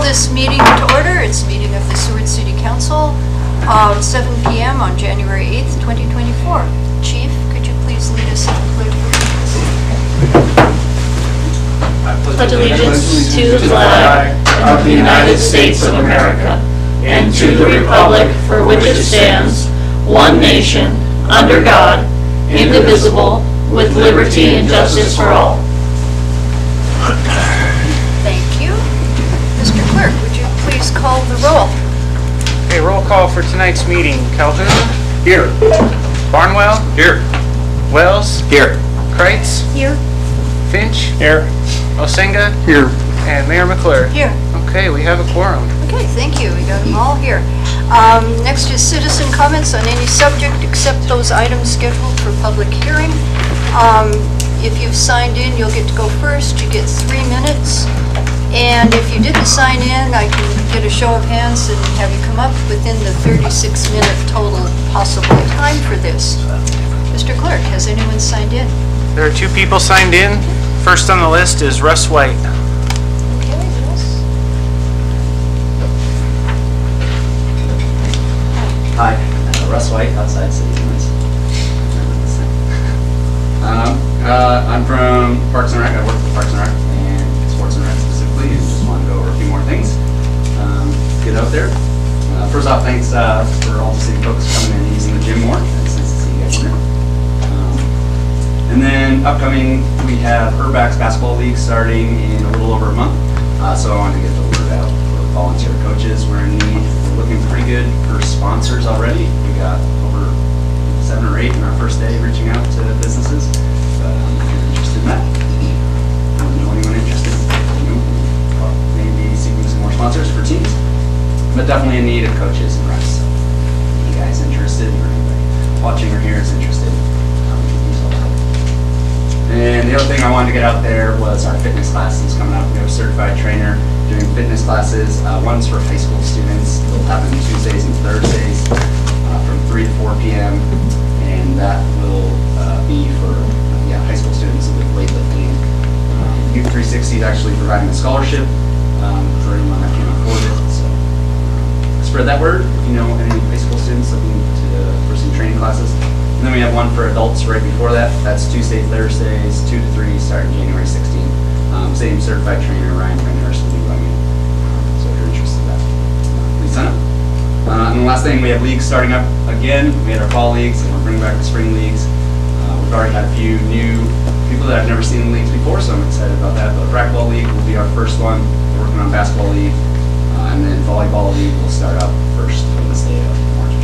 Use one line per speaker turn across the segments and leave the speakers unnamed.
this meeting to order. It's a meeting of the Seward City Council, 7 p.m. on January 8th, 2024. Chief, could you please lead us in the pledge of allegiance?
Pledge allegiance to the flag of the United States of America and to the republic for which it stands, one nation, under God, indivisible, with liberty and justice for all.
Thank you. Mr. Clerk, would you please call the roll?
Okay, roll call for tonight's meeting. Calhoun? Here. Barnwell? Here. Wells? Here. Kreitz?
Here.
Finch? Here. Osenga?
Here.
And Mayor McClure?
Here.
Okay, we have a quorum.
Okay, thank you. We got them all here. Next is citizen comments on any subject except those items scheduled for public hearing. If you've signed in, you'll get to go first. You get 3 minutes. And if you didn't sign in, I can get a show of hands and have you come up within the 36-minute total possible time for this. Mr. Clerk, has anyone signed in?
There are 2 people signed in. First on the list is Russ White.
Okay, yes.
Hi, Russ White, outside city limits. I'm from Parks and Rec. I work for Parks and Rec and Sports and Rec specifically, and just want to go over a few more things. Get out there. First off, thanks for all the city folks coming in and using the gym more. It's nice to see you guys in there. And then upcoming, we have Urbac's basketball league starting in a little over a month. So I wanted to get the word out for volunteer coaches. We're in need. We're looking pretty good for sponsors already. We got over 7 or 8 in our first day reaching out to businesses. But if you're interested in that, I don't know anyone interested. Maybe seeking some more sponsors for teams. But definitely in need of coaches and reps. So if you guys interested, or anybody watching or here is interested, use all that. And the other thing I wanted to get out there was our fitness classes coming up. We have a certified trainer doing fitness classes. One's for high school students. They'll happen Tuesdays and Thursdays from 3 to 4 p.m. And that will be for high school students with weightlifting. Youth 360 is actually providing a scholarship for anyone that can't afford it. So spread that word if you know any high school students looking for some training classes. And then we have one for adults right before that. That's Tuesday, Thursdays, 2 to 3, starting January 16th. Same certified trainer, Ryan Nurse, will be running it. So if you're interested in that, please sign up. And the last thing, we have leagues starting up again. We had our fall leagues, and we're bringing back the spring leagues. We've already had a few new people that I've never seen in leagues before, so I'm excited about that. But racquetball league will be our first one. We're working on basketball league, and then volleyball league will start up first from this day of March.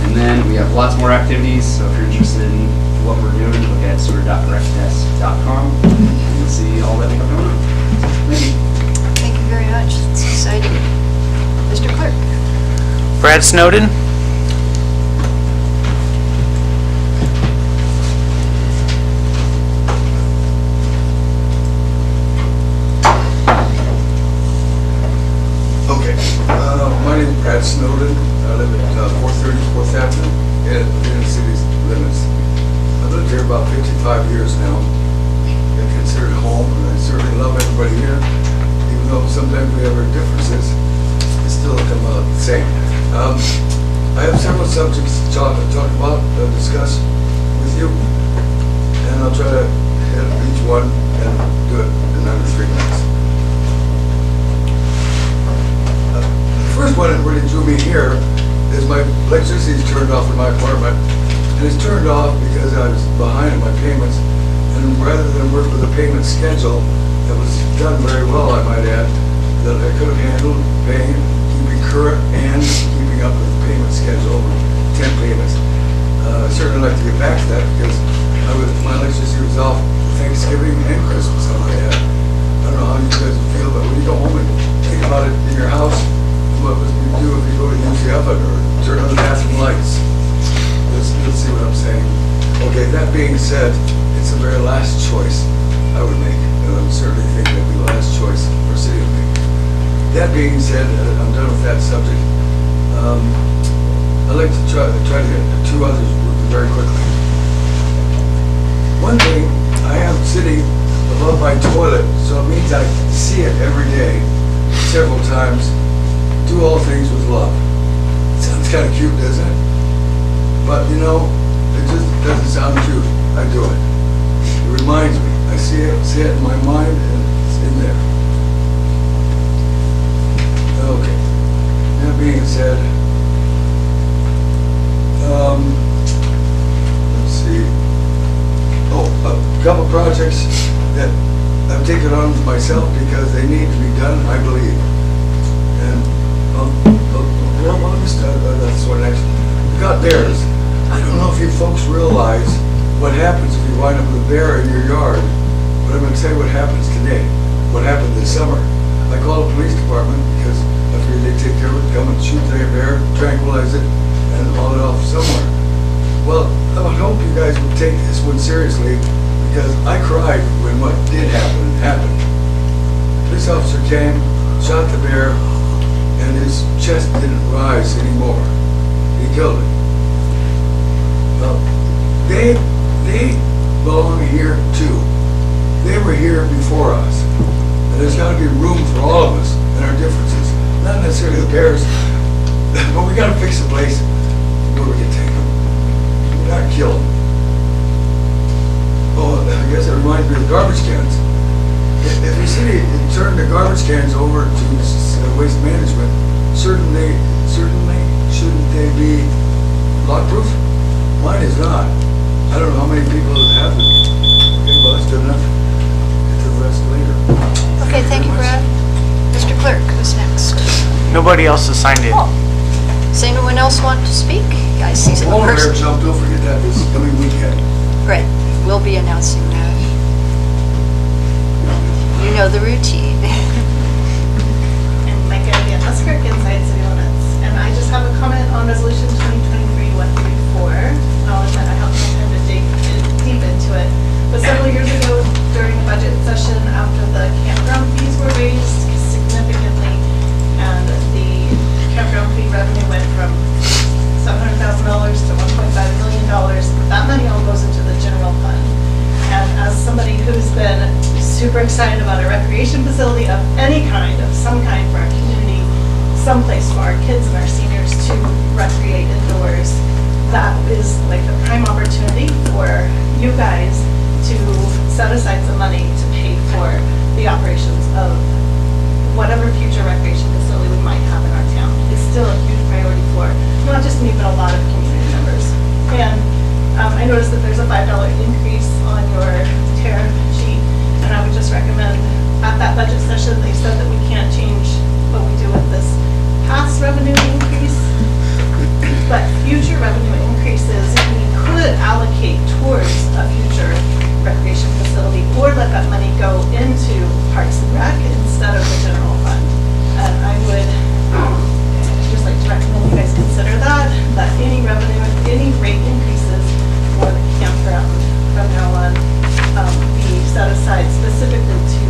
And then we have lots more activities, so if you're interested in what we're doing, look at sewer.recdesk.com, and you'll see all that we have going on. Thank you.
Thank you very much. It's exciting. Mr. Clerk.
Brad Snowden.
Okay. My name is Brad Snowden. I live at 430 4th Avenue in the city's limits. I've lived here about 55 years now. I consider it home, and I certainly love everybody here. Even though sometimes we have our differences, they still come out the same. I have several subjects to talk about, discuss with you, and I'll try to hit each one and do it in under 3 minutes. The first one that really drew me here is my electricity is turned off in my apartment, and it's turned off because I was behind in my payments, and rather than work with a payment schedule that was done very well, I might add, that I could have handled paying, keeping current, and keeping up with the payment schedule over 10 payments. I certainly like to get back to that because my electricity was off Thanksgiving and Christmas. I don't know how you guys feel, but when you go home and think about it in your house, what would you do if you go to use the oven or turn on the bathroom lights? Let's see what I'm saying. Okay, that being said, it's the very last choice I would make, and I'm certainly thinking that would be the last choice for city to make. That being said, I'm done with that subject. I'd like to try to get 2 others very quickly. One thing, I am sitting above my toilet, so it means I see it every day. several times, do all things with love. Sounds kind of cute, doesn't it? But you know, it just doesn't sound cute. I do it. It reminds me. I see it in my mind, and it's in there. Okay. That being said, let's see. Oh, a couple projects that I've taken on myself because they need to be done, I believe. And, well, let me start, that's what next. We got bears. I don't know if you folks realize what happens if you wind up with a bear in your yard, but I'm gonna tell you what happens today, what happened this summer. I called the police department because I figured they'd take care of it, come and shoot the bear, tranquilize it, and haul it off somewhere. Well, I would hope you guys would take this one seriously, because I cried when what did happen happened. Police officer came, shot the bear, and his chest didn't rise anymore. He killed it. Well, they belong here too. They were here before us. And there's got to be room for all of us and our differences. Not necessarily the bears, but we got to fix the place where we can take them. We're not kill them. Oh, I guess it reminds me of the garbage cans. If the city turned the garbage cans over to waste management, certainly shouldn't they be lock-proof? Mine is not. I don't know how many people have them. Okay, well, that's good enough. Get to the rest later.
Okay, thank you, Brad. Mr. Clerk, who's next?
Nobody else has signed in.
Oh, does anyone else want to speak? I see some
Polar bear
person.
jump, don't forget that this coming weekend.
Right, we'll be announcing that. You know the routine.
And Micah again, Muskirk inside city limits. And I just have a comment on resolution 2023-134. I'll admit I haven't had time to dig deep into it. But several years ago, during the budget session, after the campground fees were raised significantly, and the campground fee revenue went from $700,000 to $1.5 million, that money all goes into the general fund. And as somebody who's been super excited about a recreation facility of any kind, of some kind for our community, someplace for our kids and our seniors to recreate indoors, that is like the prime opportunity for you guys to set aside some money to pay for the operations of whatever future recreation facility we might have in our town. It's still a huge priority for not just me, but a lot of community members. And I noticed that there's a $5 increase on your tariff sheet, and I would just recommend, at that budget session, they said that we can't change what we do with this past revenue increase, but future revenue increases, we could allocate towards a future recreation facility, or let that money go into Parks and Rec instead of the general fund. And I would just like to recommend you guys consider that any revenue, any rate increases for the campground from now on be set aside specifically to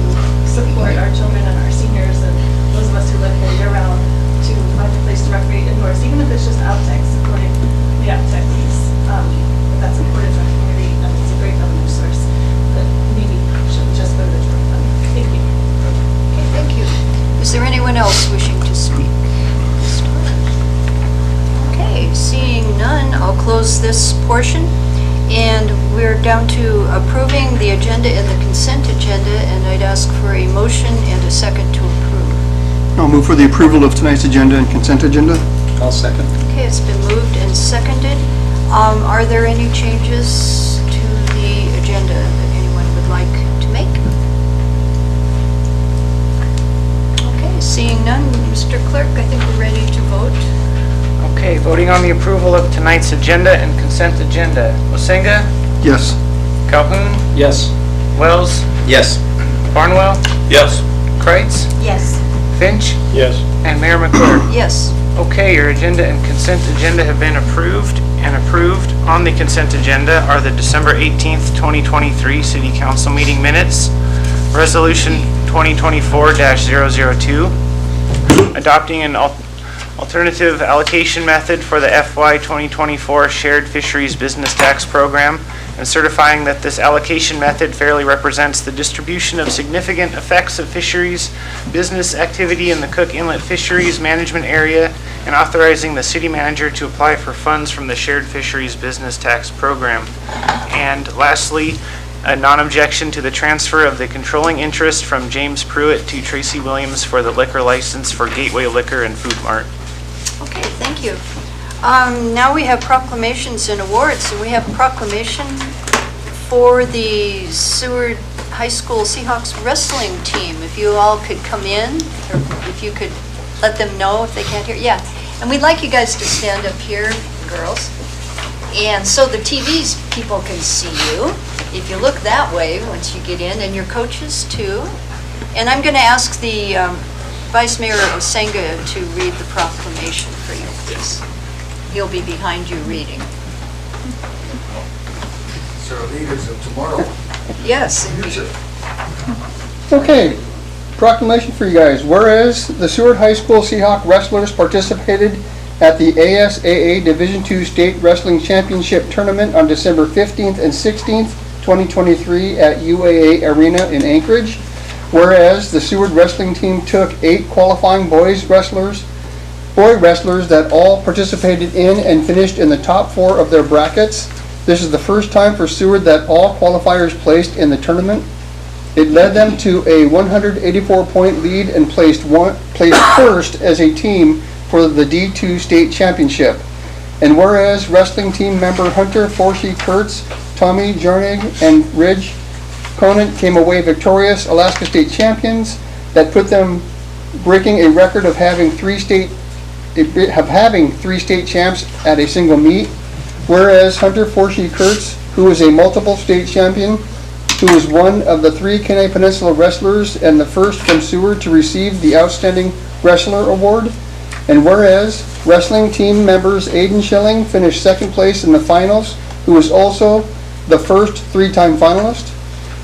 support our children and our seniors and those of us who live here year-round to find a place to recreate indoors, even if it's just Outech, supporting the Outech piece. That's important to our community, and it's a great revenue source that maybe should just go to the general fund. Thank you.
Okay, thank you. Is there anyone else wishing to speak? Okay, seeing none, I'll close this portion. And we're down to approving the agenda and the consent agenda, and I'd ask for a motion and a second to approve.
I'll move for the approval of tonight's agenda and consent agenda.
I'll second.
Okay, it's been moved and seconded. Are there any changes to the agenda that anyone would like to make? Okay, seeing none, Mr. Clerk, I think we're ready to vote.
Okay, voting on the approval of tonight's agenda and consent agenda. Osenga,
Yes.
Calhoun,
Yes.
Wells,
Yes.
Barnwell,
Yes.
Kreitz,
Yes.
Finch,
Yes.
and Mayor McClure.
Yes.
Okay, your agenda and consent agenda have been approved, and approved on the consent agenda are the December 18th, 2023 City Council meeting minutes, Resolution 2024-002, adopting an alternative allocation method for the FY 2024 Shared Fisheries Business Tax Program, and certifying that this allocation method fairly represents the distribution of significant effects of fisheries business activity in the Cook Inlet Fisheries Management Area, and authorizing the city manager to apply for funds from the Shared Fisheries Business Tax Program. And lastly, a non-objection to the transfer of the controlling interest from James Pruitt to Tracy Williams for the liquor license for Gateway Liquor and Food Mart.
Okay, thank you. Now we have proclamations and awards, and we have a proclamation for the Seward High School Seahawks wrestling team. If you all could come in, or if you could let them know if they can't hear. Yeah, and we'd like you guys to stand up here, girls, and so the TV's people can see you. If you look that way, once you get in, and your coaches too. And I'm going to ask the Vice Mayor Osenga to read the proclamation for you, please. He'll be behind you reading.
So leaders of tomorrow.
Yes, indeed.
Future.
Okay, proclamation for you guys. Whereas the Seward High School Seahawk wrestlers participated at the ASAA Division II State Wrestling Championship Tournament on December 15th and 16th, 2023 at UAA Arena in Anchorage. Whereas the Seward wrestling team took 8 qualifying boy wrestlers that all participated in and finished in the top 4 of their brackets. This is the first time for Seward that all qualifiers placed in the tournament. It led them to a 184-point lead and placed first as a team for the D2 State Championship. And whereas wrestling team member Hunter Forshee Kurtz, Tommy Jarnig, and Ridge Conant came away victorious Alaska State champions, that put them breaking a record of having 3 state champs at a single meet. Whereas Hunter Forshee Kurtz, who is a multiple state champion, who is one of the 3 Kenai Peninsula wrestlers and the first from Seward to receive the Outstanding Wrestler Award. And whereas wrestling team members Aiden Schilling finished 2nd place in the finals, who is also the first 3-time finalist.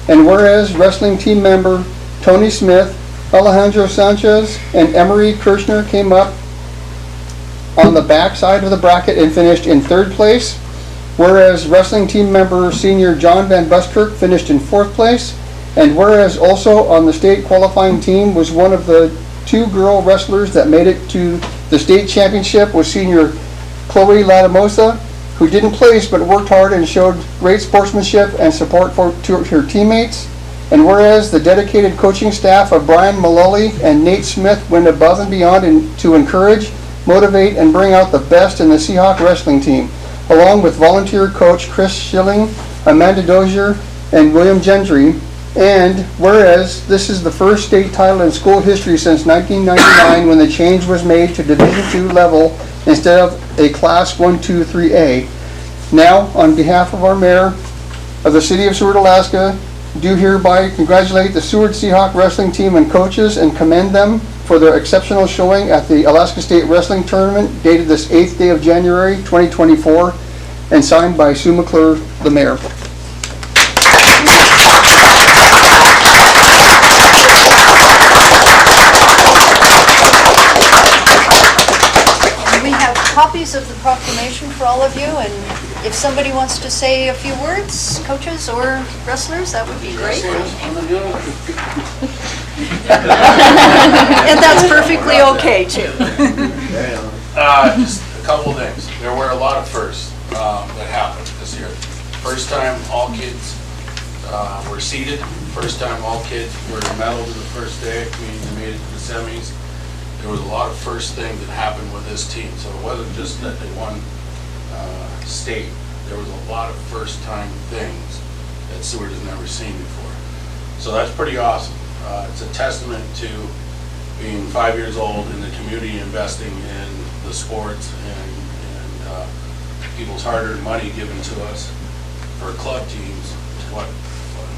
And whereas wrestling team member Tony Smith, Alejandro Sanchez, and Emery Kirshner came up on the back side of the bracket and finished in 3rd place. Whereas wrestling team member senior John Van Buskirk finished in 4th place. And whereas also on the state qualifying team was one of the 2 girl wrestlers that made it to the state championship was senior Chloe Latamosa, who didn't place but worked hard and showed great sportsmanship and support to her teammates. And whereas the dedicated coaching staff of Brian Mullally and Nate Smith went above and beyond to encourage, motivate, and bring out the best in the Seahawk wrestling team, along with volunteer coach Chris Schilling, Amanda Dozier, and William Gentry. And whereas this is the first state title in school history since 1999 when the change was made to Division II level instead of a Class 1, 2, 3A. Now, on behalf of our mayor of the City of Seward, Alaska, do hereby congratulate the Seward Seahawk wrestling team and coaches and commend them for their exceptional showing at the Alaska State Wrestling Tournament dated this 8th day of January 2024 and signed by Sue McClure, the mayor.
We have copies of the proclamation for all of you, and if somebody wants to say a few words, coaches or wrestlers, that would be great. And that's perfectly okay too.
Just a couple things. There were a lot of firsts that happened this year. First time all kids were seated. First time all kids were medaled in the first day, meaning they made it to the semis. There was a lot of first things that happened with this team. So it wasn't just that they won state. There was a lot of first time things that Seward has never seen before. So that's pretty awesome. It's a testament to being 5 years old in the community, investing in the sports and people's hard-earned money given to us for club teams is what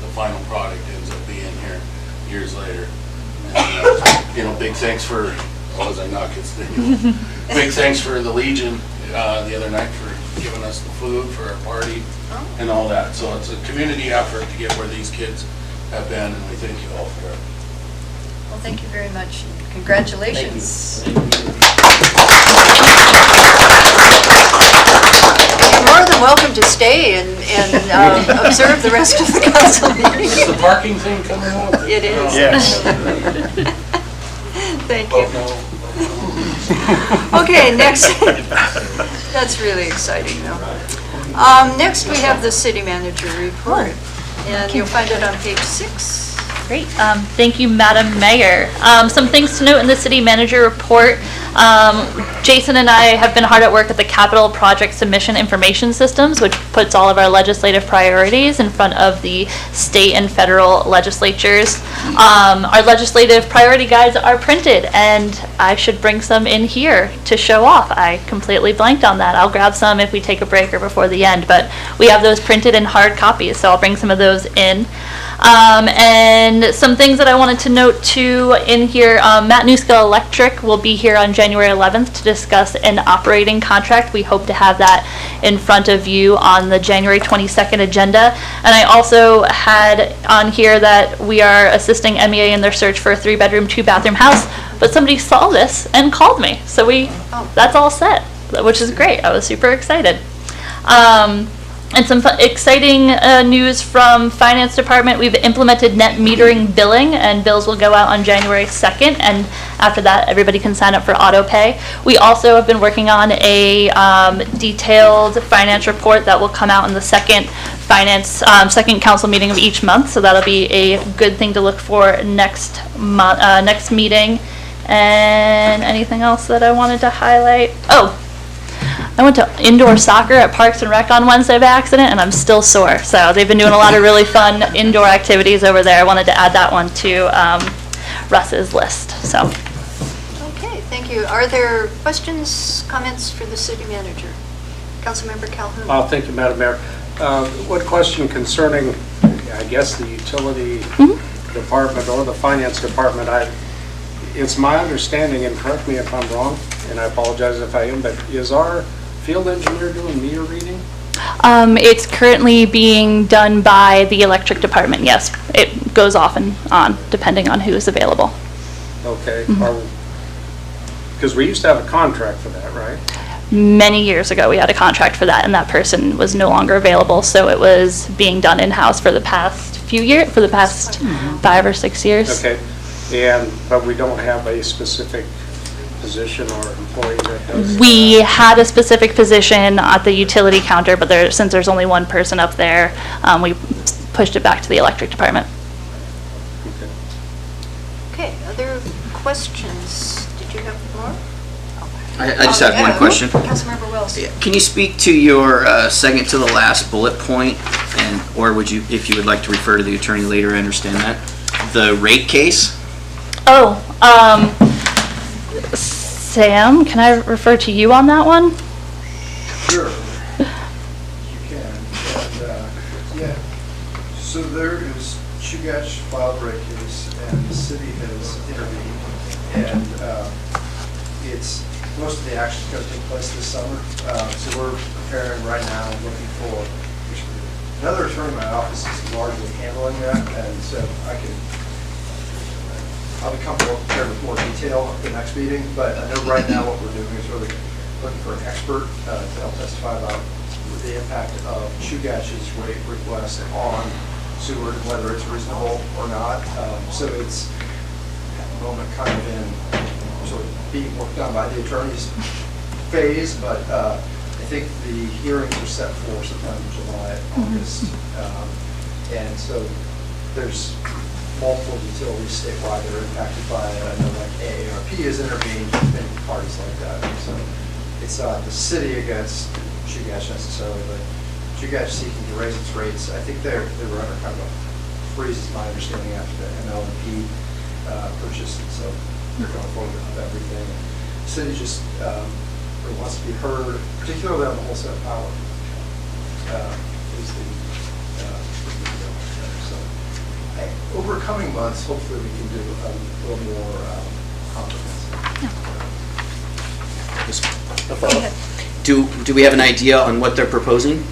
the final product ends up being here years later. And, big thanks for, big thanks for the Legion the other night for giving us the food for our party and all that. So it's a community effort to get where these kids have been, and we thank you all for it.
Well, thank you very much. Congratulations.
Thank you.
You're more than welcome welcome to stay and observe the rest of the council meeting.
Is the parking thing coming up?
It is.
Yes.
Thank you. Okay, next. That's really exciting, though. Next, we have the city manager report, and you'll find it on page 6.
Great. Thank you, Madam Mayor. Some things to note in the city manager report. Jason and I have been hard at work at the capital project submission information systems, which puts all of our legislative priorities in front of the state and federal legislatures. Our legislative priority guides are printed, and I should bring some in here to show off. I completely blanked on that. I'll grab some if we take a break or before the end, but we have those printed in hard copies, so I'll bring some of those in. And some things that I wanted to note too in here, Matt Newskill Electric will be here on January 11th to discuss an operating contract. We hope to have that in front of you on the January 22nd agenda. And I also had on here that we are assisting MEA in their search for a 3-bedroom, 2-bathroom house, but somebody saw this and called me. So that's all set, which is great. I was super excited. And some exciting news from Finance Department. We've implemented net metering billing, and bills will go out on January 2nd, and after that, everybody can sign up for auto pay. We also have been working on a detailed finance report that will come out in the second council meeting of each month, so that'll be a good thing to look for next meeting. And anything else that I wanted to highlight? Oh, I went to indoor soccer at Parks and Rec on Wednesday by accident, and I'm still sore. So they've been doing a lot of really fun indoor activities over there. I wanted to add that one to Russ's list. So.
Okay, thank you. Are there questions, comments for the city manager? Councilmember Calhoun.
Thank you, Madam Mayor. One question concerning, I guess, the utility department or the finance department. It's my understanding, and correct me if I'm wrong, and I apologize if I am, but is our field engineer doing meter reading?
It's currently being done by the electric department, yes. It goes off and on, depending on who is available.
Okay. Because we used to have a contract for that, right?
Many years ago, we had a contract for that, and that person was no longer available, so it was being done in-house for the past few years, for the past 5 or 6 years.
Okay. But we don't have a specific position or employee that does.
We had a specific position at the utility counter, but since there's only one person up there, we pushed it back to the electric department.
Okay, other questions? Did you have more?
I just have one question.
Councilmember Wells.
Can you speak to your second to the last bullet point, or would you, if you would like to refer to the attorney later, I understand that. The rate case?
Oh, Sam, can I refer to you on that one?
Sure, you can. And, yeah, so there is Chugach filed a rate case, and the city has intervened, and it's most of the action's going to take place this summer. So we're preparing right now, looking for another attorney in my office is largely handling that, and so I'll be comfortable prepared with more detail at the next meeting, but I know right now what we're doing is really looking for an expert to help testify about the impact of Chugach's rate request on Seward, whether it's reasonable or not. So it's at the moment kind of in sort of being worked on by the attorney's phase, but I think the hearings are set for sometime in July, August. And so there's multiple utilities statewide that are impacted by it. I know like AARP has intervened in parties like that. So it's not the city against Chugach necessarily, but Chugach seeking to raise its rates. I think they were under kind of a freeze, is my understanding, after the ML&P purchase, and so they're going forward with everything. The city just really wants to be heard, particularly on the wholesale power. Over coming months, hopefully we can do a little more comprehensive.
Do we have an idea on what they're proposing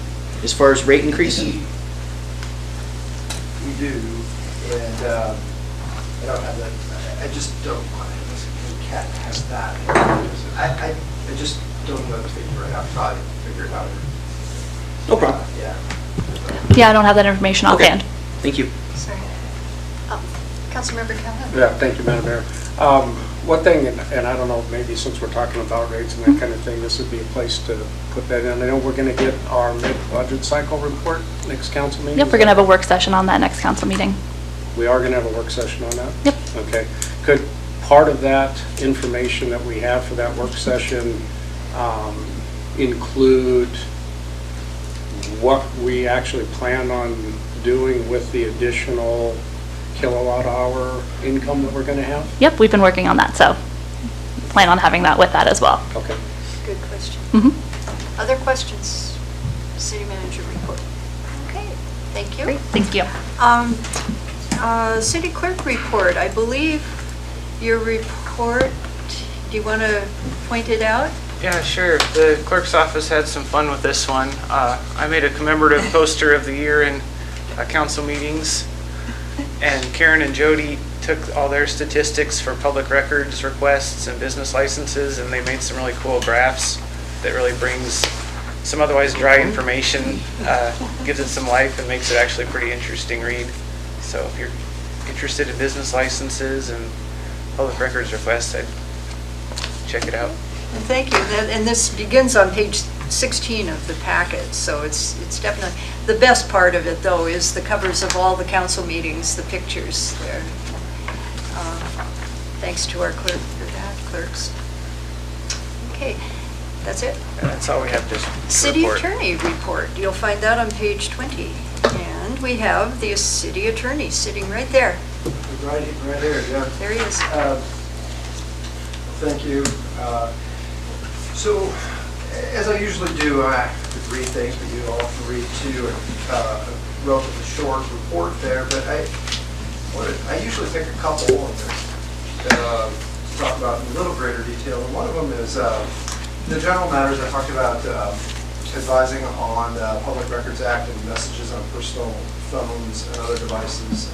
as far as rate increase?
We do, and I don't have that. I just don't. Cat has that. I just don't know the figure right now. I'll probably figure it out.
No problem.
Yeah.
Yeah, I don't have that information
Okay.
offhand.
Thank you.
Sorry. Councilmember Callahan?
Yeah, thank you, Madam Mayor. One thing, and I don't know, maybe since we're talking about rates and that kind of thing, this would be a place to put that in. I know we're going to get our mid-budget cycle report next council meeting.
Yep, we're going to have a work session on that next council meeting.
We are going to have a work session on that?
Yep.
Okay. Could part of that information that we have for that work session include what we actually plan on doing with the additional kilowatt hour income that we're going to have?
Yep, we've been working on that, so plan on having that with that as well.
Okay.
Good question.
Mhm.
Other questions? City manager report. Okay, thank you.
Great, thank you.
City clerk report, I believe your report, do you want to point it out?
Yeah, sure. The clerk's office had some fun with this one. I made a commemorative poster of the year in council meetings, and Karen and Jody took all their statistics for public records requests and business licenses, and they made some really cool graphs that really brings some otherwise dry information, gives it some life, and makes it actually a pretty interesting read. So if you're interested in business licenses and public records requests, I'd check it out.
And thank you. And this begins on page 16 of the packet, so it's definitely, the best part of it, though, is the covers of all the council meetings, the pictures there. Thanks to our clerk for that, clerks. Okay, that's it.
And that's all we have to
City
report.
attorney report. You'll find that on page 20. And we have the city attorney sitting right there.
Right here, yeah.
There he is.
Thank you. So, as I usually do, I could read things, but you all can read too, a relatively short report there, but I usually pick a couple to talk about in a little greater detail, and one of them is the general matters I talked about, advising on the Public Records Act and messages on personal phones and other devices.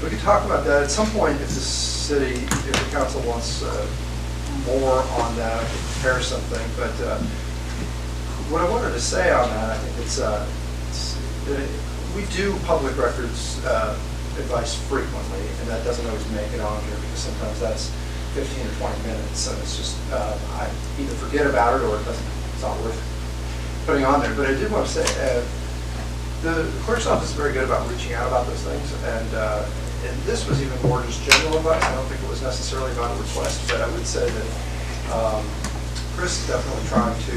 We could talk about that at some point if the city, if the council wants more on that, I could prepare something. But what I wanted to say on that, I think we do public records advice frequently, and that doesn't always make it on here because sometimes that's 15 or 20 minutes, and it's just I either forget about it or it's not worth putting on there. But I did want to say the clerk's office is very good about reaching out about those things, and this was even more just general advice. I don't think it was necessarily about a request, but I would say that Chris is definitely trying to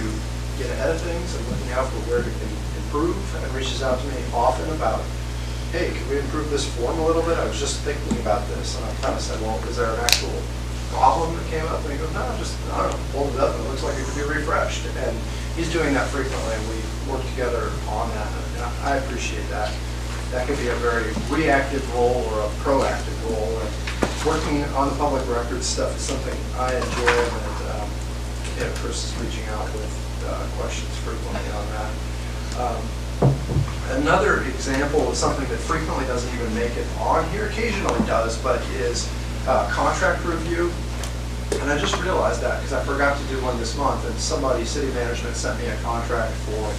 get ahead of things and looking out for where we can improve, and reaches out to me often about, hey, can we improve this form a little bit? I was just thinking about this, and I kind of said, well, is there an actual problem that came up? And he goes, no, just, I don't know, pulled it up, and it looks like it could be refreshed. And he's doing that frequently, and we work together on that, and I appreciate that. That could be a very reactive role or a proactive role. And working on the public records stuff is something I enjoy, and Chris is reaching out with questions frequently on that. Another example of something that frequently doesn't even make it on here, occasionally does, but is contract review. And I just realized that because I forgot to do one this month, and somebody, city management, sent me a contract for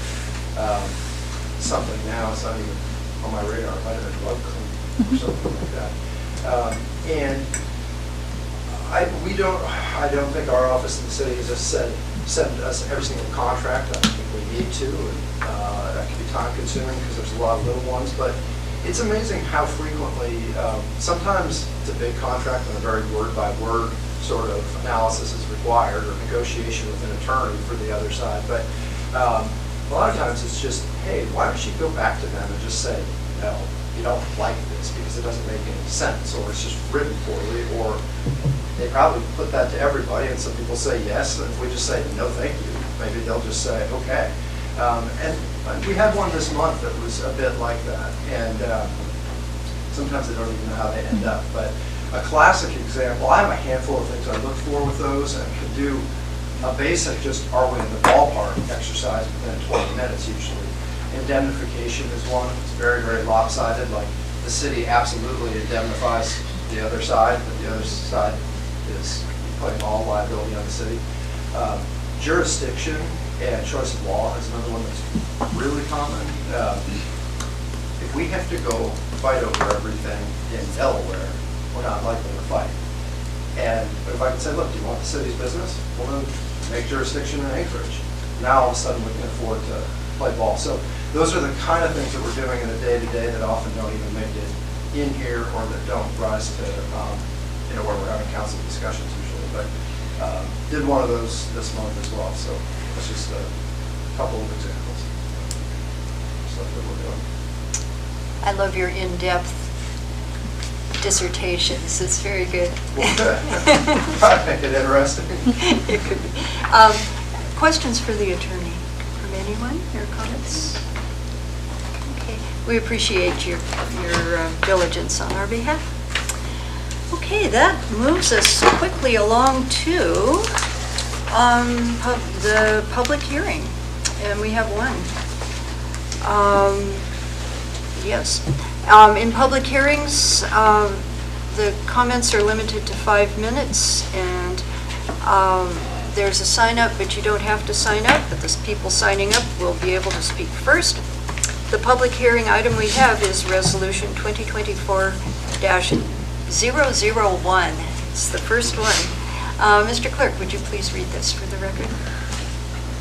something now. It's not even on my radar. It might have been blood clean or something like that. And I don't think our office in the city has just send us every single contract. I don't think we need to, and that can be time consuming because there's a lot of little ones. But it's amazing how frequently, sometimes it's a big contract and a very word by word sort of analysis is required, or negotiation with an attorney for the other side. But a lot of times it's just, hey, why don't you go back to them and just say, no, you don't like this because it doesn't make any sense, or it's just written poorly, or they probably put that to everybody, and some people say yes, and if we just say no thank you, maybe they'll just say okay. And we had one this month that was a bit like that, and sometimes they don't even know how they end up. But a classic example, I have a handful of things I look for with those, and can do a basic just are we in the ballpark exercise within 20 minutes usually. Indemnification is one. It's very, very lopsided. Like the city absolutely indemnifies the other side, but the other side is putting all liability on the city. Jurisdiction and choice of law is another one that's really common. If we have to go fight over everything in Delaware, we're not likely to fight. But if I can say, look, do you want the city's business? Well, then make jurisdiction in Anchorage. Now all of a sudden we can afford to play ball. So those are the kind of things that we're doing in a day-to-day that often don't even make it in here or that don't rise to, where we're having council discussions usually. But did one of those this month as well. So that's just a couple of examples. Stuff that we're doing.
I love your in-depth dissertations. It's very good.
Probably make it interesting.
It could be. Questions for the attorney from anyone, or comments? Okay, we appreciate your diligence on our behalf. Okay, that moves us quickly along to the public hearing, and we have one. Yes. In public hearings, the comments are limited to 5 minutes, and there's a sign up, but you don't have to sign up, but the people signing up will be able to speak first. The public hearing item we have is Resolution 2024-001. It's the first one. Mr. Clerk, would you please read this for the record?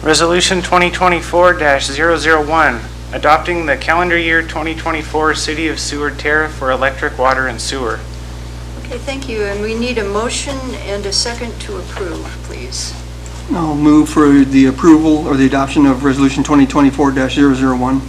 Resolution 2024-001, adopting the calendar year 2024 City of Seward tariff for electric, water, and sewer.
Okay, thank you, and we need a motion and a second to approve, please.
I'll move for the approval or the adoption of Resolution 2024-001.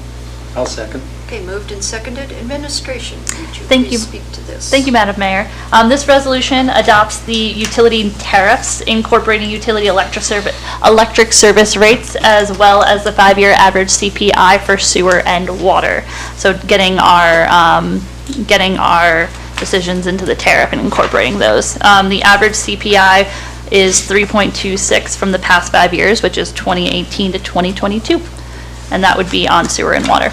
I'll second.
Okay, moved and seconded. Administration, would you
Thank you.
please speak to this?
Thank you, Madam Mayor. This resolution adopts the utility tariffs incorporating utility electric service rates as well as the 5-year average CPI for sewer and water. So getting our decisions into the tariff and incorporating those. The average CPI is 3.26 from the past 5 years, which is 2018 to 2022. And that would be on sewer and water.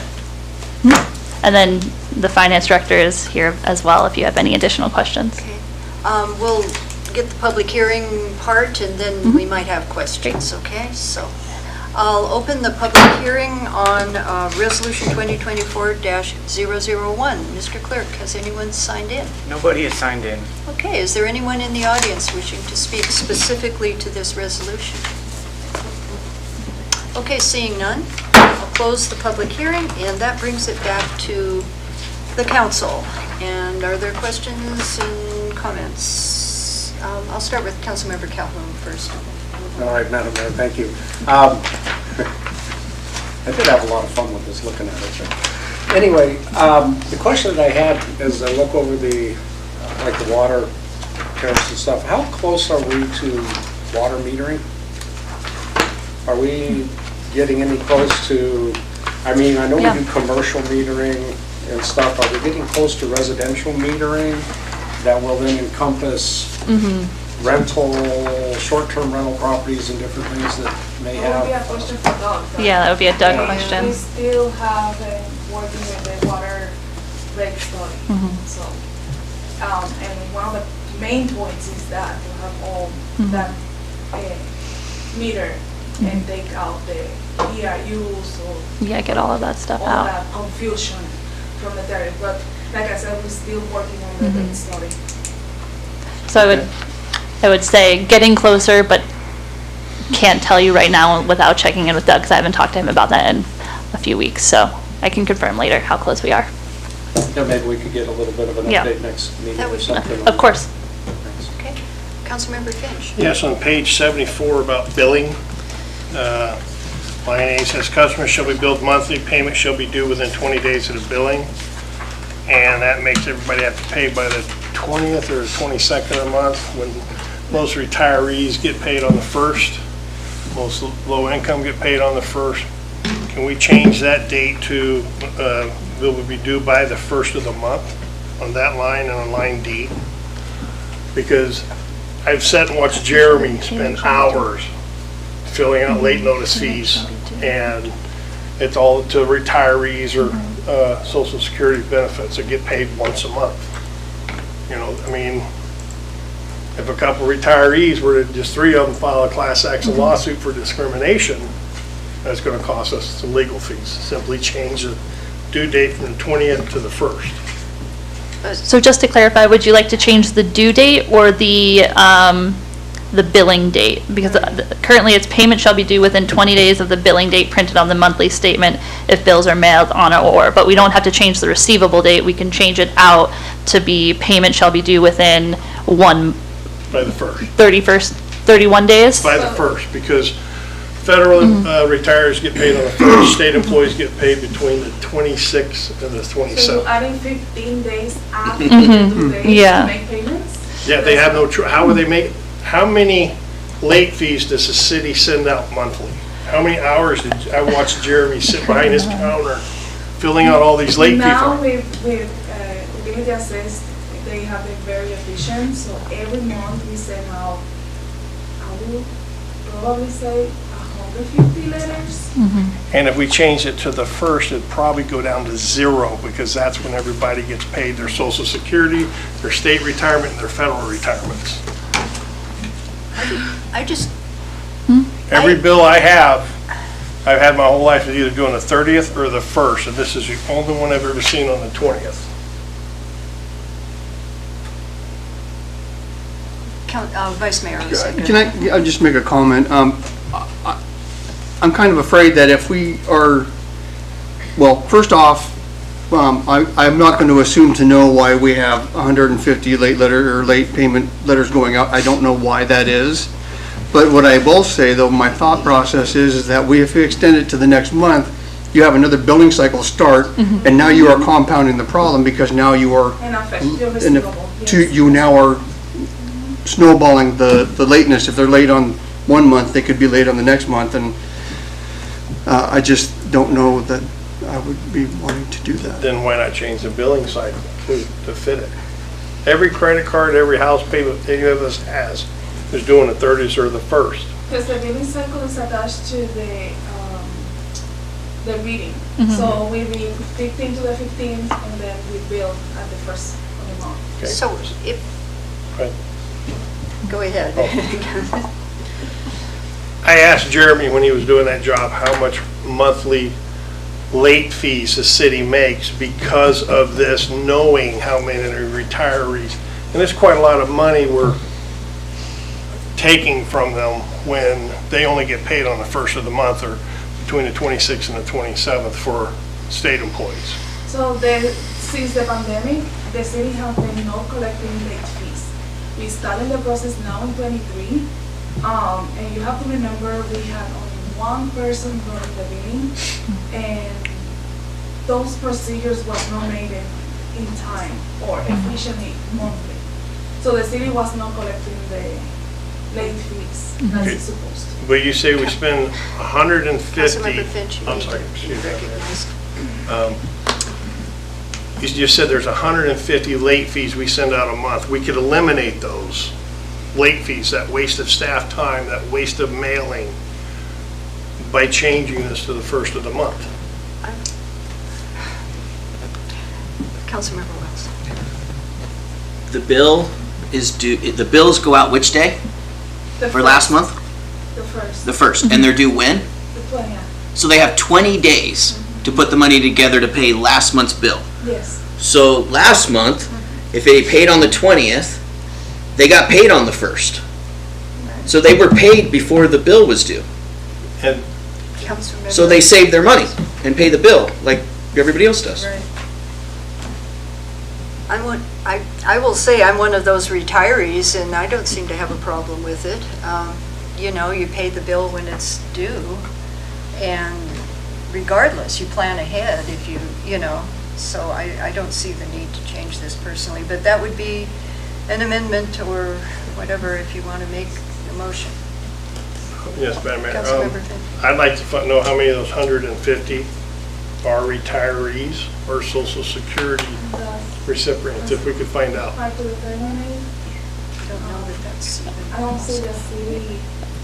And then the finance director is here as well if you have any additional questions.
Okay. We'll get the public hearing part, and then we might have questions, okay? So I'll open the public hearing on Resolution 2024-001. Mr. Clerk, has anyone signed in?
Nobody has signed in.
Okay, is there anyone in the audience wishing to speak specifically to this resolution? Okay, seeing none, I'll close the public hearing, and that brings it back to the council. And are there questions and comments? I'll start with Councilmember Calhoun first.
All right, Madam Mayor, thank you. I did have a lot of fun with this, looking at it. So. Anyway, the question that I had as I look over the water tariffs and stuff, how close are we to water metering? Are we getting any close to, I mean, I know we do commercial metering and stuff. Are we getting close to residential metering that will then encompass rental, short-term rental properties and different things that may
That would be a
have?
question for Doug.
Yeah, that would be a Doug
And
question.
we still have working with the water rate study. So, and one of the main points is that to have all that meter and take out the ERUs or
Yeah, get all of that stuff
all
out.
that confusion from the tariff. But like I said, we're still working on the rate study.
So I would say getting closer, but can't tell you right now without checking in with Doug, because I haven't talked to him about that in a few weeks. So I can confirm later how close we are.
Yeah, maybe we could get a little bit of an
Yeah.
update next meeting
That
or
would be-
something.
Of course.
Okay, Councilmember Finch.
Yes, on page 74 about billing, line A says customers shall be billed monthly, payment shall be due within 20 days of the billing. And that makes everybody have to pay by the 20th or 22nd of the month, when most retirees get paid on the 1st. Most low income get paid on the 1st. Can we change that date to, bill will be due by the 1st of the month on that line and on line D? Because I've sat and watched Jeremy spend hours filling out late notice fees, and it's all to retirees or Social Security benefits that get paid once a month. You know, I mean, if a couple retirees were to, just 3 of them file a class action lawsuit for discrimination, that's gonna cost us some legal fees. Simply change the due date from the 20th to the 1st.
So just to clarify, would you like to change the due date or the billing date? Because currently it's payment shall be due within 20 days of the billing date printed on the monthly statement if bills are mailed on or, but we don't have to change the receivable date. We can change it out to be payment shall be due within
By the 1st.
31 days?
By the 1st, because federal retirees get paid on the 1st, state employees get paid between the 26th and the
So you're
27th.
adding 15 days after the due date
Yeah.
to make payments?
Yeah, they have no, how would they make, how many late fees does the city send out monthly? How many hours did, I watched Jeremy sit behind his counter filling out all these late
Now
fees.
with Ability Assist, they have been very efficient, so every month we send out, I will probably say 150 letters.
And if we change it to the 1st, it'd probably go down to 0, because that's when everybody gets paid their social security, their state retirement, and their federal retirements.
I just,
Every bill I have, I've had my whole life is either doing the 30th or the 1st, and this is the only one I've ever seen on the 20th.
Vice Mayor, a second.
Can I'll just make a comment? I'm kind of afraid that if we are, well, first off, I'm not going to assume to know why we have 150 late payment letters going out. I don't know why that is. But what I will say, though, my thought process is that if we extend it to the next month, you have another billing cycle start, and now you are compounding the problem, because now you are,
And affect your receivable.
you now are snowballing the lateness. If they're late on one month, they could be late on the next month, and I just don't know that I would be wanting to do that.
Then why not change the billing cycle to fit it? Every credit card, every house payment any of us has is doing the 30th or the 1st.
Because the billing cycle is attached to the reading. So we read 15 to the 15th, and then we bill at the 1st of the month.
Okay.
So if,
Right.
go ahead.
I asked Jeremy when he was doing that job how much monthly late fees the city makes because of this, knowing how many retirees. And it's quite a lot of money we're taking from them when they only get paid on the 1st of the month, or between the 26th and the 27th for state employees.
So since the pandemic, the city has been not collecting late fees. We started the process now in '23, and you have to remember we had only one person running the billing, and those procedures was not made in time or efficiently monthly. So the city was not collecting the late fees as it's supposed to.
But you say we spend 150.
Councilmember Finch, you
I'm
need
sorry,
to
excuse
be
me.
recognized.
You just said there's 150 late fees we send out a month. We could eliminate those late fees, that waste of staff time, that waste of mailing, by changing this to the 1st of the month.
Councilmember Wells.
The bill is due, the bills go out which day?
The
For last
first-
month?
The first,
The 1st, and they're due when?
the 20th,
So they have 20 days to put the money together to pay last month's bill.
yes.
So last month, if they paid on the 20th, they got paid on the 1st. So they were paid before the bill was due.
And
Councilmember.
So they save their money and pay the bill like everybody else does.
Right. I will say I'm one of those retirees, and I don't seem to have a problem with it. You know, you pay the bill when it's due, and regardless, you plan ahead if you know, so I don't see the need to change this personally, but that would be an amendment or whatever if you want to make a motion.
yes, Madam Mayor.
Councilmember Finch.
I'd like to know how many of those 150 are retirees or Social Security recipients, if we could find out.
Part of the family,
I don't know that that's even.
I don't see the city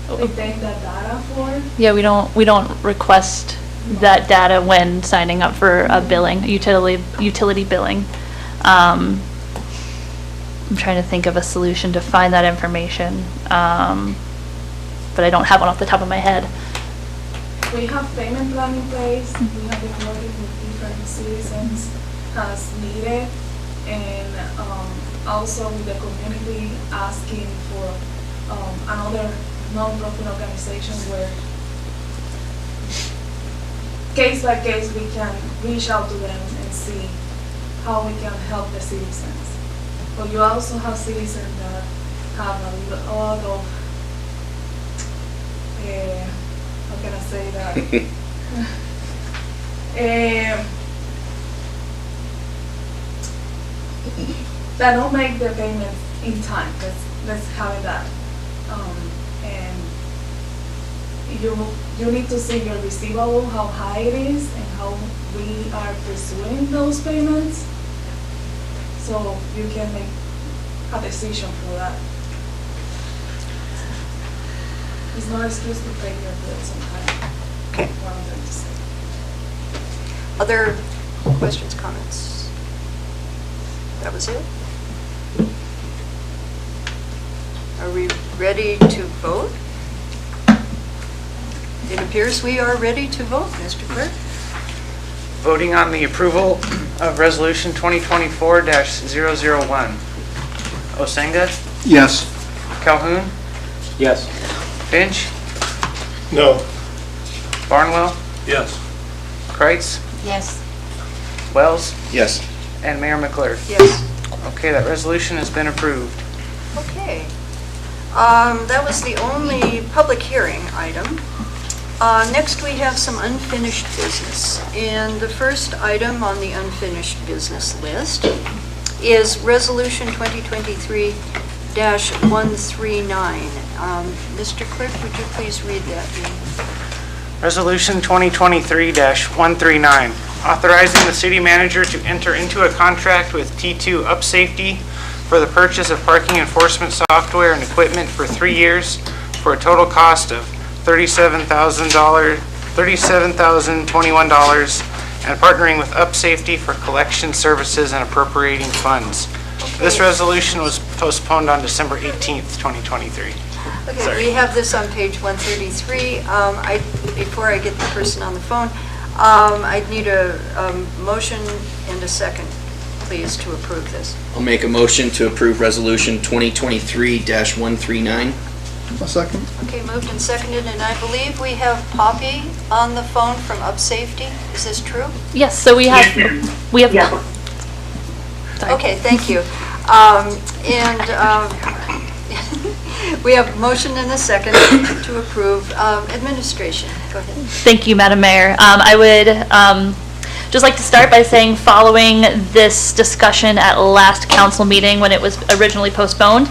retain that data for.
Yeah, we don't request that data when signing up for a billing, utility billing. I'm trying to think of a solution to find that information, but I don't have one off the top of my head.
We have payment plan in place, we have deployed it with different citizens as needed, and also with the community asking for another non-profit organization where case by case we can reach out to them and see how we can help the citizens. But you also have citizens that have a lot of, how can I say that? That don't make the payments in time. Let's have that. And you need to see your receivable, how high it is, and how we are pursuing those payments, so you can make a decision for that. It's no excuse to pay your bills on time.
Okay.
What I'm trying to say.
Other questions, comments? That was it? Are we ready to vote? It appears we are ready to vote, Mr. Clerk.
Voting on the approval of Resolution 2024-001. Osenga?
Yes.
Calhoun?
Yes.
Finch?
No.
Barnwell?
Yes.
Kreitz?
Yes.
Wells?
Yes.
And Mayor McClure?
Yes.
Okay, that resolution has been approved.
Okay. That was the only public hearing item. Next, we have some unfinished business. And the first item on the unfinished business list is Resolution 2023-139. Mr. Clerk, would you please read that?
Resolution 2023-139, authorizing the city manager to enter into a contract with T2 UpSafety for the purchase of parking enforcement software and equipment for 3 years for a total cost of $37,021, and partnering with UpSafety for collection services and appropriating funds. This resolution was postponed on December 18th, 2023.
Okay,
Sorry.
we have this on page 133. Before I get the person on the phone, I'd need a motion and a second, please, to approve this.
I'll make a motion to approve Resolution 2023-139.
A second.
Okay, moved and seconded, and I believe we have Poppy on the phone from UpSafety. Is this true?
Yes, so we have. Sorry.
Okay, thank you. We have a motion and a second to approve. Administration, go ahead.
Thank you, Madam Mayor. I would just like to start by saying, following this discussion at last council meeting when it was originally postponed,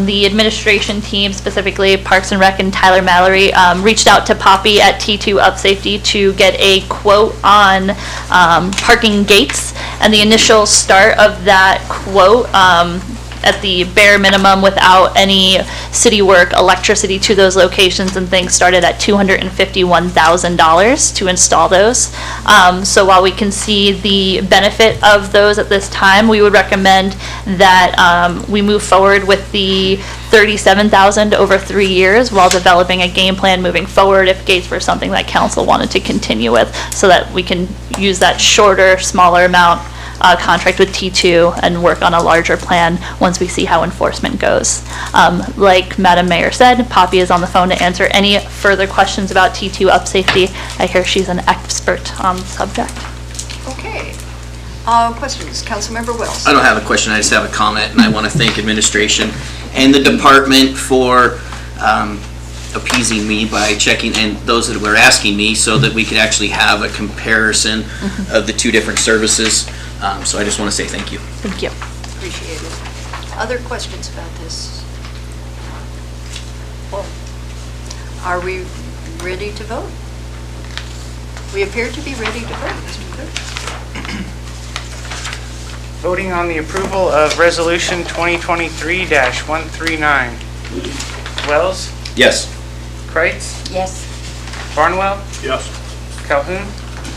the administration team, specifically Parks and Rec and Tyler Mallory, reached out to Poppy at T2 UpSafety to get a quote on parking gates. And the initial start of that quote, at the bare minimum without any city work, electricity to those locations and things, started at $251,000 to install those. So while we can see the benefit of those at this time, we would recommend that we move forward with the $37,000 over 3 years while developing a game plan moving forward if gates were something that council wanted to continue with, so that we can use that shorter, smaller amount contract with T2 and work on a larger plan once we see how enforcement goes. Like Madam Mayor said, Poppy is on the phone to answer any further questions about T2 UpSafety. I hear she's an expert on the subject.
Okay. Questions? Councilmember Wells.
I don't have a question, I just have a comment, and I want to thank administration and the department for appeasing me by checking, and those that were asking me, so that we could actually have a comparison of the two different services. So I just want to say thank you.
Thank you.
Appreciate it. Other questions about this? Well, are we ready to vote? We appear to be ready to vote, Mr. Clerk.
Voting on the approval of Resolution 2023-139. Wells?
Yes.
Kreitz?
Yes.
Barnwell?
Yes.
Calhoun?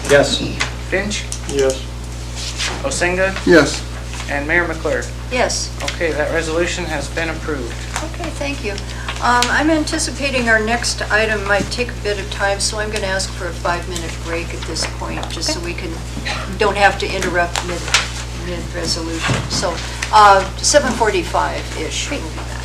Yes.
Finch?
Yes.
Osenga?
Yes.
And Mayor McClure?
Yes.
Okay, that resolution has been approved.
Okay, thank you. I'm anticipating our next item might take a bit of time, so I'm going to ask for a 5-minute break at this point, just so we don't have to interrupt mid-resolution. So 7:45-ish, we'll be back.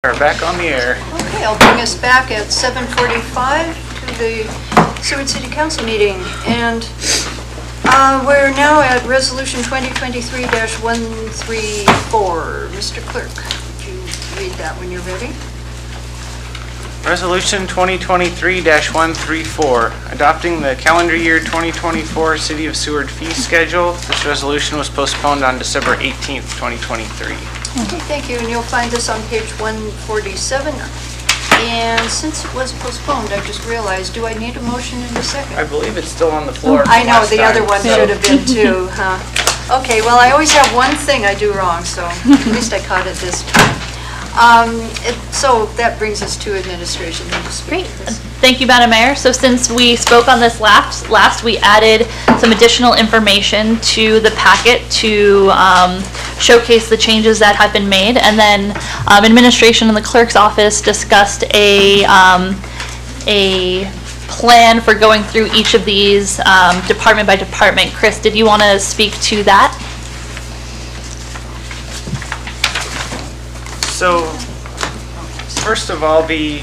We're back on the air.
Okay, I'll bring us back at 7:45 to the Seward City Council meeting. And we're now at Resolution 2023-134. Mr. Clerk, would you read that when you're ready?
Resolution 2023-134, adopting the calendar year 2024 City of Seward fee schedule. This resolution was postponed on December 18th, 2023.
Okay, thank you, and you'll find this on page 147. And since it was postponed, I just realized, do I need a motion in a second?
I believe it's still on the floor.
I know,
from
the
last
other
time.
one should have been too, huh? Okay, well, I always have one thing I do wrong, so at least I caught it this time. So that brings us to administration.
Great. Thank you, Madam Mayor. So since we spoke on this last, we added some additional information to the packet to showcase the changes that have been made. And then administration in the clerk's office discussed a plan for going through each of these department by department. Chris, did you want to speak to that?
So, first of all, the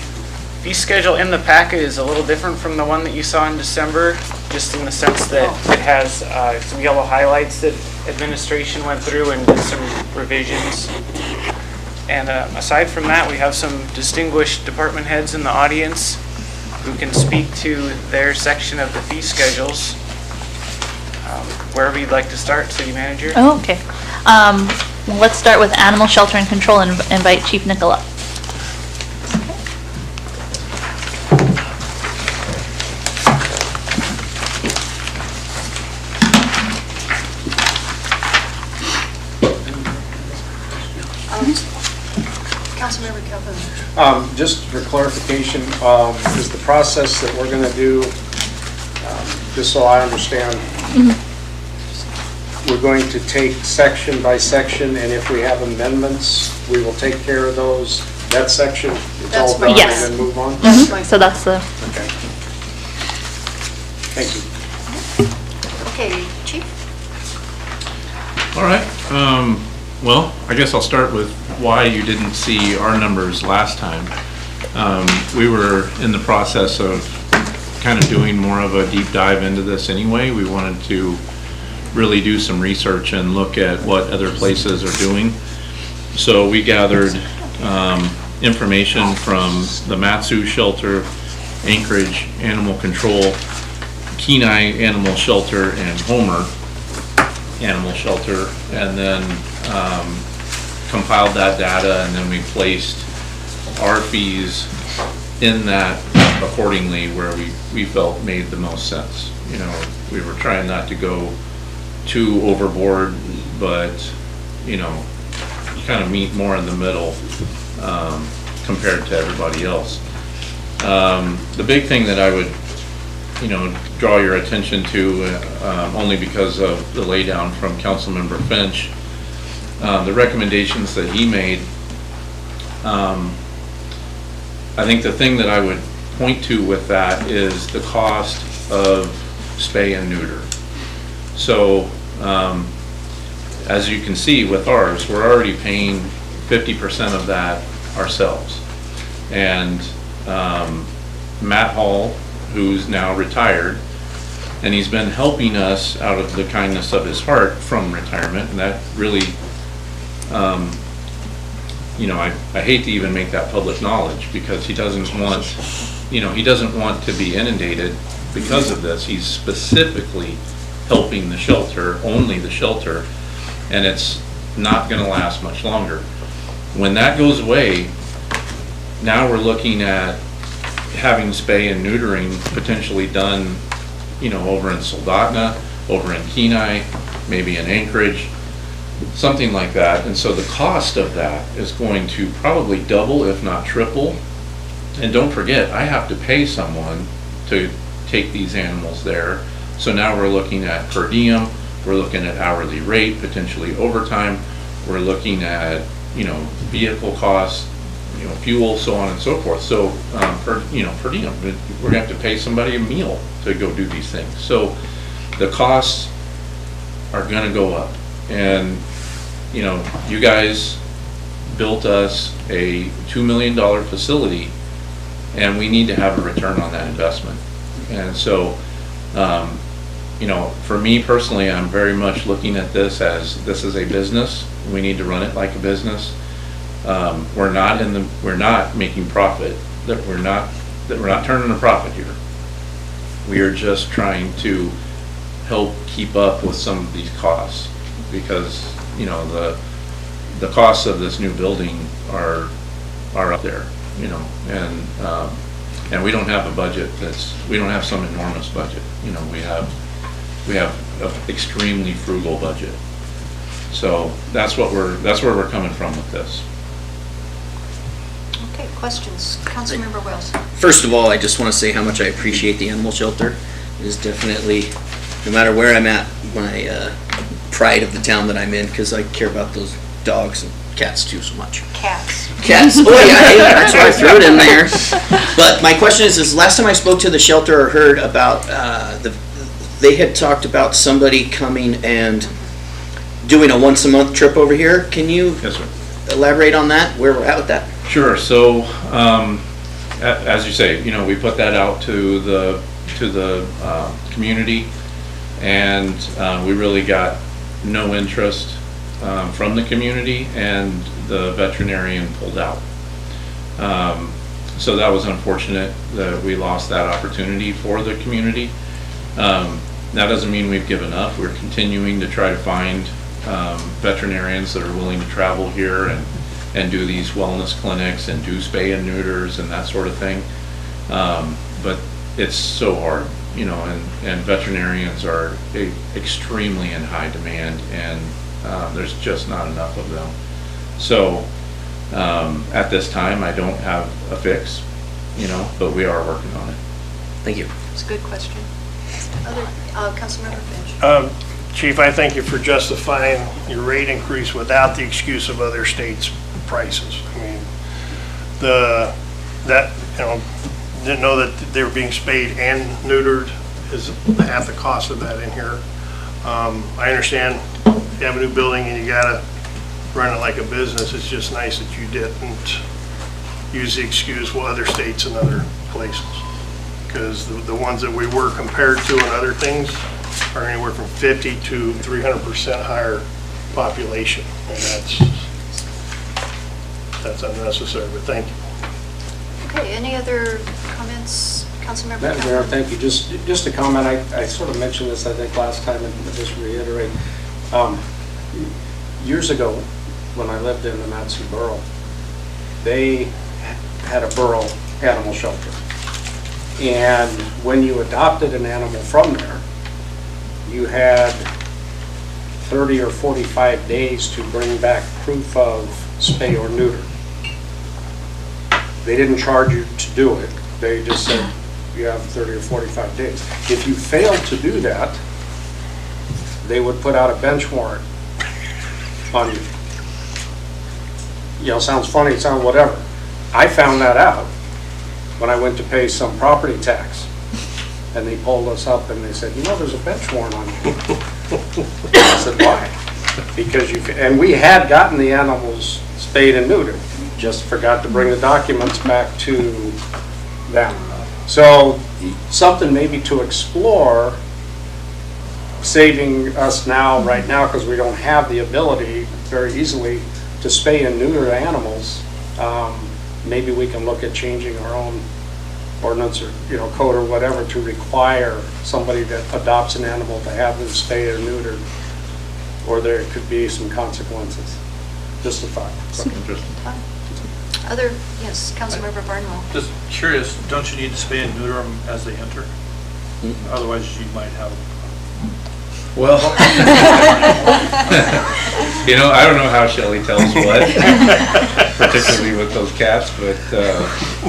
fee schedule in the packet is a little different from the one that you saw in December, just in the sense that it has some yellow highlights that administration went through and did some revisions. And aside from that, we have some distinguished department heads in the audience who can speak to their section of the fee schedules. Wherever you'd like to start, City Manager.
Oh, okay. Well, let's start with Animal Shelter and Control and invite Chief Nicola.
Councilmember Calhoun.
Just for clarification, is the process that we're going to do, just so I understand, we're going to take section by section, and if we have amendments, we will take care of those, that section? It's
That's
all
my
done
Yes.
and then move on?
So that's the,
Okay. Thank you.
Okay, Chief?
All right, well, I guess I'll start with why you didn't see our numbers last time. We were in the process of kind of doing more of a deep dive into this anyway. We wanted to really do some research and look at what other places are doing. So we gathered information from the Matsu Shelter, Anchorage Animal Control, Kenai Animal Shelter, and Homer Animal Shelter, and then compiled that data, and then we placed our fees in that accordingly where we felt made the most sense. You know, we were trying not to go too overboard, but, you know, kind of meet more in the middle compared to everybody else. The big thing that I would, you know, draw your attention to, only because of the laydown from Councilmember Finch, the recommendations that he made, I think the thing that I would point to with that is the cost of spay and neuter. So, as you can see with ours, we're already paying 50% of that ourselves. And Matt Hall, who's now retired, and he's been helping us out of the kindness of his heart from retirement, and that really, you know, I hate to even make that public knowledge because he doesn't want, you know, he doesn't want to be inundated because of this. He's specifically helping the shelter, only the shelter, and it's not going to last much longer. When that goes away, now we're looking at having spay and neutering potentially done, you know, over in Soldotna, over in Kenai, maybe in Anchorage, something like that. And so the cost of that is going to probably double, if not triple. And don't forget, I have to pay someone to take these animals there. So now we're looking at per diem, we're looking at hourly rate, potentially overtime, we're looking at, you know, vehicle costs, you know, fuel, so on and so forth. So per diem, we're gonna have to pay somebody a meal to go do these things. So the costs are gonna go up. And, you know, you guys built us a $2 million facility, and we need to have a return on that investment. And so, you know, for me personally, I'm very much looking at this as, this is a business. We need to run it like a business. We're not making profit, that we're not turning a profit here. We are just trying to help keep up with some of these costs, because, you know, the costs of this new building are up there, you know, and we don't have a budget we don't have some enormous budget, you know, we have an extremely frugal budget. So that's where we're coming from with this.
Okay, questions? Councilmember Wells.
First of all, I just want to say how much I appreciate the animal shelter. It is definitely, no matter where I'm at, my pride of the town that I'm in, because I care about those dogs and cats too so much.
Cats.
Cats. Oh yeah, that's why I threw it in there. But my question is last time I spoke to the shelter or heard about they had talked about somebody coming and doing a once a month trip over here. Can you elaborate on that? Where we're at with that?
Sure. So, as you say, you know, we put that out to the community, and we really got no interest from the community, and the veterinarian pulled out. So that was unfortunate that we lost that opportunity for the community. That doesn't mean we've given up. We're continuing to try to find veterinarians that are willing to travel here and do these wellness clinics and do spay and neuters and that sort of thing. But it's so hard, you know, and veterinarians are extremely in high demand, and there's just not enough of them. So at this time, I don't have a fix, you know, but we are working on it.
Thank you.
It's a good question. Other, Councilmember Finch.
Chief, I thank you for justifying your rate increase without the excuse of other states' prices. I mean, didn't know that they were being spayed and neutered is half the cost of that in here. I understand you have a new building and you gotta run it like a business. It's just nice that you didn't use the excuse, well, other states and other places. Because the ones that we were compared to and other things are anywhere from 50 to 300% higher population. And that's unnecessary, but thank you.
Okay, any other comments, Councilmember?
Madam Mayor, thank you. Just a comment. I sort of mentioned this, I think, last time, and I'll just reiterate. Years ago, when I lived in the Matsu Borough, they had a borough animal shelter. And when you adopted an animal from there, you had 30 or 45 days to bring back proof of spay or neuter. They didn't charge you to do it. They just said you have 30 or 45 days. If you failed to do that, they would put out a bench warrant on you. You know, sounds funny, sounds whatever. I found that out when I went to pay some property tax. And they pulled us up and they said, you know, there's a bench warrant on you. I said, why? Because and we had gotten the animals spayed and neutered, just forgot to bring the documents back to them. So something maybe to explore, saving us now, right now, because we don't have the ability very easily to spay and neuter animals. Maybe we can look at changing our own ordinance or, you know, code or whatever to require somebody that adopts an animal to have them spayed or neutered, or there could be some consequences. Just a thought.
Interesting.
Other, yes, Councilmember Barnwell.
Just curious, don't you need to spay and neuter them as they enter? Otherwise, you might have.
Well, you know, I don't know how Shelley tells what, particularly with those cats, but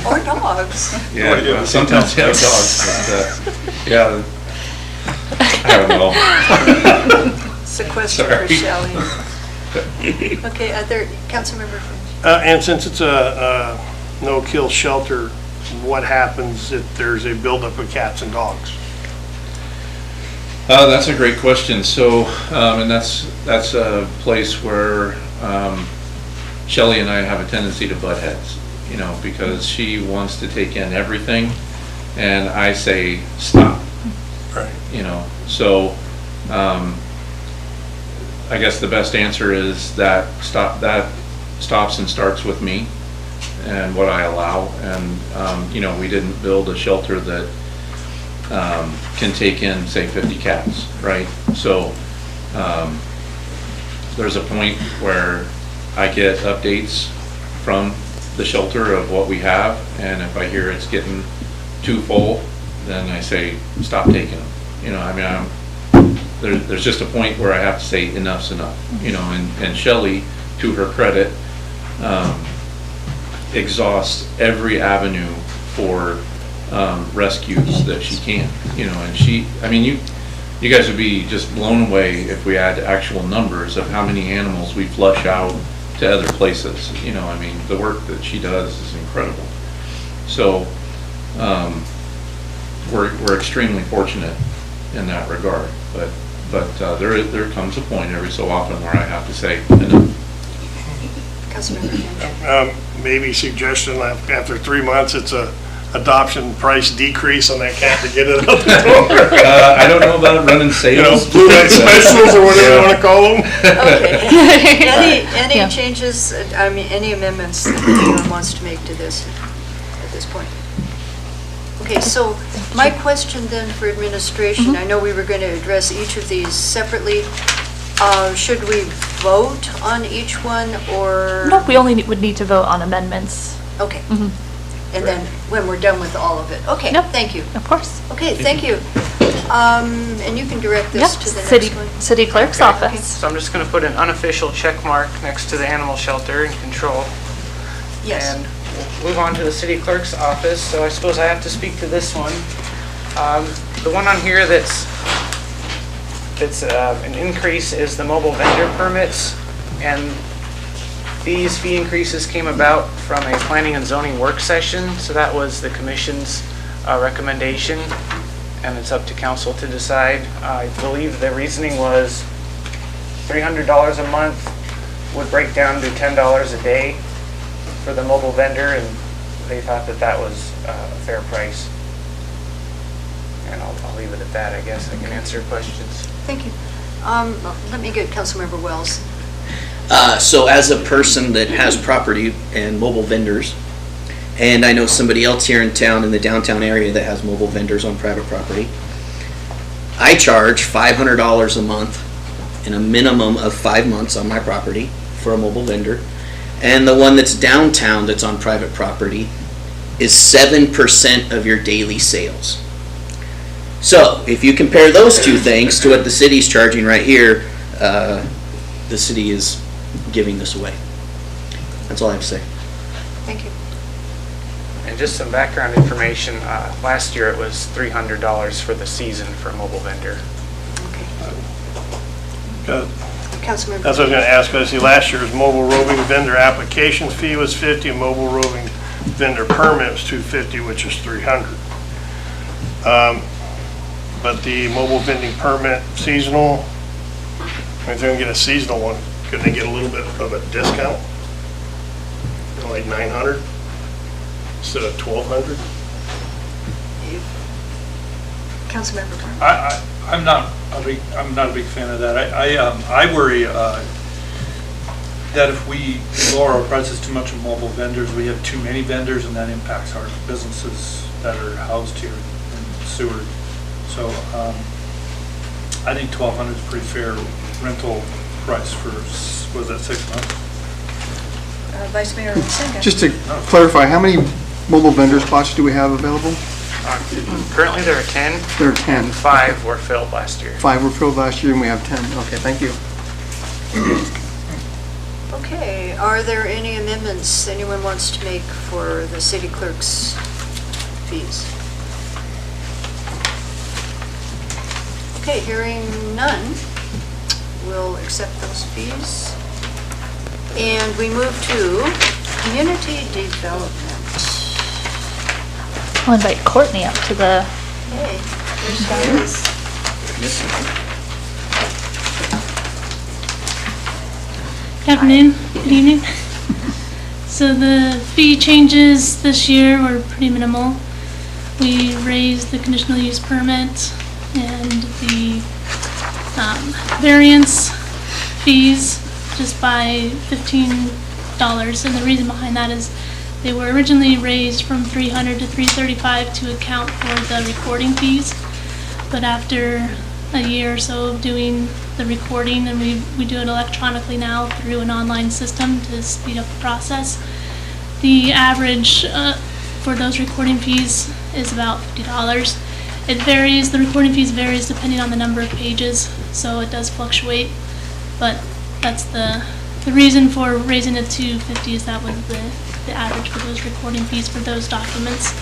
or dogs.
Yeah, well, sometimes you have dogs, but yeah, I don't know.
It's a question for Shelley. Okay, other, Councilmember Finch.
And since it's a no-kill shelter, what happens if there's a buildup of cats and dogs?
That's a great question. So, and that's a place where Shelley and I have a tendency to butt heads, you know, because she wants to take in everything, and I say, stop.
Right.
You know, so, I guess the best answer is that stops and starts with me and what I allow. And, you know, we didn't build a shelter that can take in, say, 50 cats, right? So there's a point where I get updates from the shelter of what we have, and if I hear it's getting too full, then I say, stop taking them. You know, I mean, there's just a point where I have to say enough's enough, you know, and Shelley, to her credit, exhausts every avenue for rescues that she can, you know, and I mean, you guys would be just blown away if we had actual numbers of how many animals we flush out to other places, you know, I mean, the work that she does is incredible. So, we're extremely fortunate in that regard, but there comes a point every so often where I have to say enough.
Maybe suggestion, after 3 months, it's a adoption price decrease on that cat to get it out the door.
I don't know about running sales.
You know, blue light specials or whatever you want to call them.
Okay. Any changes, I mean, any amendments that anyone wants to make to this at this point? Okay, so my question then for administration, I know we were going to address each of these separately. Should we vote on each one, or?
No, we only would need to vote on amendments.
Okay. And then when we're done with all of it. Okay,
Yep.
thank you.
Of course.
Okay, thank you. And you can direct this to the next one.
City Clerk's office.
So I'm just going to put an unofficial check mark next to the animal shelter and control.
Yes.
And we'll move on to the city clerk's office. So I suppose I have to speak to this one. The one on here that's an increase is the mobile vendor permits. And these fee increases came about from a planning and zoning work session. So that was the commission's recommendation, and it's up to council to decide. I believe the reasoning was $300 a month would break down to $10 a day for the mobile vendor, and they thought that that was a fair price. And I'll leave it at that, I guess. I can answer questions.
Thank you. Let me get Councilmember Wells.
So as a person that has property and mobile vendors, and I know somebody else here in town, in the downtown area, that has mobile vendors on private property, I charge $500 a month and a minimum of 5 months on my property for a mobile vendor. And the one that's downtown that's on private property is 7% of your daily sales. So if you compare those two things to what the city's charging right here, the city is giving this away. That's all I have to say.
Thank you.
And just some background information, last year it was $300 for the season for a mobile vendor.
Councilmember.
That's what I was going to ask. I see last year's mobile roving vendor application fee was $50, and mobile roving vendor permit was $250, which is $300. But the mobile vending permit seasonal, if they're going to get a seasonal one, could they get a little bit of a discount? Like $900 instead of $1,200?
Councilmember Brown.
I'm not a big fan of that. I worry that if we lower our prices too much on mobile vendors, we have too many vendors, and that impacts our businesses that are housed here in Seward. So I think $1,200 is a pretty fair rental price for, was that 6 months?
Vice Mayor Senga.
Just to clarify, how many mobile vendor spots do we have available?
Currently there are 10.
There are 10.
5 were filled last year.
5 were filled last year, and we have 10. Okay, thank you.
Okay, are there any amendments anyone wants to make for the city clerk's fees? Okay, hearing none, we'll accept those fees. And we move to community development.
I'll invite Courtney up to the.
Hey, there she is.
Good afternoon, good evening. So the fee changes this year were pretty minimal. We raised the conditional use permit and the variance fees just by $15. And the reason behind that is they were originally raised from $300 to $335 to account for the recording fees. But after a year or so of doing the recording, and we do it electronically now through an online system to speed up the process, the average for those recording fees is about $50. It varies, the recording fees varies depending on the number of pages, so it does fluctuate, but that's the reason for raising it to $50 is that was the average for those recording fees for those documents.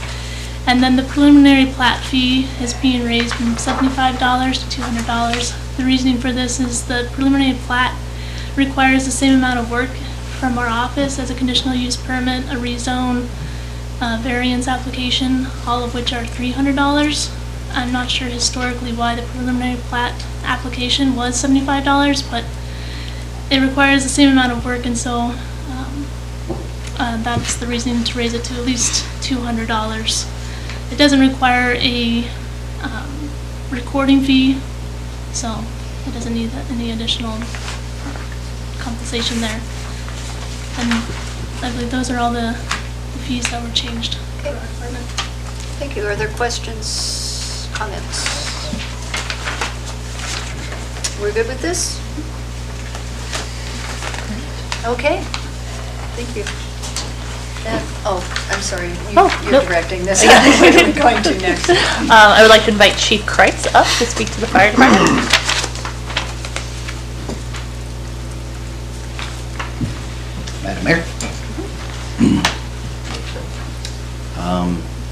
And then the preliminary plat fee is being raised from $75 to $200. The reasoning for this is the preliminary plat requires the same amount of work from our office as a conditional use permit, a rezone, variance application, all of which are $300. I'm not sure historically why the preliminary plat application was $75, but it requires the same amount of work, and so that's the reason to raise it to at least $200. It doesn't require a recording fee, so it doesn't need any additional compensation there. And I believe those are all the fees that were changed for our department.
Thank you. Are there questions, comments? We're good with this? Okay. Thank you. I'm sorry. You're
nope.
directing this. What are we going to next?
I would like to invite Chief Kreitz up to speak to the fire department.
Madam Mayor.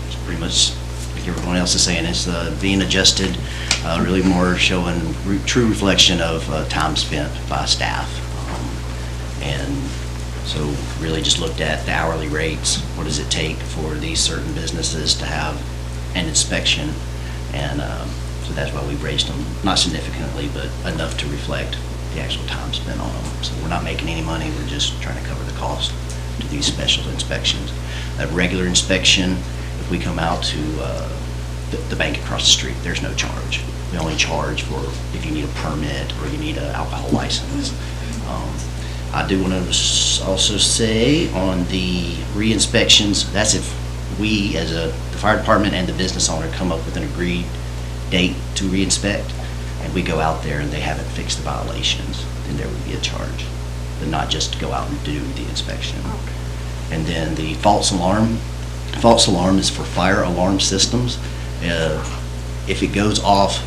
It's pretty much like everyone else is saying, it's being adjusted, really more showing true reflection of time spent by staff. And so really just looked at the hourly rates. What does it take for these certain businesses to have an inspection? And so that's why we raised them, not significantly, but enough to reflect the actual time spent on them. So we're not making any money, we're just trying to cover the cost to these special inspections. A regular inspection, if we come out to the bank across the street, there's no charge. We only charge for if you need a permit or you need an alcohol license. I do want to also say on the re-inspections, that's if we as the fire department and the business owner come up with an agreed date to re-inspect, and we go out there and they haven't fixed the violations, then there would be a charge, but not just to go out and do the inspection.
Okay.
And then the false alarm is for fire alarm systems. If it goes off,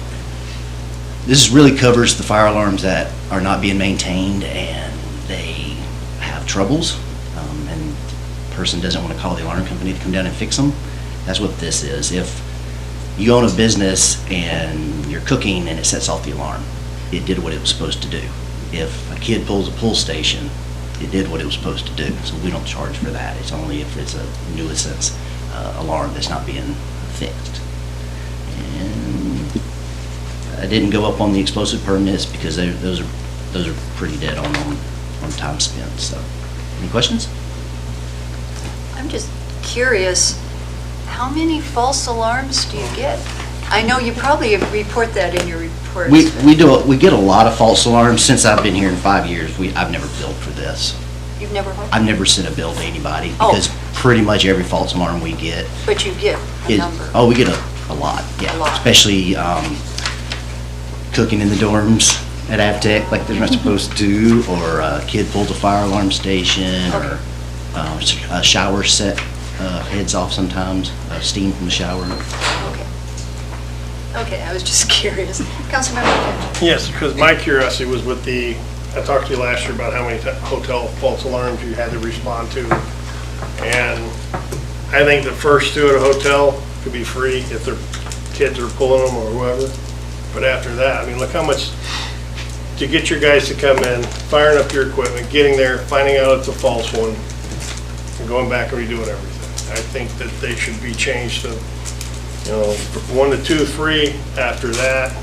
this really covers the fire alarms that are not being maintained and they have troubles, and the person doesn't want to call the alarm company to come down and fix them. That's what this is. If you own a business and you're cooking and it sets off the alarm, it did what it was supposed to do. If a kid pulls a pull station, it did what it was supposed to do. So we don't charge for that. It's only if it's a nuisance alarm that's not being fixed. And I didn't go up on the explosive permits because those are pretty dead on time spent. So, any questions?
I'm just curious, how many false alarms do you get? I know you probably report that in your reports.
We get a lot of false alarms. Since I've been here in 5 years, I've never billed for this.
You've never heard?
I've never sent a bill to anybody because pretty much every false alarm we get.
But you get a number.
Oh, we get a lot, yeah.
A lot.
Especially cooking in the dorms at Avtech like they're not supposed to, or a kid pulls a fire alarm station, or a shower set heads off sometimes, steam from the shower.
Okay, I was just curious. Councilmember Kent.
Yes, because my curiosity was with I talked to you last year about how many hotel false alarms you had to respond to. And I think the first two at a hotel could be free if their kids are pulling them or whoever. But after that, I mean, look how much to get your guys to come in, firing up your equipment, getting there, finding out it's a false one, and going back and redoing everything. I think that they should be changed to, 1 to 2, 3 after that,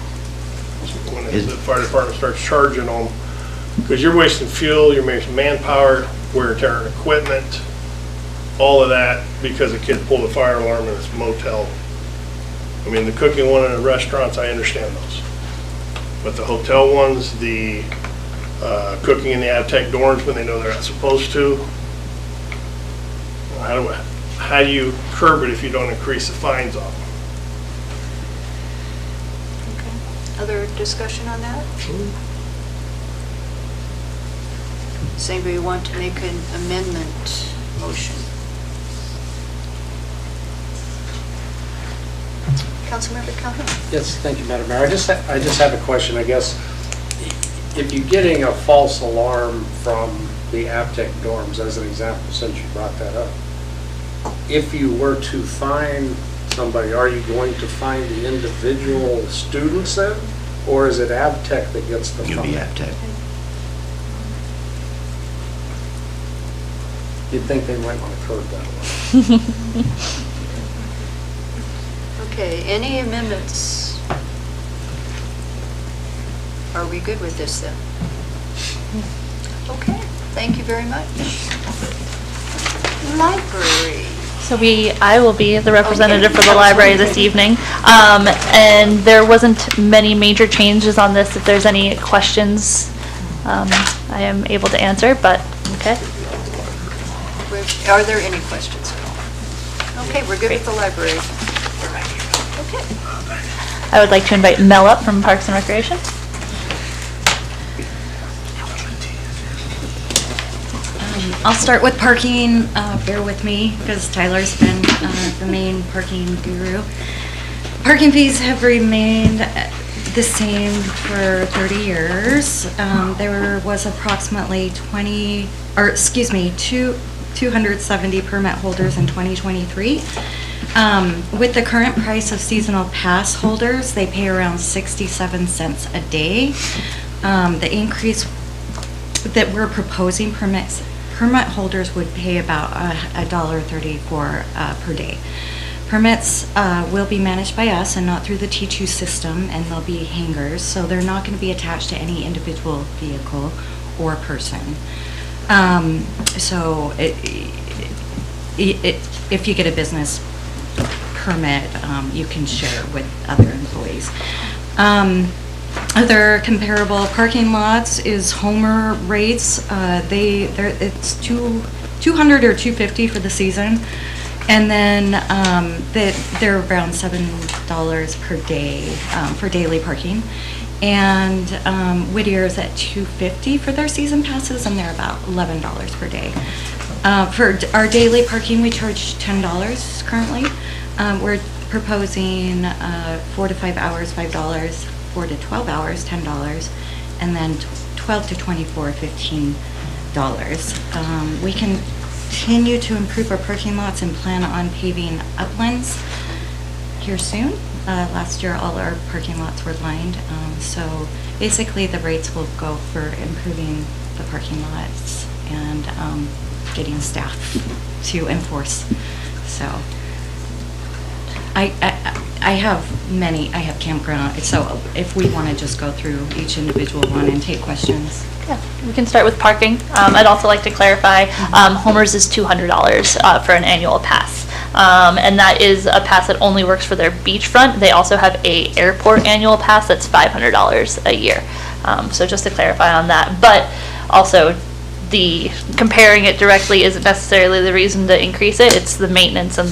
when the fire department starts charging them. Because you're wasting fuel, you're wasting manpower, wear and tear on equipment. all of that because a kid pulled a fire alarm in his motel. I mean, the cooking one in the restaurants, I understand those. But the hotel ones, the cooking in the Avtech dorms when they know they're not supposed to, how do you curb it if you don't increase the fines on them?
Other discussion on that? Does anybody want to make an amendment motion? Councilmember Calhoun?
Yes, thank you, Madam Mayor. I just have a question, I guess. If you're getting a false alarm from the Avtech dorms, as an example, since you brought that up, if you were to fine somebody, are you going to fine the individual students then? Or is it Avtech that gets the fine?
It'll be Avtech.
You'd think they might want to curb that one.
Okay, any amendments? Are we good with this then? Okay, thank you very much. Library.
So I will be the representative for the library this evening. And there wasn't many major changes on this. If there's any questions, I am able to answer, but, okay.
Are there any questions at all? Okay, we're good with the library. Okay.
I would like to invite Mel up from Parks and Recreation.
I'll start with parking, bear with me, because Tyler's been the main parking guru. Parking fees have remained the same for 30 years. There was approximately 270 permit holders in 2023. With the current price of seasonal pass holders, they pay around 67 cents a day. The increase that we're proposing, permit holders would pay about $1.34 per day. Permits will be managed by us and not through the T2 system, and they'll be hangers, so they're not going to be attached to any individual vehicle or person. So if you get a business permit, you can share with other employees. Other comparable parking lots is Homer rates. It's $200 or $250 for the season, and then they're around $7 per day for daily parking. And Whittier's at $250 for their season passes, and they're about $11 per day. For our daily parking, we charge $10 currently. We're proposing 4 to 5 hours, $5, 4 to 12 hours, $10, and then 12 to 24, $15. We continue to improve our parking lots and plan on paving uplands here soon. Last year, all our parking lots were lined, so basically the rates will go for improving the parking lots and getting staff to enforce. So I have campground, so if we want to just go through each individual one and take questions.
Yeah, we can start with parking. I'd also like to clarify, Homer's is $200 for an annual pass. And that is a pass that only works for their beachfront. They also have a airport annual pass that's $500 a year. So just to clarify on that, but also the comparing it directly isn't necessarily the reason to increase it. It's the maintenance and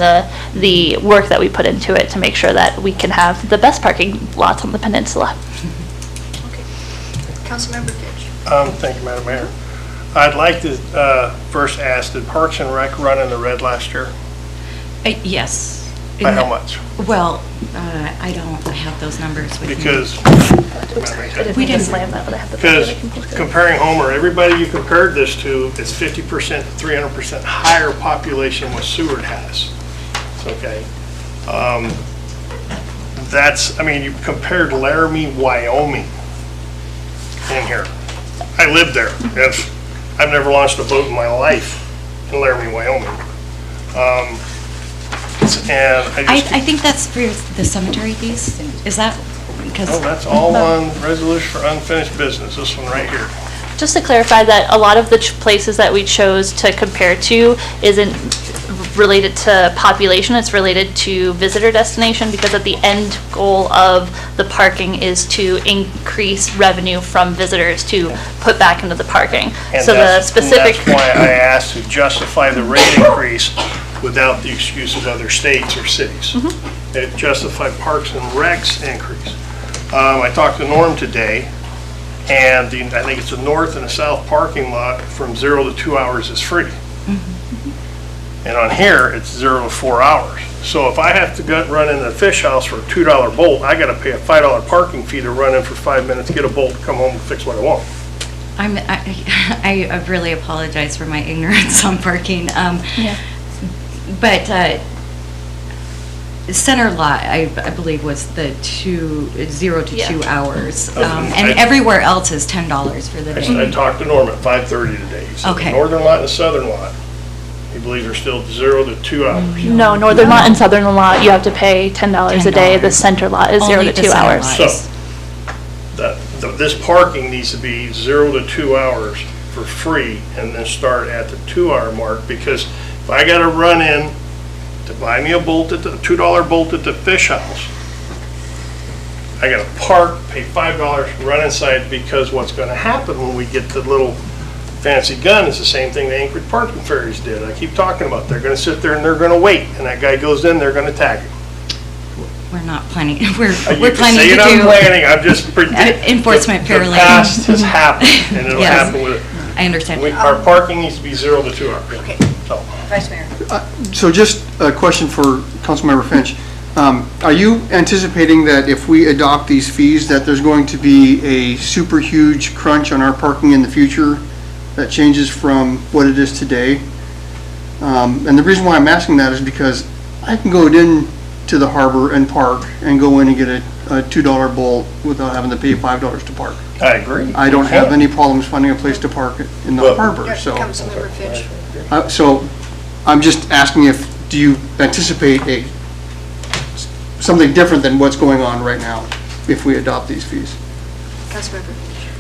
the work that we put into it to make sure that we can have the best parking lots on the peninsula.
Okay. Councilmember Fitch.
Thank you, Madam Mayor. I'd like to first ask, did Parks and Rec run in the red last year?
Yes.
By how much?
Well, I have those numbers with me.
Because
We didn't
slam that, but I have the.
Because comparing Homer, everybody you compared this to is 50% to 300% higher population what Seward has. Okay. You compared Laramie, Wyoming in here. I lived there. I've never launched a boat in my life in Laramie, Wyoming. And
I think that's for the cemetery fees. Is that because?
Oh, that's all on resolution for unfinished business, this one right here.
Just to clarify that a lot of the places that we chose to compare to isn't related to population, it's related to visitor destination, because at the end goal of the parking is to increase revenue from visitors to put back into the parking.
And
So the
that's
specific.
why I asked to justify the rate increase without the excuse of other states or cities. It justified Parks and Rec's increase. I talked to Norm today, and I think it's a north and a south parking lot from 0 to 2 hours is free. And on here, it's 0 to 4 hours. So if I have to go run in the fish house for a $2 bolt, I gotta pay a $5 parking fee to run in for 5 minutes, get a bolt, come home and fix what I want.
I really apologize for my ignorance on parking. But center lot, I believe, was the 0 to 2 hours. And everywhere else is $10 for the day.
I talked to Norm at 5:30 today. He said the
Okay.
northern lot and the southern lot, he believes are still 0 to 2 hours.
No, northern lot and southern lot, you have to pay $10 a day. The center lot is 0
Only
to
the
2
center
hours.
lot.
So, this parking needs to be 0 to 2 hours for free, and then start at the 2-hour mark, because if I gotta run in to buy me a bolt at the $2 bolt at the fish house, I gotta park, pay $5, run inside, because what's gonna happen when we get the little fancy gun is the same thing the Anchorage parking ferries did. I keep talking about, they're gonna sit there and they're gonna wait, and that guy goes in, they're gonna tag him.
We're not planning, we're
You can
planning
say
to
it, I'm
do
planning, I'm just predicting.
enforcement
The
fairly.
past has happened, and it'll
Yes.
happen with it.
I understand.
Our parking needs to be 0 to 2 hours.
Okay.
So,
Vice Mayor.
So just a question for Councilmember Finch. Are you anticipating that if we adopt these fees, that there's going to be a super huge crunch on our parking in the future that changes from what it is today? And the reason why I'm asking that is because I can go in to the harbor and park and go in and get a $2 bolt without having to pay $5 to park.
I agree.
I don't have any problems finding a place to park in the harbor, so.
Councilmember Finch.
So I'm just asking do you anticipate something different than what's going on right now if we adopt these fees?
Councilmember Finch.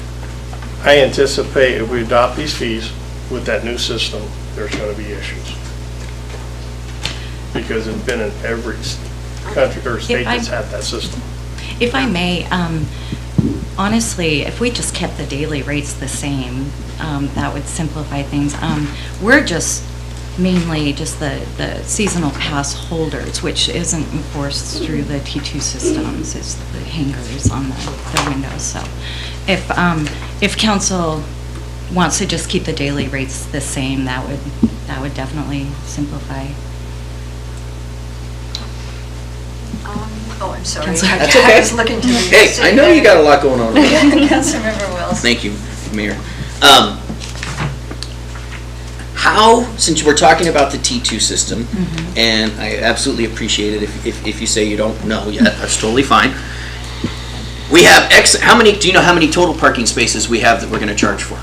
I anticipate if we adopt these fees with that new system, there's gonna be issues. Because it's been in every country or state that's had that system.
If I may, honestly, if we just kept the daily rates the same, that would simplify things. We're just mainly just the seasonal pass holders, which isn't enforced through the T2 systems, it's the hangers on the windows. So if council wants to just keep the daily rates the same, that would definitely simplify.
Oh, I'm sorry.
Councilor-
That's okay.
I was looking to the
Hey,
city
I know you
manager.
got a lot going on.
Councilmember Wells.
Thank you, Mayor. Since we're talking about the T2 system, and I absolutely appreciate it if you say you don't know yet, that's totally fine. We have do you know how many total parking spaces we have that we're gonna charge for?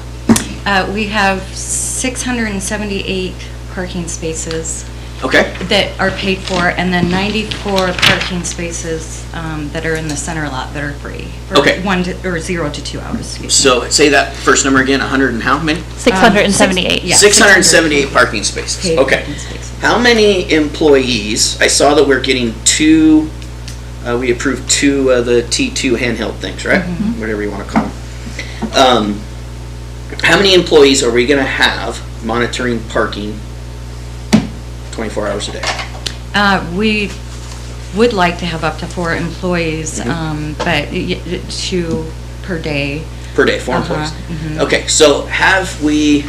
We have 678 parking spaces.
Okay.
That are paid for, and then 94 parking spaces that are in the center lot that are free.
Okay.
0 to 2 hours. excuse me.
So say that first number again, 100 and how many?
678.
Yeah,
678 parking spaces,
paid
okay.
parking spaces.
How many employees, I saw that we're getting two, we approved two of the T2 handheld things, right? Whatever you want to call them. How many employees are we going to have monitoring parking 24 hours a day?
We would like to have up to 4 employees, but 2 per day.
Per day, 4 employees. Okay, so have we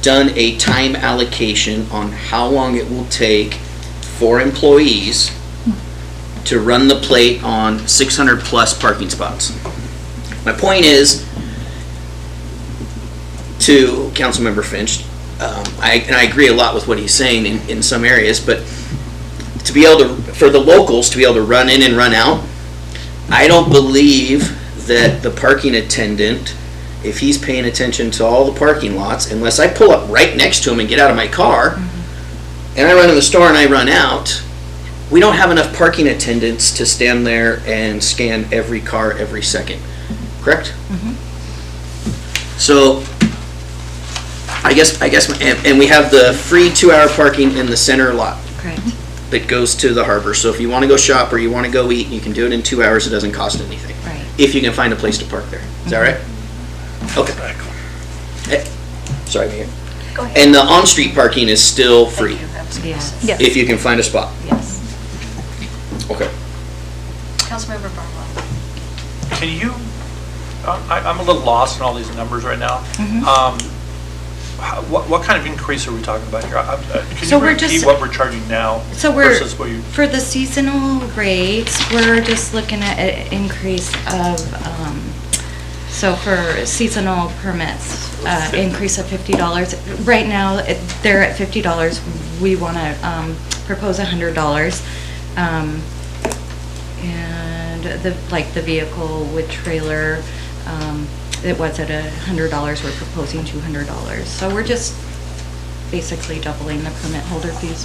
done a time allocation on how long it will take 4 employees to run the plate on 600 plus parking spots? My point is, to Councilmember Finch, I agree a lot with what he's saying in some areas, but to be able to, for the locals to be able to run in and run out, I don't believe that the parking attendant, if he's paying attention to all the parking lots, unless I pull up right next to him and get out of my car, and I run in the store and I run out, we don't have enough parking attendants to stand there and scan every car every second, correct? So I guess, and we have the free 2-hour parking in the center lot.
Correct.
That goes to the harbor. So if you want to go shop or you want to go eat, you can do it in 2 hours. It doesn't cost anything.
Right.
If you can find a place to park there. Is that right? Okay. Sorry, Mayor.
Go ahead.
And the on-street parking is still free.
Yes.
Yes.
If you can find a spot.
Yes.
Okay.
Councilmember Barlow.
Can you, I'm a little lost in all these numbers right now. What kind of increase are we talking about here? Can
So
you
we're
repeat
just-
what we're charging now
So
versus what you?
for the seasonal rates, we're just looking at an increase of, so for seasonal permits, increase of $50. Right now, they're at $50. We want to propose $100. And the vehicle with trailer, it was at $100, we're proposing $200. So we're just basically doubling the permit holder fees.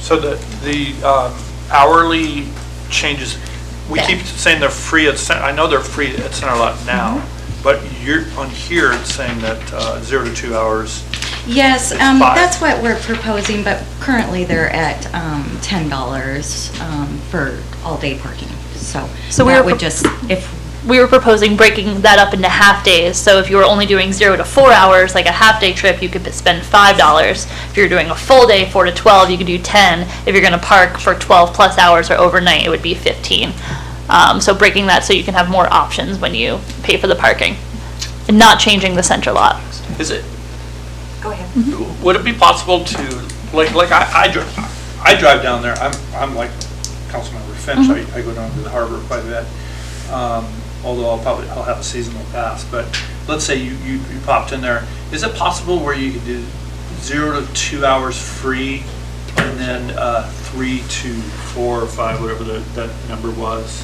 So the hourly changes, we keep saying they're free at, I know they're free at Center Lot now, but you're, on here, it's saying that 0 to 2 hours.
Yes,
It's 5.
that's what we're proposing, but currently they're at $10 for all-day parking. So
we
that
were
would just, if
We were proposing breaking that up into half days, so if you were only doing 0 to 4 hours, like a half-day trip, you could spend $5. If you're doing a full day, 4 to 12, you could do 10. If you're gonna park for 12 plus hours or overnight, it would be 15. So breaking that so you can have more options when you pay for the parking, and not changing the center lot.
Is it,
Go ahead.
would it be possible to, like I drive down there, I'm like Councilmember Finch, I go down to the harbor quite a bit. Although I'll have a seasonal pass, but let's say you popped in there. Is it possible where you could do 0 to 2 hours free and then 3 to 4 or 5, whatever that number was,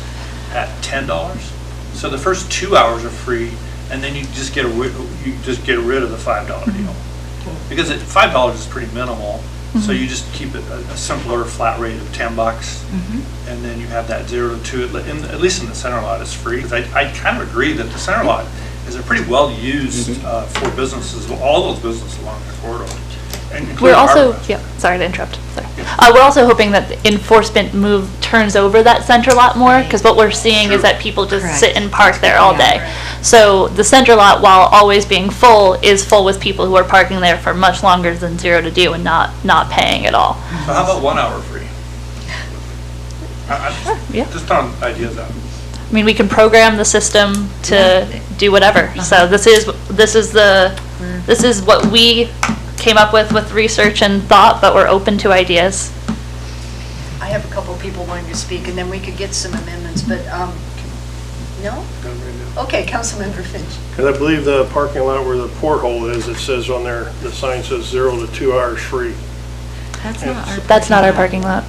at $10? So the first 2 hours are free, and then you just get rid of the $5 deal. Because $5 is pretty minimal. So you just keep it a simpler flat rate of $10, and then you have that 0 to 2. At least in the center lot, is free. Because I kind of agree that the center lot is a pretty well used for businesses, all those businesses along the corridor.
We're also, sorry to interrupt. Sorry. We're also hoping that the enforcement turns over that center lot more, because what we're seeing is that people just sit and park there all day. So the center lot, while always being full, is full with people who are parking there for much longer than 0 to do and not paying at all.
So how about 1 hour free? Just throwing ideas out.
I mean, we can program the system to do whatever. So this is what we came up with research and thought, but we're open to ideas.
I have a couple people wanting to speak, and then we could get some amendments, but, no? Okay, Councilmember Finch.
Because I believe the parking lot where the porthole is, it says on there, the sign says 0 to 2 hours free.
That's not our
parking lot.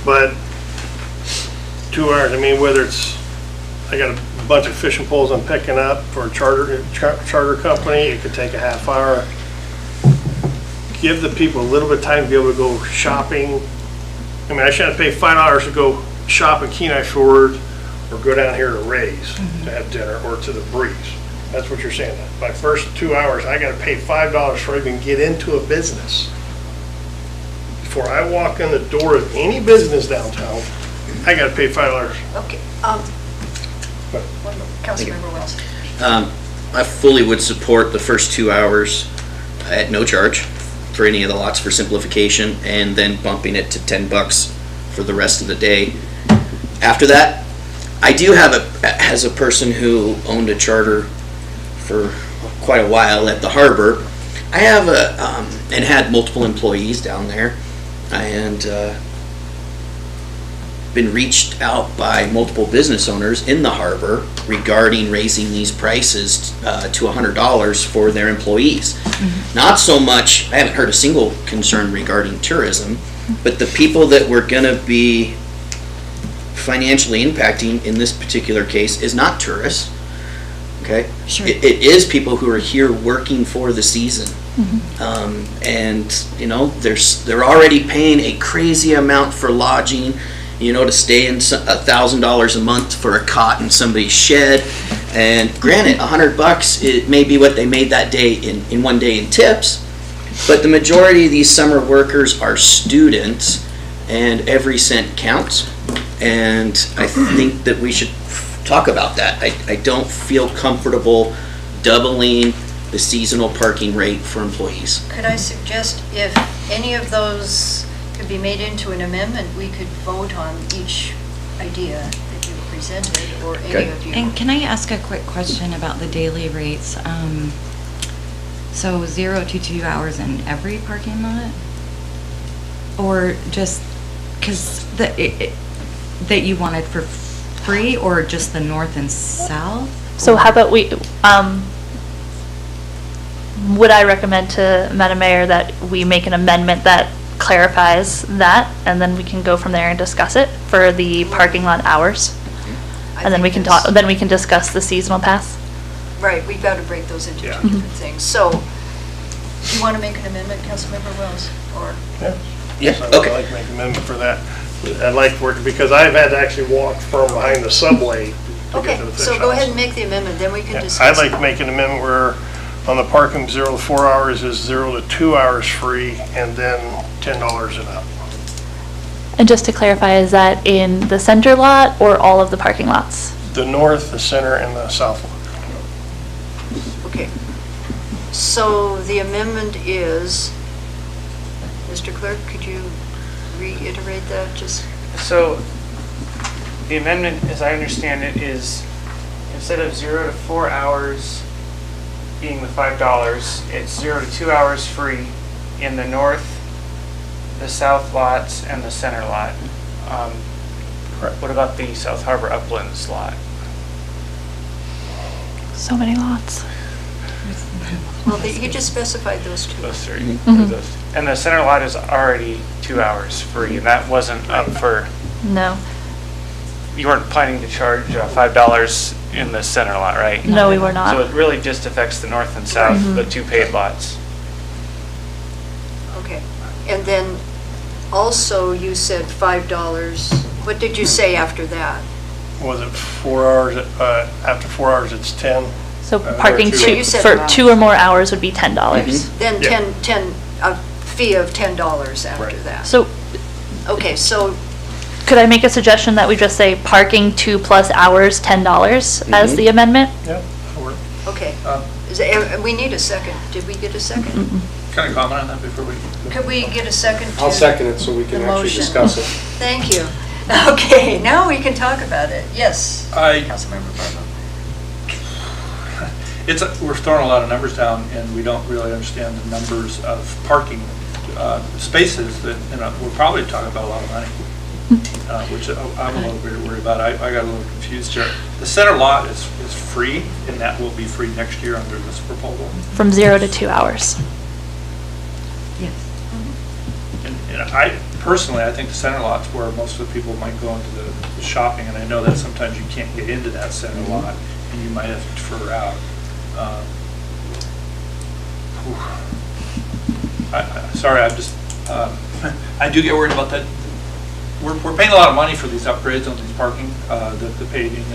But 2 hours, I mean, whether it's, I got a bunch of fishing poles I'm picking up for a charter company, it could take a half hour. Give the people a little bit of time to be able to go shopping. I mean, I shouldn't pay $5 to go shop at Kenai Ford or go down here to Ray's to have dinner, or to the Breeze. That's what you're saying. My first 2 hours, I gotta pay $5 for even get into a business. Before I walk in the door of any business downtown, I gotta pay $5.
Okay, Councilmember Wells.
I fully would support the first 2 hours at no charge for any of the lots for simplification, and then bumping it to $10 for the rest of the day. After that, I do have as a person who owned a charter for quite a while at the harbor, I have and had multiple employees down there, and been reached out by multiple business owners in the harbor regarding raising these prices to $100 for their employees. Not so much, I haven't heard a single concern regarding tourism, but the people that we're gonna be financially impacting in this particular case is not tourists, okay?
Sure.
It is people who are here working for the season. And, you know, they're already paying a crazy amount for lodging, you know, to stay in $1,000 a month for a cot in somebody's shed. And granted, $100, it may be what they made that day in one day in tips, but the majority of these summer workers are students, and every cent counts. And I think that we should talk about that. I don't feel comfortable doubling the seasonal parking rate for employees.
Could I suggest if any of those could be made into an amendment, we could vote on each idea that you presented, or any of you?
And can I ask a quick question about the daily rates? So 0 to 2 hours in every parking lot? Or just, because that you wanted for free, or just the north and south?
So how about we, would I recommend to Madam Mayor that we make an amendment that clarifies that, and then we can go from there and discuss it for the parking lot hours? And then we can talk, then we can discuss the seasonal pass?
Right, we've got to break those into two different things. So, do you want to make an amendment, Councilmember Wells, or?
Yes, I'd like to make an amendment for that. I'd like to work, because I've had to actually walk from behind the subway to get to the fish
So go
house.
ahead and make the amendment, then we can
Yeah,
discuss.
I'd like to make an amendment where on the parking 0 to 4 hours is 0 to 2 hours free, and then $10 and up.
And just to clarify, is that in the center lot or all of the parking lots?
The north, the center, and the south one.
Okay. So the amendment is, Mr. Clerk, could you reiterate that, just?
So the amendment, as I understand it, is instead of 0 to 4 hours being the $5, it's 0 to 2 hours free in the north, the south lots, and the center lot.
Correct.
What about the South Harbor Uplands lot?
So many lots.
Well, you just specified those two.
Those three.
Mhm.
Those. And the center lot is already 2 hours free, and that wasn't up for,
No.
you weren't planning to charge $5 in the center lot, right?
No, we were not.
So it really just affects the north and south,
Mhm.
the two paid lots.
Okay. And then also you said $5. What did you say after that?
Was it 4 hours, after 4 hours it's 10?
So parking
So you said
for
around-
2 or more hours would be $10.
Then
Yeah.
10, a fee of $10 after that.
So
Okay, so
could I make a suggestion that we just say parking 2+ hours, $10 as the amendment?
Yeah, that'll work.
Okay. We need a second. Did we get a second?
Can I comment on that before we?
Could we get a second to
I'll second it so we can
the
actually
motion?
discuss it.
Thank you. Okay, now we can talk about it. Yes, Councilmember Barlow.
We're throwing a lot of numbers down, and we don't really understand the numbers of parking spaces that, we're probably talking about a lot of money, which I'm a little bit worried about. I got a little confused here. The center lot is free, and that will be free next year under this proposal.
From 0 to 2 hours.
Yes.
And I, personally, I think the center lot's where most of the people might go into the shopping, and I know that sometimes you can't get into that center lot, and you might have to defer out. Sorry, I'm just, I do get worried about that. We're paying a lot of money for these upgrades on these parking, the paving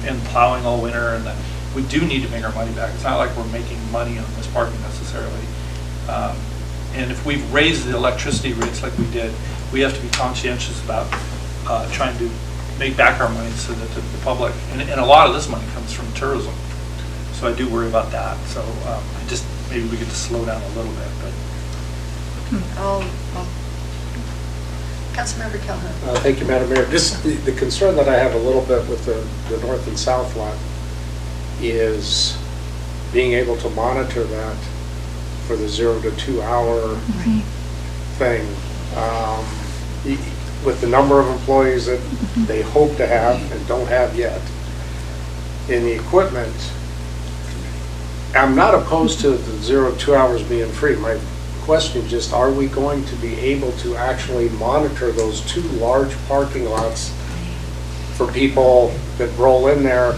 and plowing all winter, and we do need to make our money back. It's not like we're making money on this parking necessarily. And if we've raised the electricity rates like we did, we have to be conscientious about trying to make back our money so that the public, and a lot of this money comes from tourism. So I do worry about that. So maybe we get to slow down a little bit, but.
Councilmember Calhoun.
Thank you, Madam Mayor. The concern that I have a little bit with the north and south lot is being able to monitor that for the 0 to 2 hour thing. With the number of employees that they hope to have and don't have yet, in the equipment, I'm not opposed to the 0 to 2 hours being free. My question is just, are we going to be able to actually monitor those 2 large parking lots for people that roll in there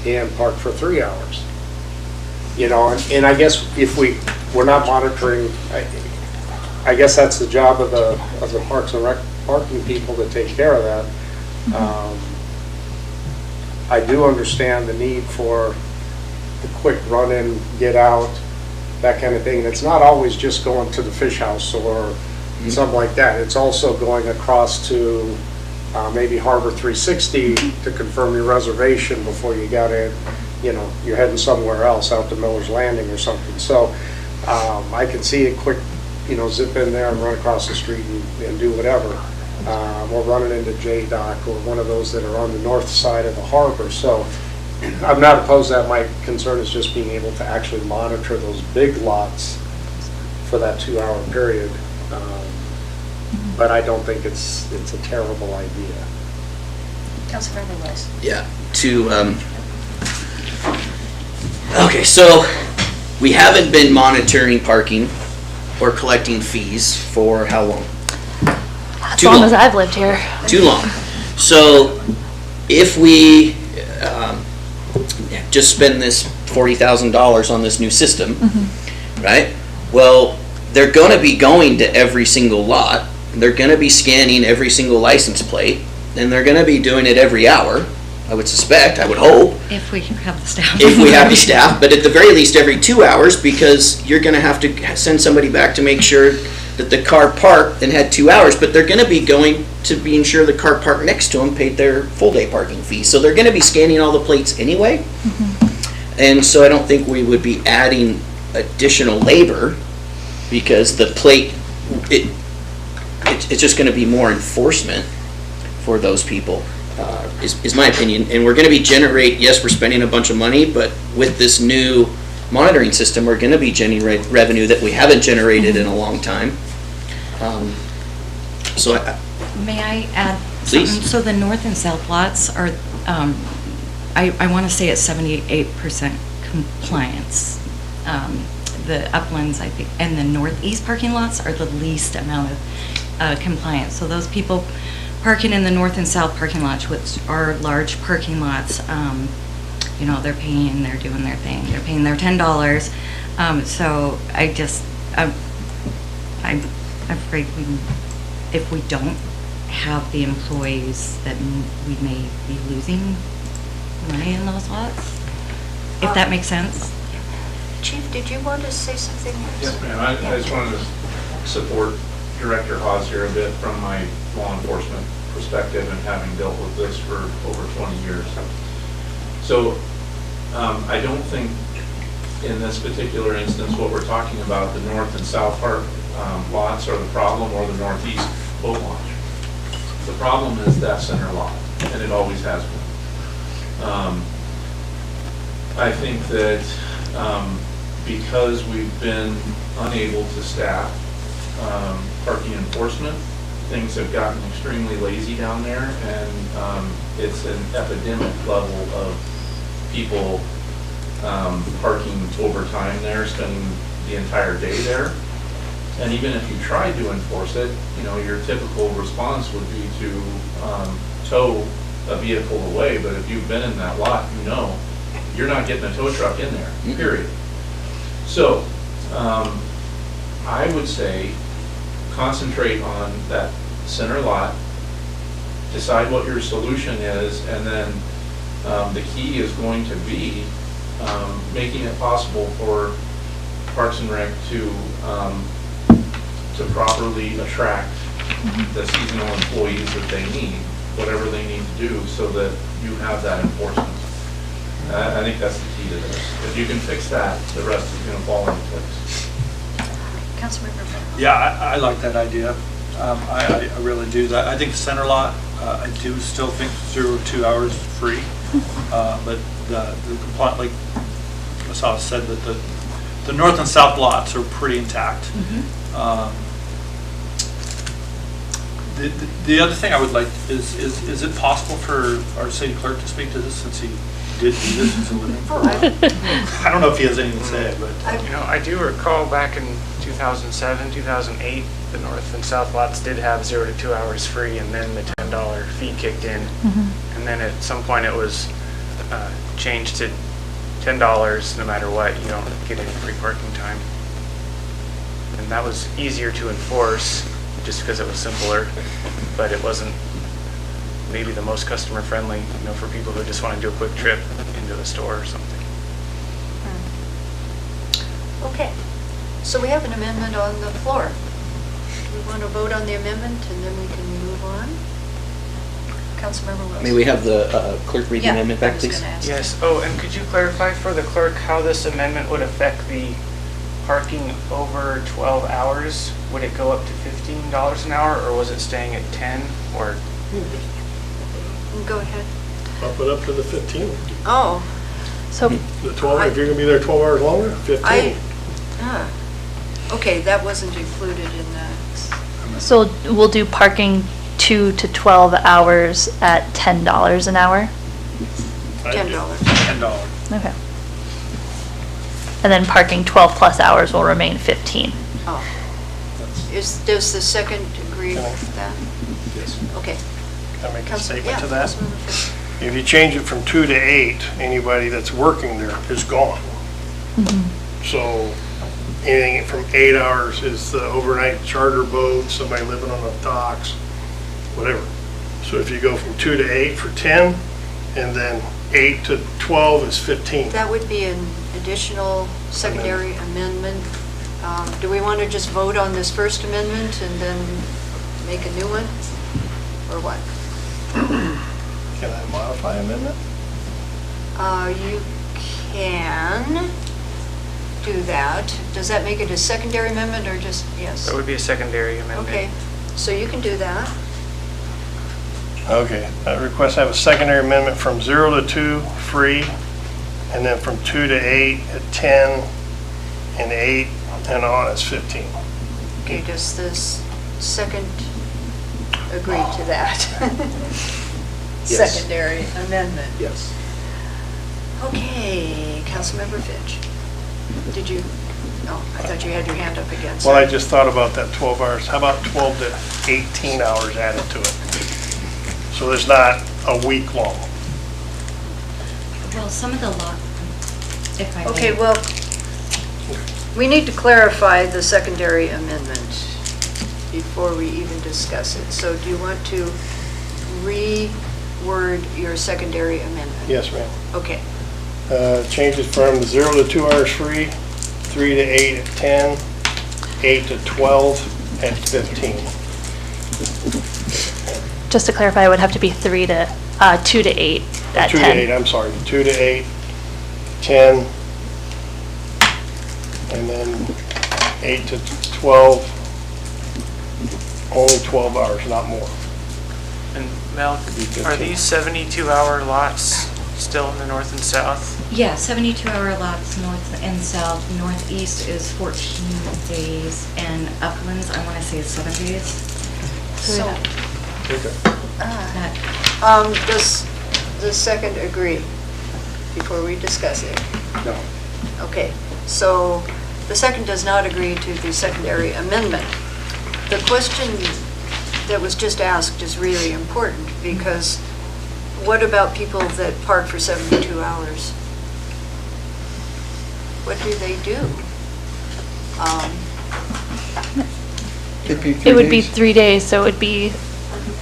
and park for 3 hours? And I guess if we're not monitoring, I guess that's the job of the Parks and Rec parking people to take care of that. I do understand the need for the quick run-in, get out, that kind of thing. It's not always just going to the fish house or something like that. It's also going across to maybe Harbor 360 to confirm your reservation before you got in, you know, you're heading somewhere else, out to Miller's Landing or something. So I can see a quick, you know, zip in there and run across the street and do whatever. Or running into J-Dock or one of those that are on the north side of the harbor. So I'm not opposed to that. My concern is just being able to actually monitor those big lots for that 2-hour period. But I don't think it's a terrible idea.
Councilmember West.
Yeah, okay, so we haven't been monitoring parking or collecting fees for how long?
As long as I've lived here.
Too long. So if we just spend this $40,000 on this new system, right? Well, they're going to be going to every single lot. They're going to be scanning every single license plate, and they're going to be doing it every hour, I would suspect, I would hope.
If we have the staff.
If we have the staff, but at the very least every 2 hours, because you're going to have to send somebody back to make sure that the car parked and had 2 hours, but they're going to be going to being sure the car parked next to them paid their full day parking fee. So they're going to be scanning all the plates anyway. And so I don't think we would be adding additional labor, because the plate, it's just going to be more enforcement for those people, is my opinion. And we're going to be yes, we're spending a bunch of money, but with this new monitoring system, we're going to be generating revenue that we haven't generated in a long time. So
May I add
Please.
something? So the north and south lots are, I want to say it's 78% compliance. The uplands, I think, and the northeast parking lots are the least amount of compliance. So those people parking in the north and south parking lots, which are large parking lots, you know, they're doing their thing. They're paying their $10. So I'm afraid if we don't have the employees, that we may be losing money in those lots, if that makes sense.
Chief, did you want to say something?
Yes, ma'am. I just wanted to support Director Hawes here a bit from my law enforcement perspective and having dealt with this for over 20 years. So I don't think in this particular instance what we're talking about, the north and south park lots are the problem, or the northeast boat launch. The problem is that center lot, and it always has been. I think that because we've been unable to staff parking enforcement, things have gotten extremely lazy down there, and it's an epidemic level of people parking overtime there, spending the entire day there. And even if you tried to enforce it, you know, your typical response would be to tow a vehicle away, but if you've been in that lot, you know, you're not getting a tow truck in there, period. So, I would say concentrate on that center lot, decide what your solution is, and then the key is going to be making it possible for Parks and Rec to properly attract the seasonal employees that they need, whatever they need to do, so that you have that enforcement. I think that's the key to this. If you can fix that, the rest is going to fall into place.
Councilmember Bennett.
Yeah, I like that idea. I really do. I think the center lot, I do still think 0 to 2 hours is free. But the compliant, like Masala said, that the north and south lots are pretty intact. The other thing I would like is it possible for our city clerk to speak to this, since he did do this as a living for a while? I don't know if he has anything to say, but
You know, I do recall back in 2007, 2008, the north and south lots did have 0 to 2 hours free, and then the $10 fee kicked in. And then at some point it was changed to $10 no matter what. You don't get any free parking time. And that was easier to enforce just because it was simpler, but it wasn't maybe the most customer friendly, you know, for people who just want to do a quick trip into the store or something.
Okay, so we have an amendment on the floor. We want to vote on the amendment and then we can move on. Councilmember Wilson.
May we have the clerk read the
Yeah,
amendment
I
back,
was
please?
gonna ask.
Yes, oh, and could you clarify for the clerk how this amendment would affect the parking over 12 hours? Would it go up to $15 an hour, or was it staying at 10, or?
Go ahead.
Bump it up to the 15.
Oh,
So
The 12, if you're gonna be there 12 hours longer, 15.
Okay, that wasn't included in that.
So we'll do parking 2 to 12 hours at $10 an hour?
$10.
$10.
Okay. And then parking 12 plus hours will remain 15.
Oh. Does the second agree with that?
Yes.
Okay.
Can I make a
Council-
statement
yeah,
to that?
Councilmember Fish.
If you change it from 2 to 8, anybody that's working there is gone. So anything from 8 hours is the overnight charter boat, somebody living on the docks, whatever. So if you go from 2 to 8 for 10, and then 8 to 12 is 15.
That would be an additional secondary amendment. Do we want to just vote on this first amendment and then make a new one? Or what?
Can I modify amendment?
You can do that. Does that make it a secondary amendment or just, yes?
That would be a secondary amendment.
Okay, so you can do that.
Okay, I request I have a secondary amendment from 0 to 2, free, and then from 2 to 8 at 10, and 8 and on is 15.
Okay, does this second agree to that?
Yes.
Secondary amendment.
Yes.
Okay, Councilmember Finch. Did you, oh, I thought you had your hand up again.
Well, I
sorry.
just thought about that 12 hours. How about 12 to 18 hours added to it? So there's not a week long.
Well, some of the law, if I may.
Okay, well, we need to clarify the secondary amendment before we even discuss it. So do you want to reword your secondary amendment?
Yes, ma'am.
Okay,
Changes from 0 to 2 hours free, 3 to 8 at 10, 8 to 12 at 15.
Just to clarify, it would have to be 2 to 8 at
2 to
10.
8, I'm sorry, 2 to 8, 10, and then 8 to 12, only 12 hours, not more.
And Mel, are these 72-hour lots still in the north and south?
Yeah, 72-hour lots, north and south. Northeast is 14 days, and uplands, I want to say is 7 days.
so,
That-
does the second agree before we discuss it?
No.
Okay, so the second does not agree to the secondary amendment. The question that was just asked is really important, because what about people that park for 72 hours? What do they do?
It would be 3 days, so it would be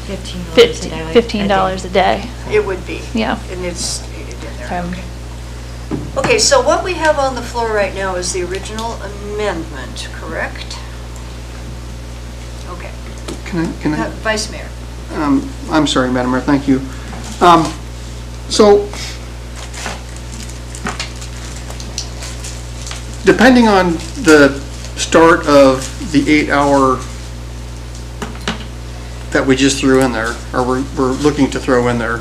$15 a day.
It would be.
Yeah.
And it's stated in there, okay. Okay, so what we have on the floor right now is the original amendment, correct? Okay.
Can I?
Vice Mayor.
I'm sorry, Madam Mayor, thank you. So, depending on the start of the 8-hour that we just threw in there, or we're looking to throw in there,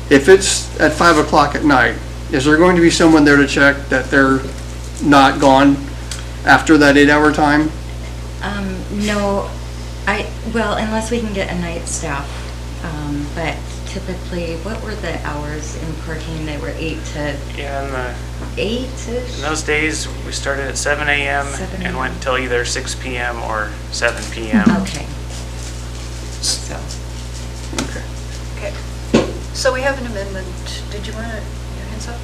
if it's at 5 o'clock at night, is there going to be someone there to check that they're not gone after that 8-hour time?
No, well, unless we can get a night staff, but typically, what were the hours in parking? They were 8 to
Yeah,
8-ish?
in those days, we started at 7 a.m.
7
and went until either 6 p.m. or 7 p.m.
Okay. So,
Okay. So we have an amendment. Did you want to, your hands up?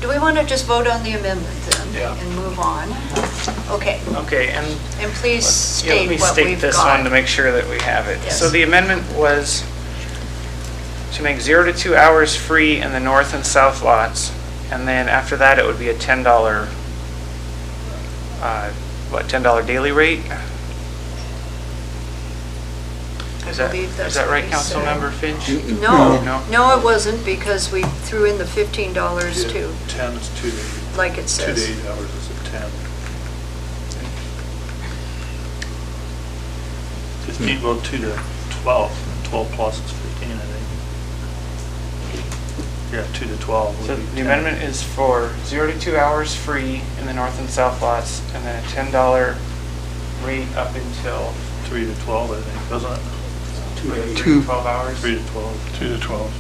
Do we want to just vote on the amendment then?
Yeah.
And move on? Okay.
Okay, and
please
yeah, let me
state what
state
we've
this
got.
one to make sure that we have it.
Yes.
So the amendment was to make 0 to 2 hours free in the north and south lots. And then after that, it would be a $10, $10 daily rate? Is
believe that's
that
what
right,
he
Councilmember
said.
Finch?
No, it wasn't, because we threw in the $15 too,
10 is 2 to 8.
like it
2
says.
to 8 hours is a 10. 15, well, 2 to 12, and 12 plus is 15, I think. Yeah, 2 to 12
So
would be
the
10.
amendment is for 0 to 2 hours free in the north and south lots, and then a $10 rate up until
3 to 12, I think, doesn't it?
3 to 12 hours?
3 to 12.
2 to 12.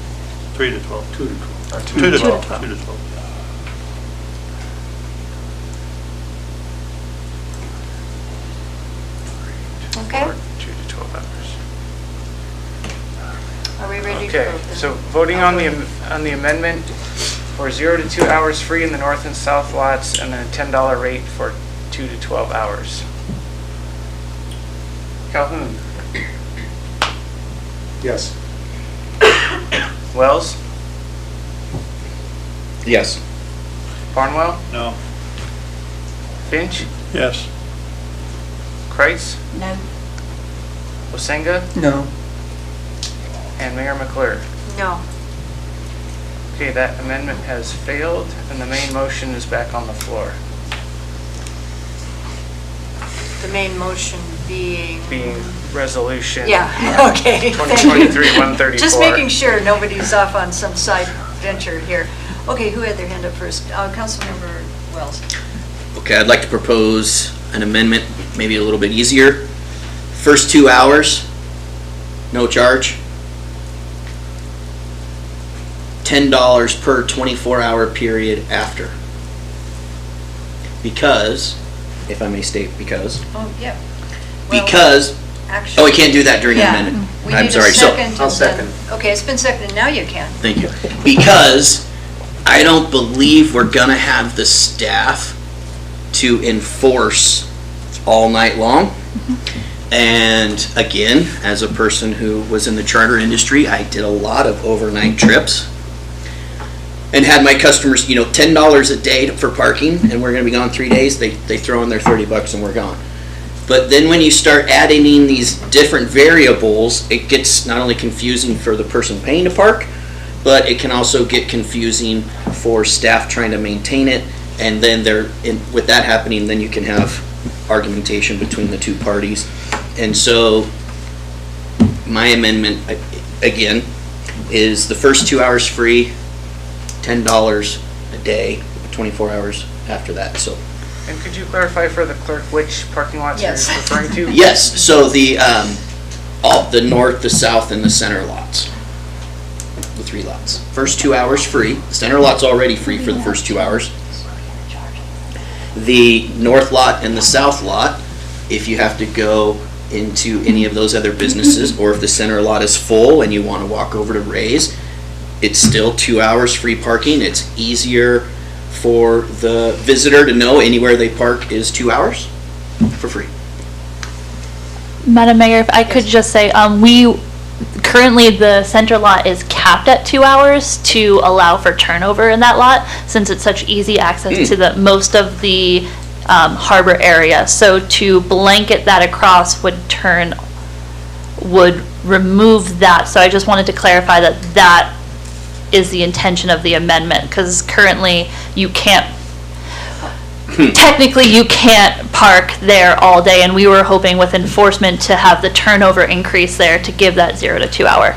3 to 12.
2 to 12.
Or
2 to 12.
12.
2 to 12.
Okay,
Or 2 to 12 hours.
are we ready to
Okay,
vote then?
so voting on the amendment for 0 to 2 hours free in the north and south lots, and then a $10 rate for 2 to 12 hours. Calhoun?
Yes.
Wells?
Yes.
Barnwell?
No.
Finch?
Yes.
Kreitz?
No.
Osenga?
No.
And Mayor McClure?
No.
Okay, that amendment has failed, and the main motion is back on the floor,
The main motion being...
being resolution.
Yeah, okay. thank you.
2023-134.
Just making sure nobody's off on some side venture here. Okay, who had their hand up first? Councilmember Wells.
Okay, I'd like to propose an amendment, maybe a little bit easier. First 2 hours, no charge. $10 per 24-hour period after. Because, if I may state because,
Oh, yeah. Well,
because,
actually-
oh, we can't do that during an
Yeah,
amendment.
we
I'm
need a
sorry.
second
I'll
and then-
second.
Okay, it's been seconded, now you can.
Thank you. Because I don't believe we're gonna have the staff to enforce all night long. And again, as a person who was in the charter industry, I did a lot of overnight trips and had my customers, $10 a day for parking, and we're gonna be gone 3 days, they throw in their $30 and we're gone. But then when you start adding in these different variables, it gets not only confusing for the person paying to park, but it can also get confusing for staff trying to maintain it. And then with that happening, then you can have argumentation between the two parties. And so my amendment, again, is the first 2 hours free, $10 a day, 24 hours after that, so.
And could you clarify for the clerk which parking lots you're
Yes.
referring to?
Yes, so the north, the south, and the center lots. The 3 lots. First 2 hours free. The center lot's already free for the first 2 hours. The north lot and the south lot, if you have to go into any of those other businesses, or if the center lot is full and you want to walk over to Ray's, it's still 2 hours free parking. It's easier for the visitor to know anywhere they park is 2 hours for free.
Madam Mayor, if I could just say, currently the center lot is capped at 2 hours to allow for turnover in that lot, since it's such easy access to the most of the harbor area. So to blanket that across would remove that. So I just wanted to clarify that that is the intention of the amendment, because currently you can't, technically you can't park there all day, and we were hoping with enforcement to have the turnover increase there to give that 0 to 2 hour.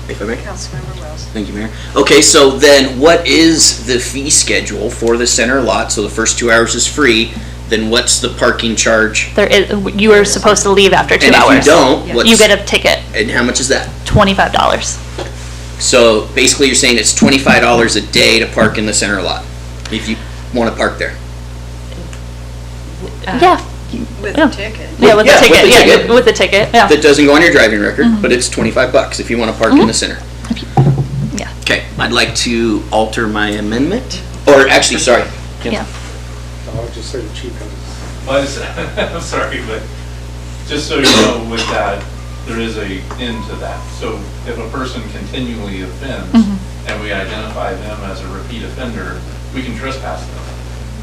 If I may.
Councilmember Wells.
Thank you, Mayor. Okay, so then what is the fee schedule for the center lot? So the first 2 hours is free, then what's the parking charge?
You are supposed to leave after 2 hours.
And if you don't, what's?
You get a ticket,
And how much is that?
$25.
So basically you're saying it's $25 a day to park in the center lot, if you want to park there.
Yeah.
With
Yeah.
the ticket.
Yeah, with the
Yeah, with
ticket,
the
yeah,
ticket.
with the ticket, yeah.
That doesn't go on your driving record, but it's $25 if you want to park in the center.
Yeah.
Okay, I'd like to alter my amendment, or actually, sorry. Kim.
Yeah.
I'll just say the chief.
I'm sorry, but just so you know, with that,
there is a end to that. So if a person continually offends and we identify them as a repeat offender, we can trespass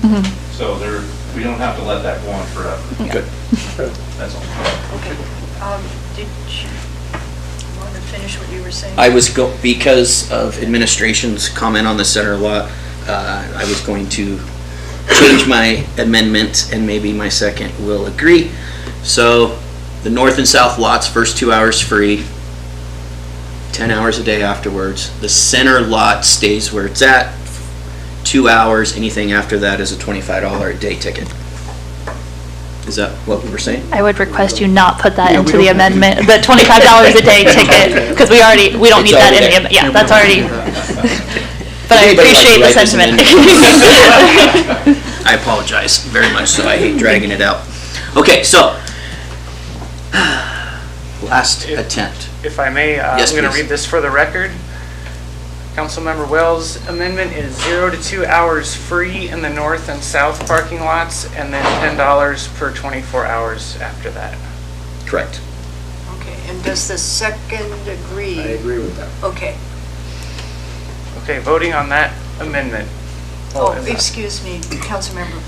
them. So we don't have to let that go on forever.
Good.
That's all.
Okay. Did you want to finish what you were saying?
Because of administration's comment on the center lot, I was going to change my amendment, and maybe my second will agree. So the north and south lots, first 2 hours free, 10 hours a day afterwards. The center lot stays where it's at, 2 hours. Anything after that is a $25 a day ticket. Is that what we were saying?
I would request you not put that into the amendment, the $25 a day ticket, because we don't need that in the, yeah, that's already, but I appreciate the sentiment.
I apologize very much, so I hate dragging it out. Okay, so, last attempt.
If I may,
Yes,
I'm going to
please.
read this for the record. Councilmember Wells' amendment is 0 to 2 hours free in the north and south parking lots, and then $10 per 24 hours after that.
Correct.
Okay, and does the second agree?
I agree with that.
Okay.
Okay, voting on that amendment.
Oh, excuse me, Member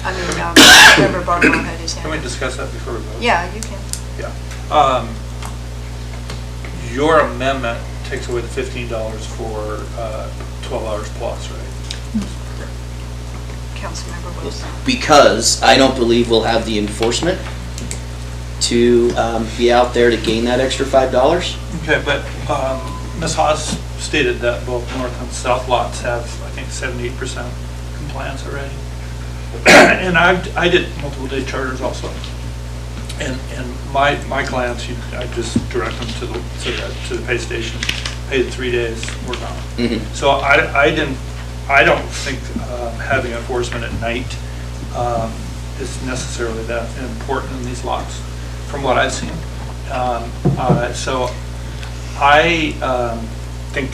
Barlow had his hand.
Can we discuss that before we vote?
Yeah, you can.
Yeah. Your amendment takes away the $15 for 12 hours plus, right?
Councilmember Wilson.
Because I don't believe we'll have the enforcement to be out there to gain that extra $5.
Okay, but Ms. Haas stated that both north and south lots have, I think, 78% compliance already. And I did multiple day charters also. And my clients, I just direct them to the pay station, paid 3 days, we're gone. So I don't think having enforcement at night is necessarily that important in these lots, from what I've seen. So I think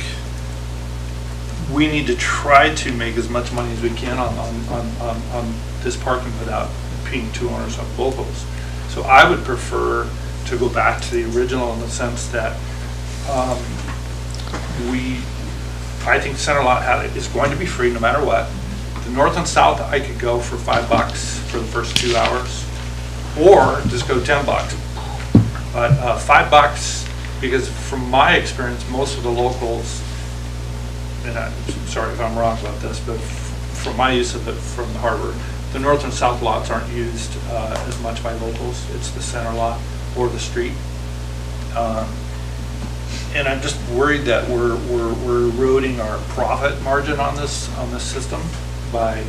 we need to try to make as much money as we can on this parking without being too onerous on locals. So I would prefer to go back to the original in the sense that I think center lot is going to be free no matter what. The north and south, I could go for $5 for the first 2 hours, or just go $10. But $5, because from my experience, most of the locals, and I'm sorry if I'm wrong about this, but from my use of it from the harbor, the north and south lots aren't used as much by locals. It's the center lot or the street. And I'm just worried that we're eroding our profit margin on this system by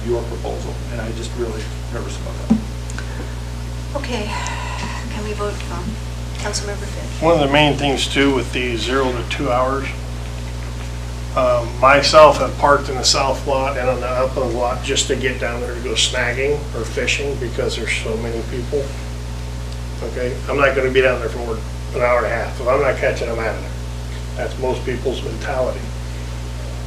your proposal, and I just really nervous about that.
Okay, can we vote on Councilmember Finch?
One of the main things too with the 0 to 2 hours, myself have parked in the south lot and on the upland lot just to get down there to go snagging or fishing because there's so many people. Okay, I'm not going to be down there for more than an hour and a half. If I'm not catching, I'm out of there. That's most people's mentality.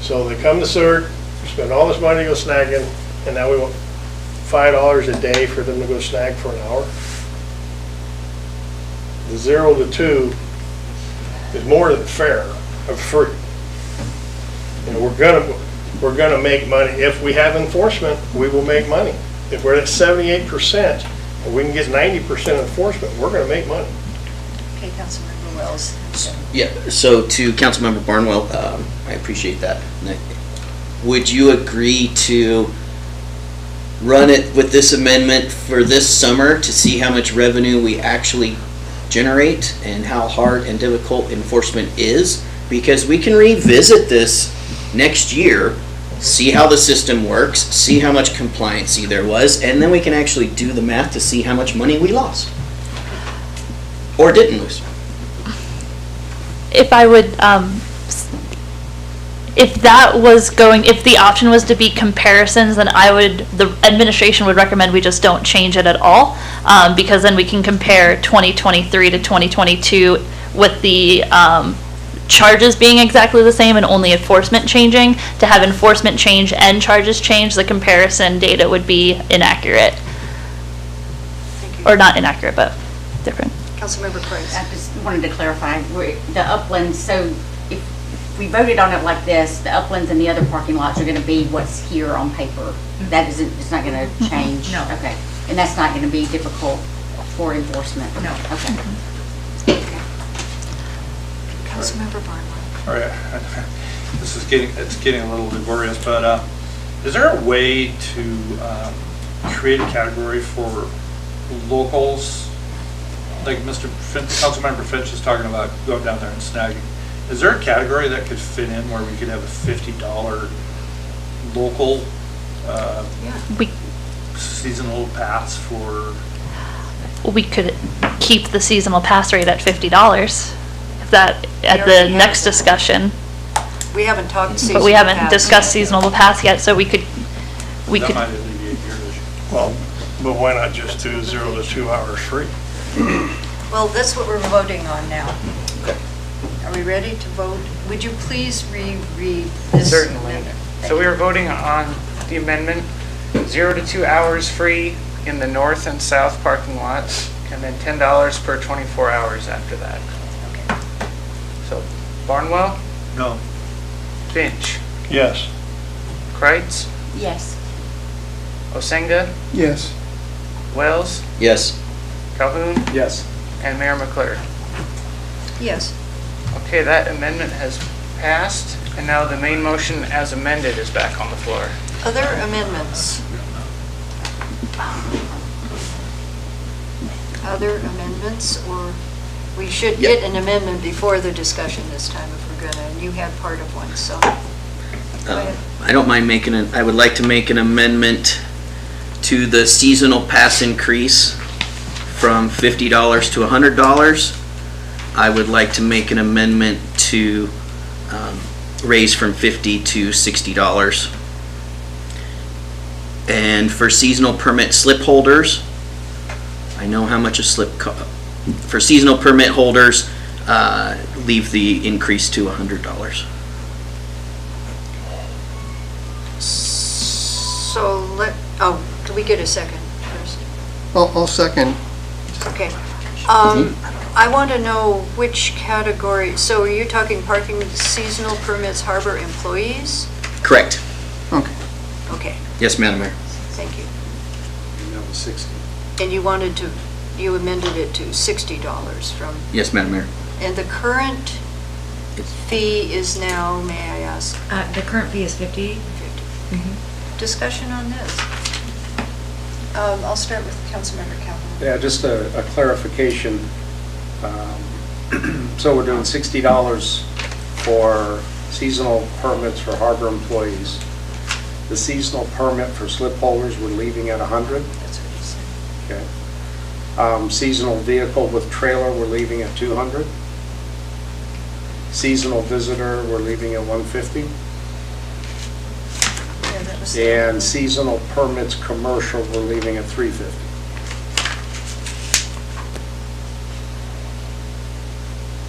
So they come to Seward, spend all this money to go snagging, and now we want $5 a day for them to go snag for an hour. The 0 to 2 is more than fair of free. You know, we're gonna make money. If we have enforcement, we will make money. If we're at 78% and we can get 90% enforcement, we're gonna make money.
Okay, Councilmember Wells.
Yeah, so to Councilmember Barnwell, I appreciate that. Would you agree to run it with this amendment for this summer to see how much revenue we actually generate and how hard and difficult enforcement is? Because we can revisit this next year, see how the system works, see how much compliancy there was, and then we can actually do the math to see how much money we lost. Or didn't lose.
If I would, if the option was to be comparisons, then the administration would recommend we just don't change it at all, because then we can compare 2023 to 2022 with the charges being exactly the same and only enforcement changing. To have enforcement change and charges change, the comparison data would be inaccurate. Or not inaccurate, but different.
Councilmember Price.
I just wanted to clarify, the uplands, so if we voted on it like this, the uplands and the other parking lots are gonna be what's here on paper. That isn't, it's not gonna change?
No.
Okay, and that's not gonna be difficult for enforcement?
No.
Okay.
Councilmember Barnwell.
All right, this is getting a little laborious, but is there a way to create a category for locals? Like Councilmember Finch is talking about going down there and snagging. Is there a category that could fit in where we could have a $50 local seasonal pass for?
We could keep the seasonal pass rate at $50. If that, at
already
the
have
next
that.
discussion.
We haven't talked seasonal
But we haven't
pass.
discussed seasonal pass yet, so we could,
That might alleviate your issue.
Well, but why not just do 0 to 2 hours free?
Well, that's what we're voting on now. Are we ready to vote? Would you please reread this?
Certainly.
amendment?
So we are voting on the amendment, 0 to 2 hours free in the north and south parking lots, and then $10 per 24 hours after that.
Okay.
So Barnwell,
No.
Finch,
Yes.
Kreitz,
Yes.
Osenga,
Yes.
Wells,
Yes.
Calhoun,
Yes.
and Mayor McClure.
Yes.
Okay, that amendment has passed, and now the main motion as amended is back on the floor.
Other amendments? Other amendments, or we should get an amendment before the discussion this time if we're gonna, and you had part of one, so. Go ahead.
I don't mind I would like to make an amendment to the seasonal pass increase from $50 to $100. I would like to make an amendment to raise from $50 to $60. And for seasonal permit slip holders, I know how much a slip for seasonal permit holders, leave the increase to $100.
So can we get a second first?
I'll second.
Okay. I want to know which category, so are you talking parking seasonal permits harbor employees?
Correct.
Okay.
Okay,
Yes, Madam Mayor.
thank you.
And that was 60.
And you amended it to $60 from,
Yes, Madam Mayor.
and the current fee is now, may I ask?
The current fee is 50.
50. Discussion on this? I'll start with Councilmember Calhoun.
Yeah, just a clarification. So we're doing $60 for seasonal permits for harbor employees. The seasonal permit for slip holders, we're leaving at 100.
That's what he said.
Okay. Seasonal vehicle with trailer, we're leaving at 200. Seasonal visitor, we're leaving at 150.
Yeah, that was.
And seasonal permits commercial, we're leaving at 350.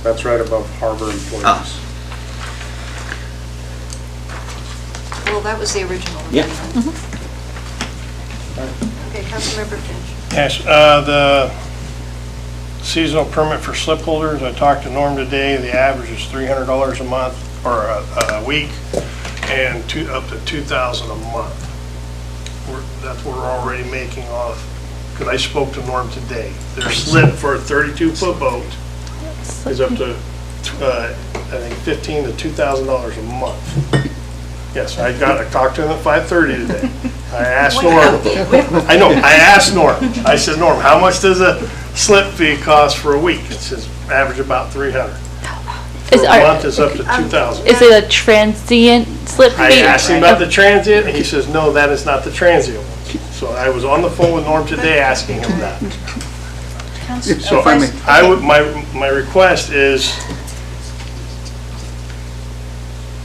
That's right above harbor employees.
Well, that was the original.
Yeah.
amendment. Okay, Councilmember Finch.
Yes, the seasonal permit for slip holders, I talked to Norm today, the average is $300 a month, or a week, and up to $2,000 a month. That's what we're already making off, because I spoke to Norm today. Their slip for a 32-foot boat is up to, I think, $1,500 to $2,000 a month. Yes, I talked to him at 5:30 today. I asked Norm, I asked Norm, I said, Norm, how much does a slip fee cost for a week? It says average about $300. For a month, it's up to $2,000.
Is it a transient slip fee?
I asked him about the transient, and he says, no, that is not the transient one. So I was on the phone with Norm today asking him that. So
If I may.
I would, my request is,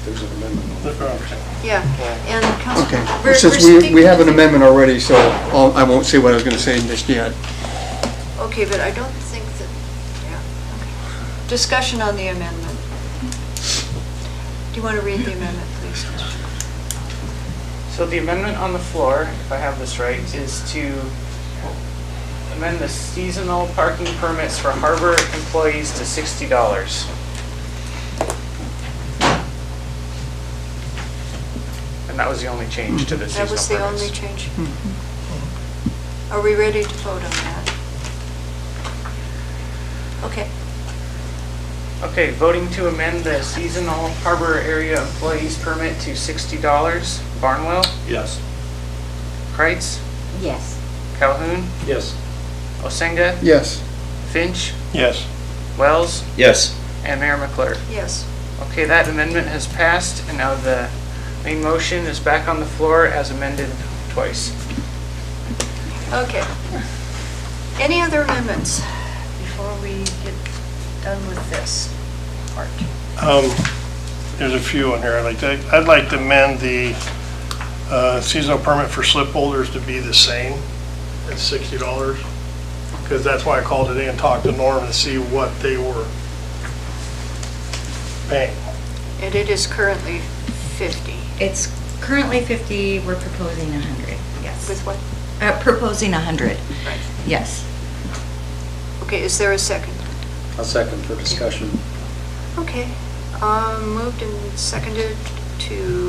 There's an amendment.
Yeah, and
Okay.
We're
Since
speaking-
we have an amendment already, so I won't say what I was going to say just yet.
Okay, but I don't think that, yeah, okay. Discussion on the amendment. Do you want to read the amendment, please?
So the amendment on the floor, if I have this right, is to amend the seasonal parking permits for harbor employees to $60. And that was the only change to the seasonal
That
permits.
was the only change? Are we ready to vote on that? Okay.
Okay, voting to amend the seasonal harbor area employees permit to $60. Barnwell,
Yes.
Kreitz,
Yes.
Calhoun,
Yes.
Osenga,
Yes.
Finch,
Yes.
Wells,
Yes.
and Mayor McClure.
Yes.
Okay, that amendment has passed, and now the main motion is back on the floor as amended twice.
Okay. Any other amendments before we get done with this part?
There's a few on here. I'd like to amend the seasonal permit for slip holders to be the same at $60. Because that's why I called today and talked to Norm to see what they were paying.
And it is currently 50.
It's currently 50, we're proposing 100, yes.
With what?
Proposing 100,
Right.
yes.
Okay, is there a second?
A second for discussion.
Okay. Moved and seconded to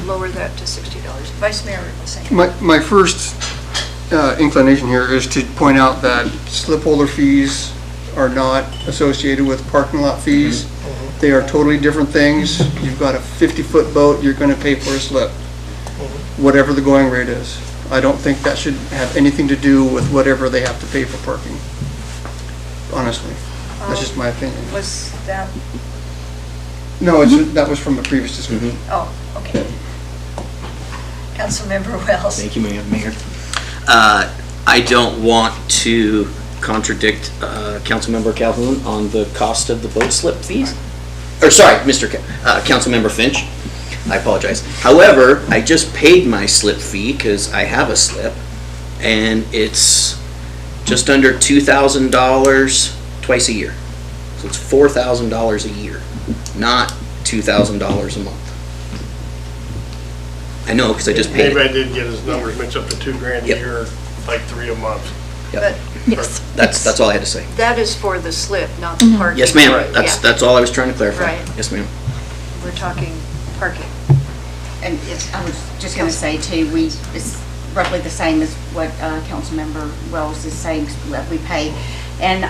lower that to $60. Vice Mayor was saying.
My first inclination here is to point out that slip holder fees are not associated with parking lot fees. They are totally different things. You've got a 50-foot boat, you're going to pay for a slip, whatever the going rate is. I don't think that should have anything to do with whatever they have to pay for parking. Honestly, that's just my opinion.
Was that,
No, that was from a previous discussion.
oh, okay. Councilmember Wells.
Thank you, Mayor. I don't want to contradict Councilmember Calhoun on the cost of the boat slip fees. Or sorry, Councilmember Finch. I apologize. However, I just paid my slip fee because I have a slip, and it's just under $2,000 twice a year. So it's $4,000 a year, not $2,000 a month. I know, because I just paid
Maybe I
it.
did get his numbers mixed up to $2,000 a
Yep.
year, like 3 a month.
But
Yes.
That's all I had to say.
that is for the slip, not the parking.
Yes, ma'am.
Yeah,
That's all I was trying to clarify.
Right.
Yes, ma'am.
We're talking parking.
And I was just going to say too, it's roughly the same as what Councilmember Wells is saying, that we pay. And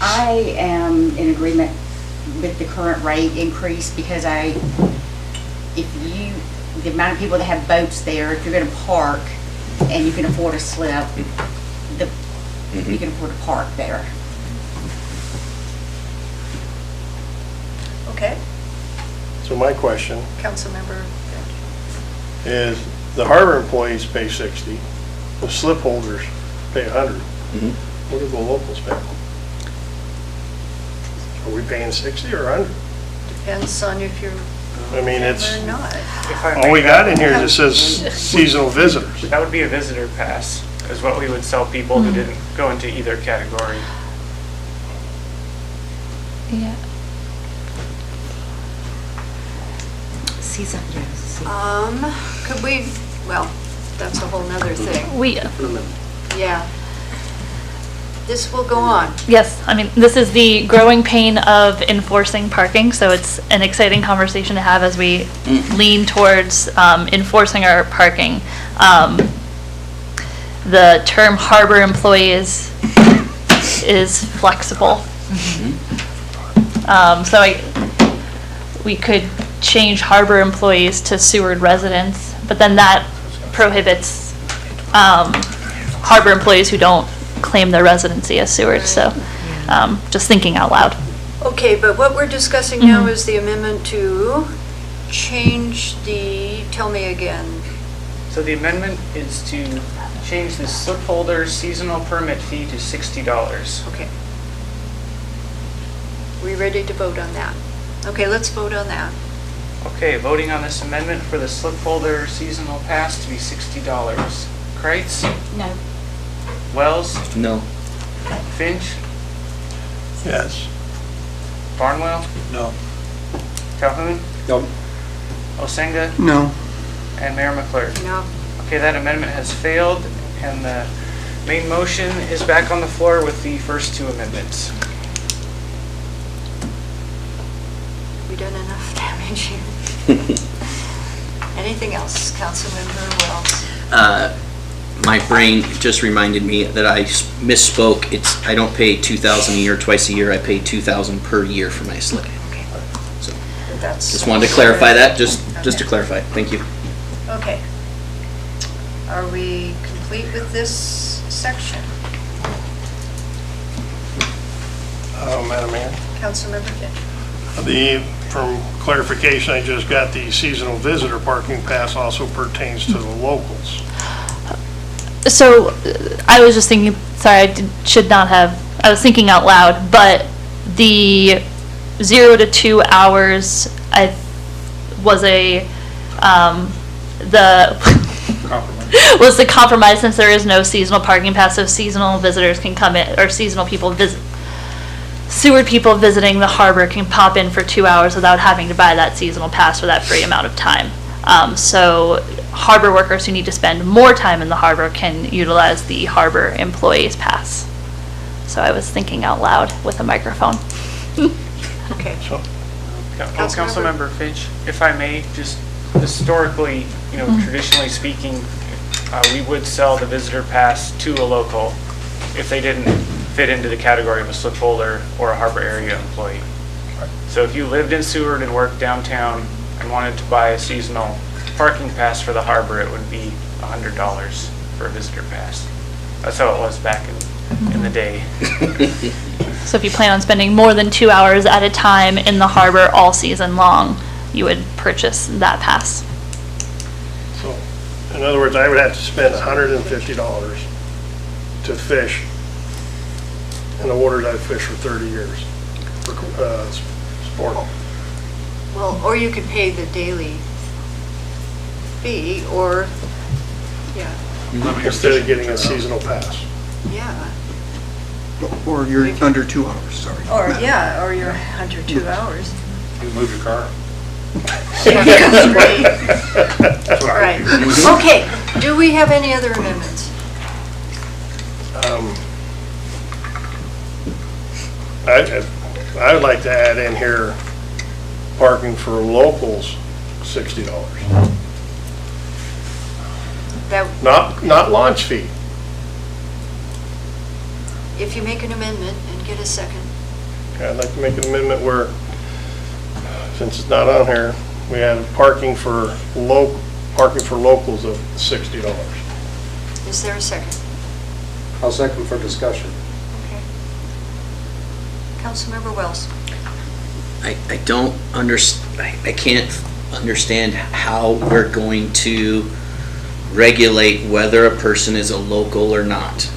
I am in agreement with the current rate increase because the amount of people that have boats there, if you're going to park and you can afford a slip, you can afford to park there.
Okay,
So my question
Councilmember.
is, the harbor employees pay 60, the slip holders pay 100. What do the locals pay? Are we paying 60 or 100?
Depends on if you're
I mean, it's,
or not.
If I
all
may
we got in
add,
here is it says seasonal visitors.
that would be a visitor pass, is what we would sell people who didn't go into either category.
Yeah.
Season, yes.
Could we, well, that's a whole nother thing. Yeah. This will go on.
Yes, I mean, this is the growing pain of enforcing parking, so it's an exciting conversation to have as we lean towards enforcing our parking. The term harbor employee is flexible. So we could change harbor employees to Seward residents, but then that prohibits harbor employees who don't claim their residency as Seward, so just thinking out loud.
Okay, but what we're discussing now is the amendment to change tell me again.
So the amendment is to change the slip holder seasonal permit fee to $60.
Okay. We ready to vote on that? Okay, let's vote on that.
Okay, voting on this amendment for the slip holder seasonal pass to be $60. Kreitz?
No.
Wells?
No.
Finch?
Yes.
Barnwell?
No.
Calhoun?
No.
Osenga?
No.
And Mayor McClure?
No.
Okay, that amendment has failed, and the Main motion is back on the floor with the first two amendments.
We done enough damage here? Anything else, Councilmember Wells?
My brain just reminded me that I misspoke. I don't pay 2,000 a year twice a year. I pay 2,000 per year for my slip. So just wanted to clarify that, just to clarify. Thank you.
Okay. Are we complete with this section?
Madam Mayor?
Councilmember Finch?
From clarification, I just got the seasonal visitor parking pass also pertains to the locals.
So I was just thinking, sorry, I was thinking out loud, but the 0 to 2 hours, was the compromise since there is no seasonal parking pass, so seasonal visitors can come in, or seasonal people Seward people visiting the harbor can pop in for 2 hours without having to buy that seasonal pass for that free amount of time. So harbor workers who need to spend more time in the harbor can utilize the harbor employees pass. So I was thinking out loud with a microphone.
Okay.
So, Councilmember Finch, if I may, just historically, traditionally speaking, we would sell the visitor pass to a local if they didn't fit into the category of a slip holder or a harbor area employee. So if you lived in Seward and worked downtown and wanted to buy a seasonal parking pass for the harbor, it would be $100 for a visitor pass. That's how it was back in the day.
So if you plan on spending more than 2 hours at a time in the harbor all season long, you would purchase that pass.
So, in other words, I would have to spend $150 to fish in the waters I've fished for 30 years for sport.
Well, or you could pay the daily fee, or,
Instead of getting a seasonal pass.
yeah.
Or you're under 2 hours, sorry.
Or you're under 2 hours.
You move your car.
Right. Okay, do we have any other amendments?
I would like to add in here, parking for locals, $60. Not launch fee.
If you make an amendment and get a second.
I'd like to make an amendment where, since it's not on here, we have parking for locals of $60.
Is there a second?
I'll second for discussion.
Okay. Councilmember Wells?
I don't understand, I can't understand how we're going to regulate whether a person is a local or not.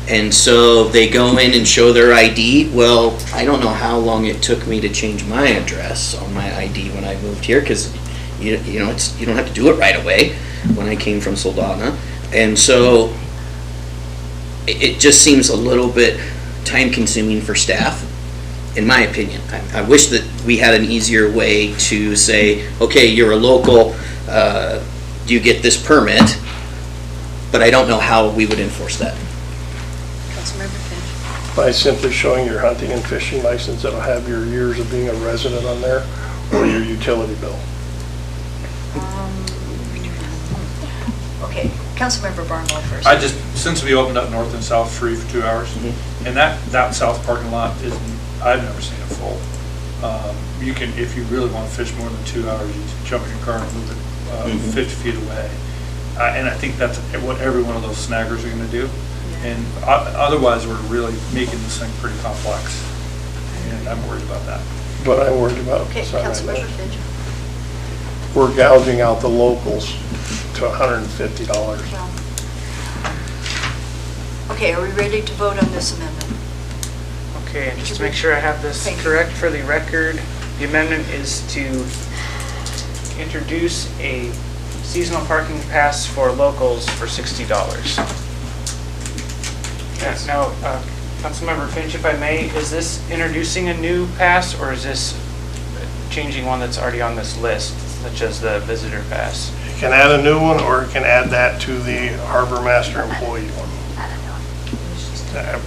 And so they go in and show their ID. Well, I don't know how long it took me to change my address on my ID when I moved here, because you don't have to do it right away when I came from Soldotna. And so it just seems a little bit time consuming for staff, in my opinion. I wish that we had an easier way to say, okay, you're a local, do you get this permit? But I don't know how we would enforce that.
Councilmember Finch?
By simply showing your hunting and fishing license, that'll have your years of being a resident on there, or your utility bill.
Okay, Councilmember Barnwell first.
Since we opened up North and South free for 2 hours, and that south parking lot I've never seen it full. You can, if you really want to fish more than 2 hours, you jump in your car and move it 50 feet away. And I think that's what every one of those snaggers are going to do. And otherwise, we're really making this thing pretty complex. And I'm worried about that.
But I'm worried about,
Okay, Councilmember Finch?
we're gouging out the locals to $150.
Okay, are we ready to vote on this amendment?
Okay, and just to make sure I have this correct for the record, the amendment is to introduce a seasonal parking pass for locals for $60. Now, Councilmember Finch, if I may, is this introducing a new pass, or is this changing one that's already on this list, such as the visitor pass?
can add a new one, or it can add that to the harbor master employee one.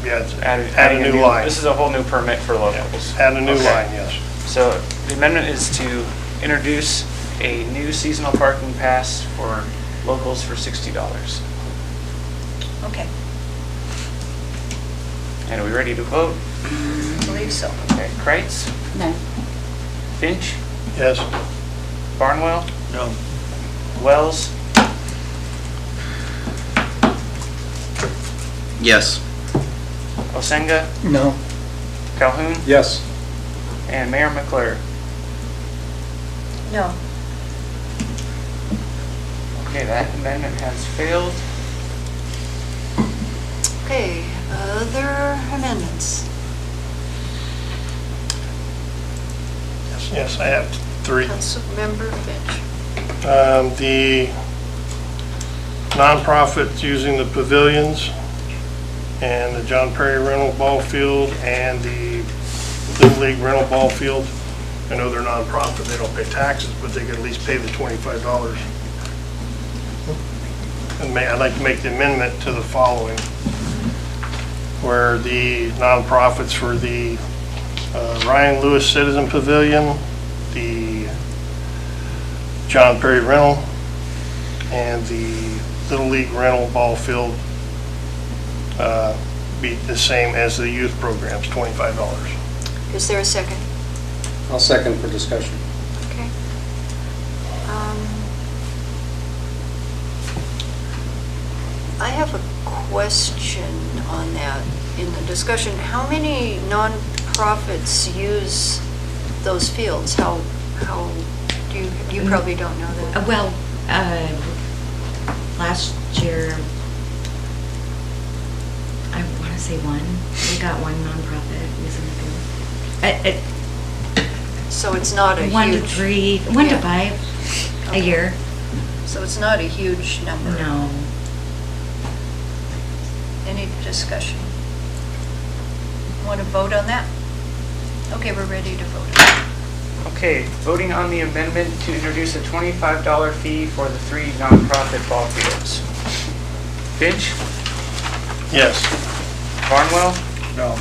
Yeah, it's add a new line.
This is a whole new permit for locals.
Add a new
Okay.
line, yes.
So the amendment is to introduce a new seasonal parking pass for locals for $60.
Okay,
And are we ready to vote?
I believe so.
Okay, Kreitz,
No.
Finch,
Yes.
Barnwell,
No.
Wells,
Yes.
Osenga,
No.
Calhoun,
Yes.
and Mayor McClure.
No.
Okay, that amendment has failed.
Okay, other amendments?
Yes, I have 3.
Councilmember Finch.
The nonprofits using the pavilions and the John Perry rental ball field and the Little League rental ball field. I know they're nonprofit, they don't pay taxes, but they could at least pay the $25. And I'd like to make the amendment to the following, where the nonprofits for the Ryan Lewis Citizen Pavilion, the John Perry rental, and the Little League rental ball field be the same as the youth programs, $25.
Is there a second?
I'll second for discussion.
Okay. I have a question on that in the discussion. How many nonprofits use those fields? How do you probably don't know that?
Well, last year, I want to say one. We got one nonprofit using the field.
So it's not a
One to
huge...
three, one to
Yeah.
five a year.
So it's not a huge number?
No.
Any discussion? Want to vote on that? Okay, we're ready to vote.
Okay, voting on the amendment to introduce a $25 fee for the 3 nonprofit ball fields. Finch,
Yes.
Barnwell,
No.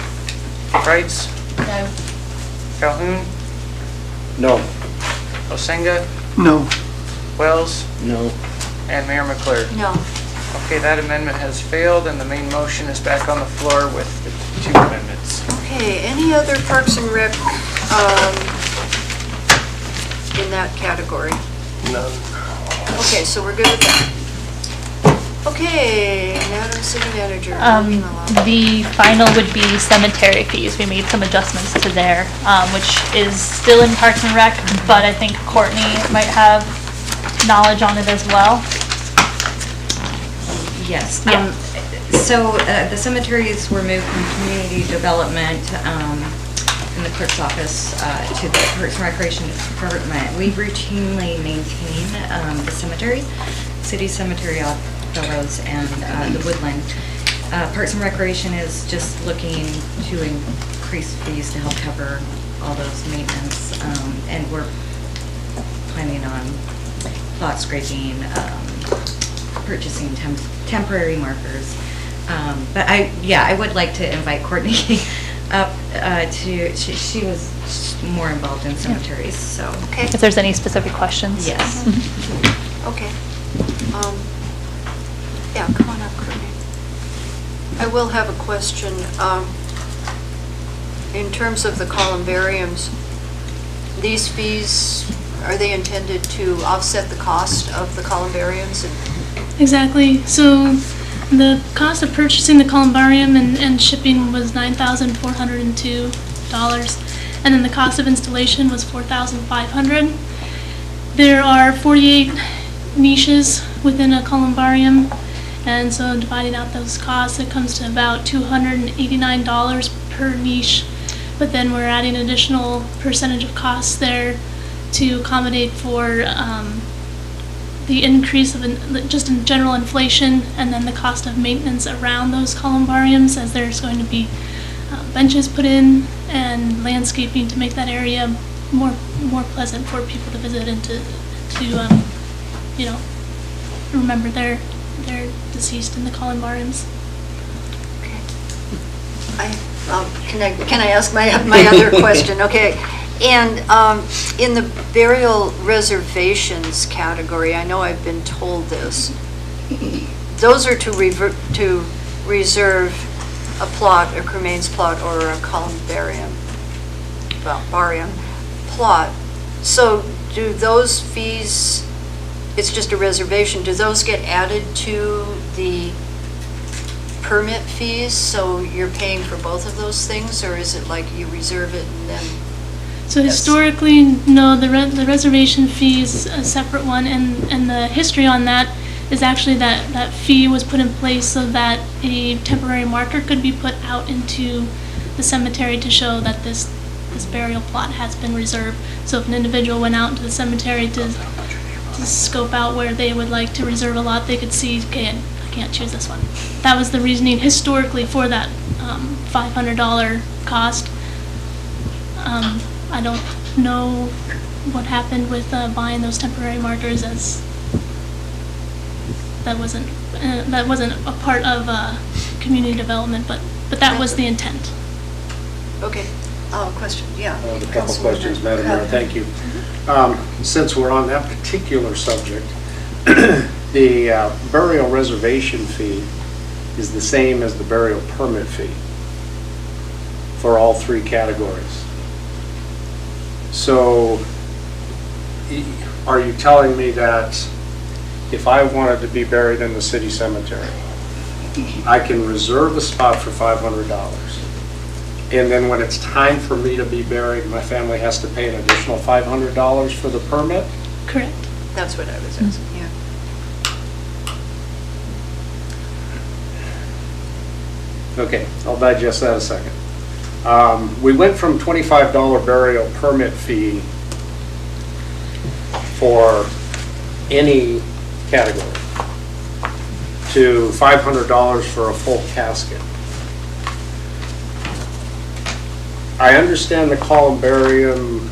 Kreitz,
No.
Calhoun,
No.
Osenga,
No.
Wells,
No.
and Mayor McClure.
No.
Okay, that amendment has failed, and the main motion is back on the floor with the 2 amendments.
Okay, any other Parks and Rec in that category?
None.
Okay, so we're good with that. Okay, Madam City Manager. moving along.
The final would be cemetery fees. We made some adjustments to there, which is still in Parks and Rec, but I think Courtney might have knowledge on it as well.
Yes.
Yeah.
So the cemeteries were moved from community development in the clerk's office to the Parks and Recreation Department. We routinely maintain the cemeteries, City Cemetery, Oddfellows, and the Woodland. Parks and Recreation is just looking to increase fees to help cover all those maintenance, and we're planning on plot scraping, purchasing temporary markers. But I would like to invite Courtney up she was more involved in cemeteries, so.
Okay.
If there's any specific questions.
Yes.
Okay. Yeah, come on up, Courtney. I will have a question. In terms of the columbariums, these fees, are they intended to offset the cost of the columbariums?
Exactly. So the cost of purchasing the columbarium and shipping was $9,402, and then the cost of installation was $4,500. There are 48 niches within a columbarium, and so dividing out those costs, it comes to about $289 per niche. But then we're adding additional percentage of costs there to accommodate for the increase of just in general inflation, and then the cost of maintenance around those columbariums, as there's going to be benches put in and landscaping to make that area more pleasant for people to visit and to remember they're deceased in the columbariums.
Can I ask my other question? Okay. And in the burial reservations category, I know I've been told this, those are to reserve a plot, a cremains plot, or a columbarium, barium plot. So do those fees, it's just a reservation, do those get added to the permit fees? So you're paying for both of those things, or is it like you reserve it and then?
So historically, no, the reservation fee is a separate one, and the history on that is actually that fee was put in place so that a temporary marker could be put out into the cemetery to show that this burial plot has been reserved. So if an individual went out into the cemetery to scope out where they would like to reserve a lot, they could see, okay, I can't choose this one. That was the reasoning historically for that $500 cost. I don't know what happened with buying those temporary markers, as that wasn't a part of community development, but that was the intent.
Okay. Question, yeah.
A couple questions, Madam Mayor, thank you. Since we're on that particular subject, the burial reservation fee is the same as the burial permit fee for all three categories. So, are you telling me that if I wanted to be buried in the city cemetery, I can reserve a spot for $500, and then when it's time for me to be buried, my family has to pay an additional $500 for the permit?
Correct.
That's what I was asking, yeah.
Okay, I'll digest that a second. We went from $25 burial permit fee for any category to $500 for a full casket. I understand the columbarium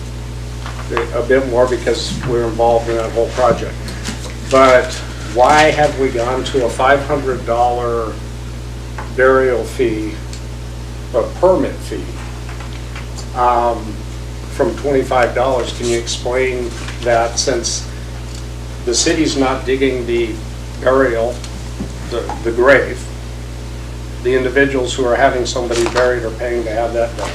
a bit more because we're involved in that whole project. But why have we gone to a $500 burial fee, a permit fee, from $25? Can you explain that, since the city's not digging the burial, the grave? The individuals who are having somebody buried are paying to have that done.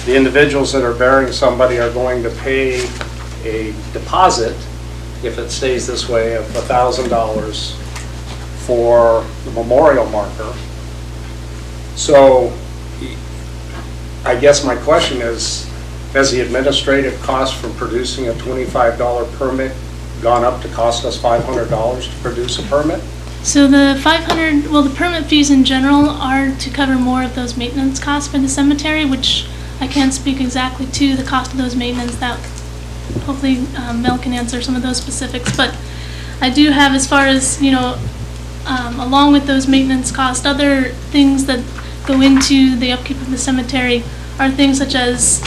The individuals that are burying somebody are going to pay a deposit, if it stays this way, of $1,000 for the memorial marker. So I guess my question is, has the administrative cost from producing a $25 permit gone up to cost us $500 to produce a permit?
So the the permit fees in general are to cover more of those maintenance costs for the cemetery, which I can't speak exactly to the cost of those maintenance. That hopefully Mel can answer some of those specifics. But I do have, as far as, along with those maintenance costs, other things that go into the upkeep of the cemetery are things such as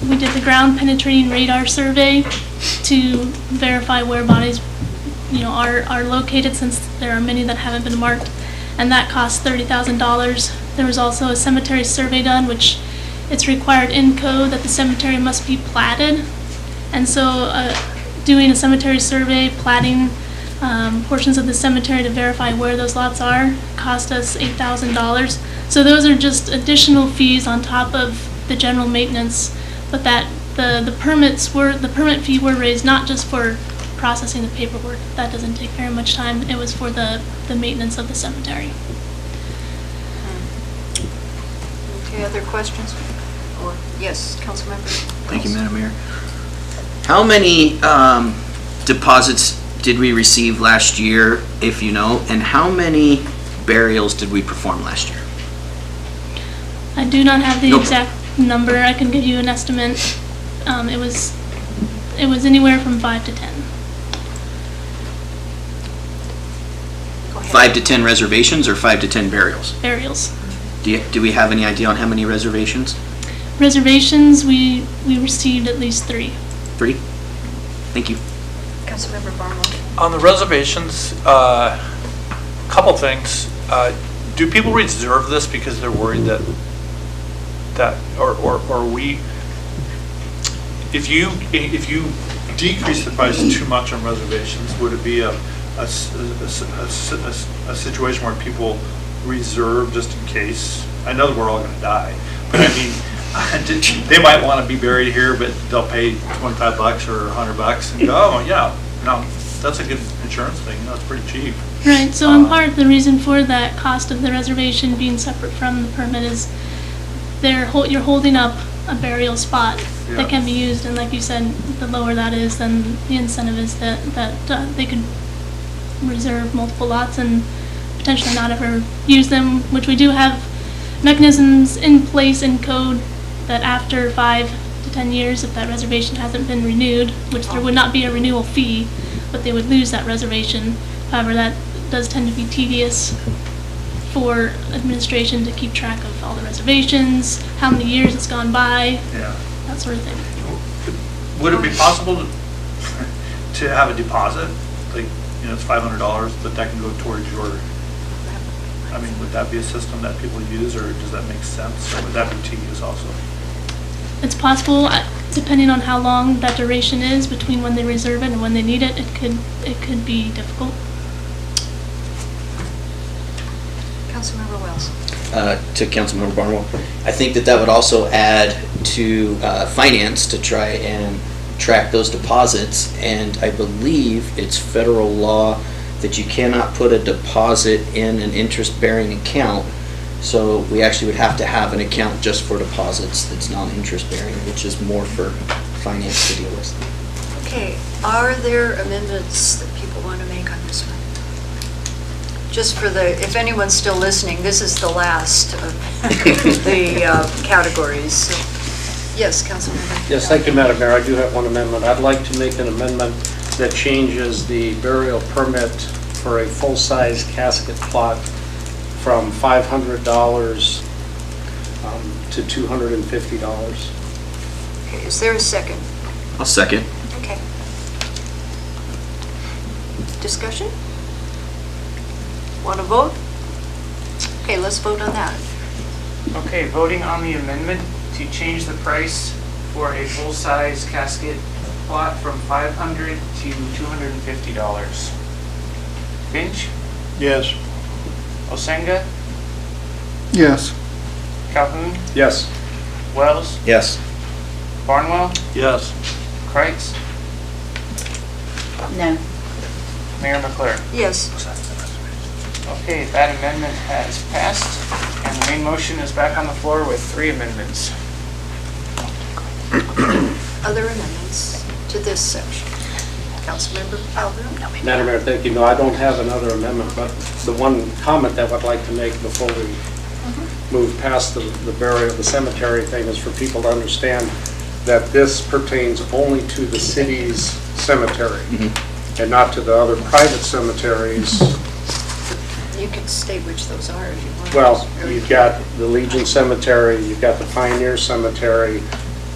we did the ground penetrating radar survey to verify where bodies are located, since there are many that haven't been marked, and that cost $30,000. There was also a cemetery survey done, which it's required in code that the cemetery must be platted, and so doing a cemetery survey, platting portions of the cemetery to verify where those lots are, cost us $8,000. So those are just additional fees on top of the general maintenance, but that the permit fee were raised not just for processing the paperwork. That doesn't take very much time. It was for the maintenance of the cemetery.
Okay, other questions? Or, yes, Councilmember?
Thank you, Madam Mayor. How many deposits did we receive last year, if you know, and how many burials did we perform last year?
I do not have the exact number. I can give you an estimate. It was anywhere from 5 to 10.
5 to 10 reservations or 5 to 10 burials?
Burials.
Do we have any idea on how many reservations?
Reservations, we received at least 3.
3? Thank you.
Councilmember Barnwell.
On the reservations, couple things. Do people reserve this because they're worried that, or we, if you decrease the price too much on reservations, would it be a situation where people reserve just in case? I know that we're all gonna die, but I mean, they might want to be buried here, but they'll pay $25 or $100 and go, oh, yeah, no, that's a good insurance thing, you know, it's pretty cheap.
Right, so in part, the reason for that cost of the reservation being separate from the permit is you're holding up a burial spot
Yeah.
that can be used, and like you said, the lower that is, then the incentive is that they could reserve multiple lots and potentially not ever use them, which we do have mechanisms in place in code that after 5 to 10 years, if that reservation hasn't been renewed, which there would not be a renewal fee, but they would lose that reservation. However, that does tend to be tedious for administration to keep track of all the reservations, how many years it's gone by,
Yeah.
that sort of thing.
Would it be possible to have a deposit, like, you know, it's $500, but that can go towards your, I mean, would that be a system that people use, or does that make sense, or would that be tedious also?
It's possible, depending on how long that duration is between when they reserve it and when they need it, it could be difficult.
Councilmember Wells.
To Councilmember Barnwell, I think that would also add to finance to try and track those deposits, and I believe it's federal law that you cannot put a deposit in an interest-bearing account, so we actually would have to have an account just for deposits that's non-interest-bearing, which is more for finance to deal with.
Okay, are there amendments that people want to make on this one? Just for the, if anyone's still listening, this is the last of the categories. So, yes, Councilmember.
Yes, thank you, Madam Mayor. I do have one amendment. I'd like to make an amendment that changes the burial permit for a full-size casket plot from $500 to $250.
Okay, is there a second?
I'll second.
Okay. Discussion? Want to vote? Okay, let's vote on that.
Okay, voting on the amendment to change the price for a full-size casket plot from $500 to $250. Finch,
Yes.
Osenga,
Yes.
Calhoun,
Yes.
Wells,
Yes.
Barnwell,
Yes.
Kreitz,
No.
Mayor McClure.
Yes.
Okay, that amendment has passed, and the main motion is back on the floor with 3 amendments.
Other amendments to this section? Councilmember Calhoun?
Madam Mayor, thank you. No, I don't have another amendment, but the one comment that I'd like to make before we move past the burial, the cemetery thing, is for people to understand that this pertains only to the city's cemetery and not to the other private cemeteries.
You can state which those are if you want.
Well, you've got the Legion Cemetery, you've got the Pioneer Cemetery,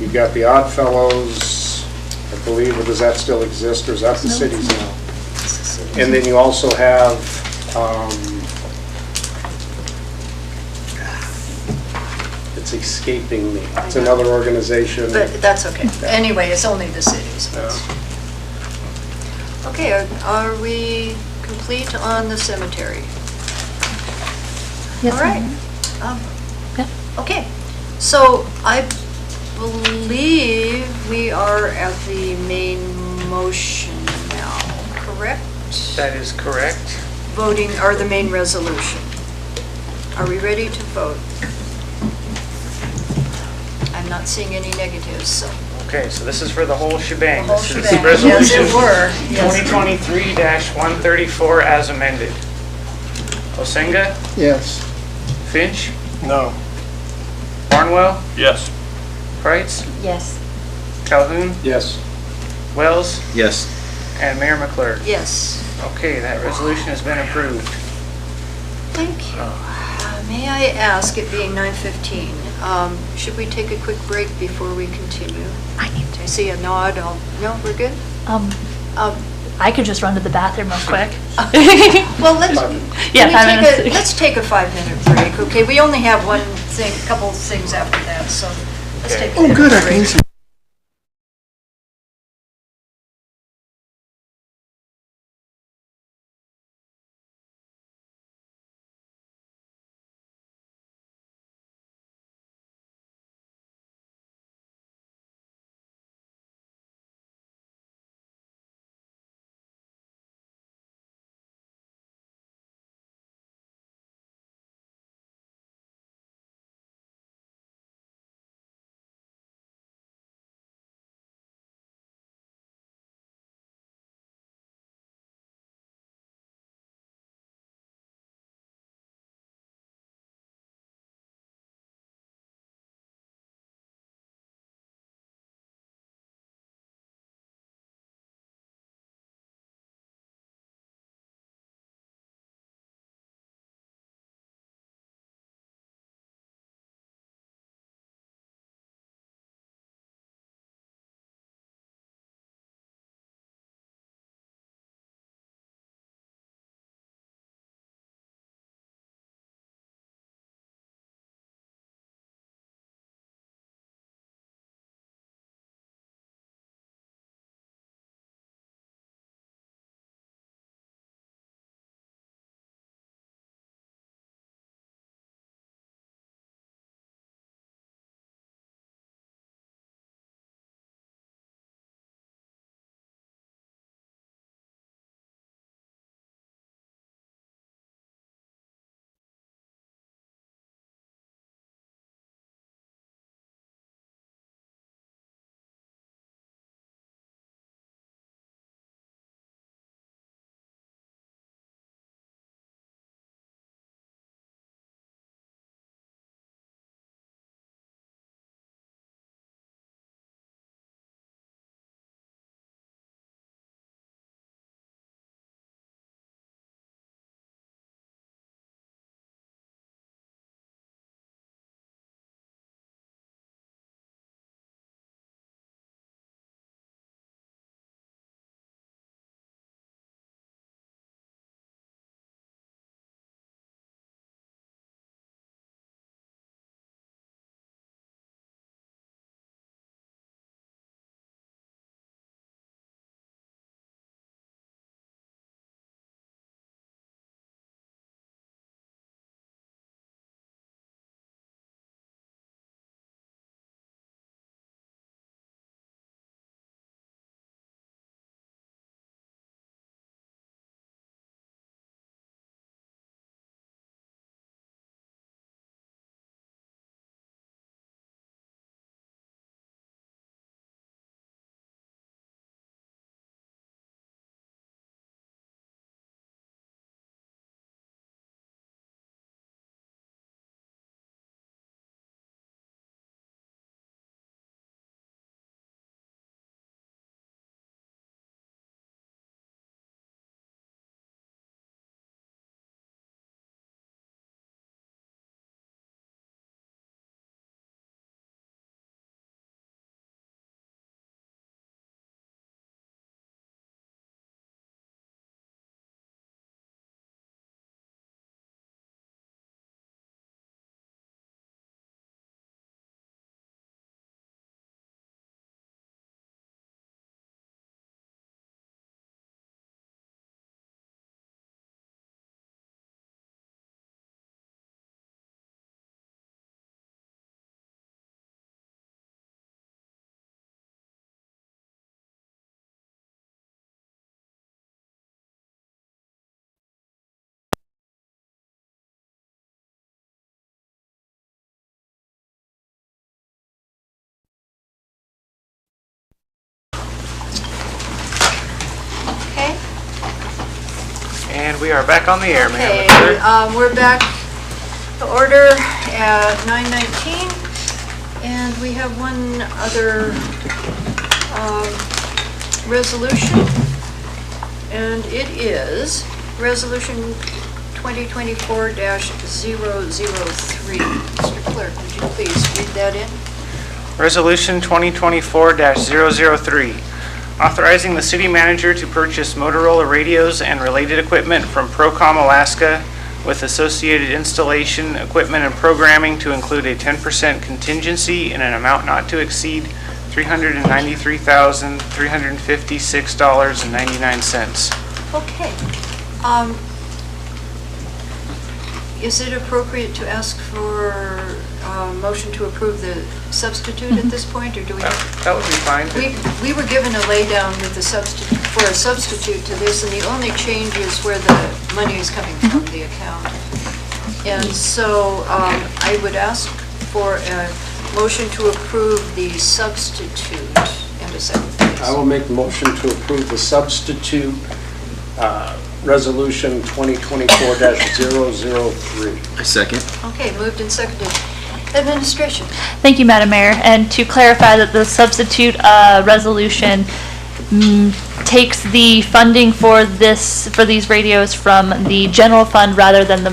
you've got the Oddfellows, I believe, or does that still exist, or is that the city's now? And then you also have, it's escaping me, it's another organization.
But that's okay. Anyway, it's only the cities. Okay, are we complete on the cemetery?
Yes,
All right.
Yeah.
Okay, so I believe we are at the main motion now, correct?
That is correct.
Voting, or the main resolution. Are we ready to vote? I'm not seeing any negatives, so.
Okay, so this is for the whole shebang.
The whole
This is
shebang.
resolution
Yes, it were. Yes.
2023-134 as amended. Osenga,
Yes.
Finch,
No.
Barnwell,
Yes.
Kreitz,
Yes.
Calhoun,
Yes.
Wells,
Yes.
and Mayor McClure.
Yes.
Okay, that resolution has been approved.
Thank you. May I ask, it being 9:15, should we take a quick break before we continue? I see a nod. No, we're good?
I could just run to the bathroom real quick.
Well, let's,
Yeah, 5 minutes.
let's take a 5-minute break, okay? We only have one thing, couple things after that, so let's take a
Oh, good, I
break.
can
Okay?
And we are back on the air, ma'am.
Okay, we're back to order at 9:19, and we have one other resolution, and it is Resolution 2024-003. Mr. Clerk, would you please read that in?
Resolution 2024-003, Authorizing the city manager to purchase Motorola radios and related equipment from Procom Alaska with associated installation, equipment, and programming to include a 10% contingency in an amount not to exceed $393,356.99.
Okay. Is it appropriate to ask for a motion to approve the substitute at this point, or do we?
That would be fine.
We were given a laydown with the substitute, for a substitute to this, and the only change is where the money is coming from the account. And so I would ask for a motion to approve the substitute. And a second, please.
I will make the motion to approve the substitute resolution 2024-003.
I second.
Okay, moved and seconded. Administration.
Thank you, Madam Mayor. And to clarify that the substitute resolution takes the funding for these radios from the general fund rather than the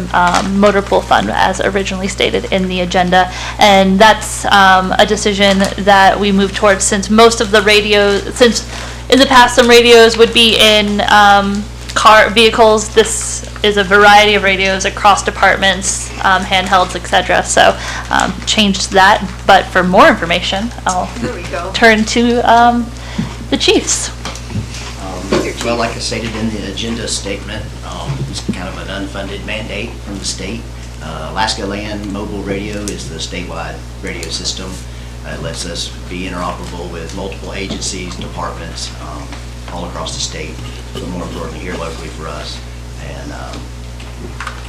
motor pool fund as originally stated in the agenda. And that's a decision that we move towards, since most of the radios, since in the past some radios would be in car vehicles. This is a variety of radios across departments, handhelds, etc. So changed that. But for more information, I'll turn to the chiefs.
Well, like I stated in the agenda statement, it's kind of an unfunded mandate from the state. Alaska Land Mobile Radio is the statewide radio system. It lets us be interoperable with multiple agencies, departments, all across the state, but more importantly here locally for us. And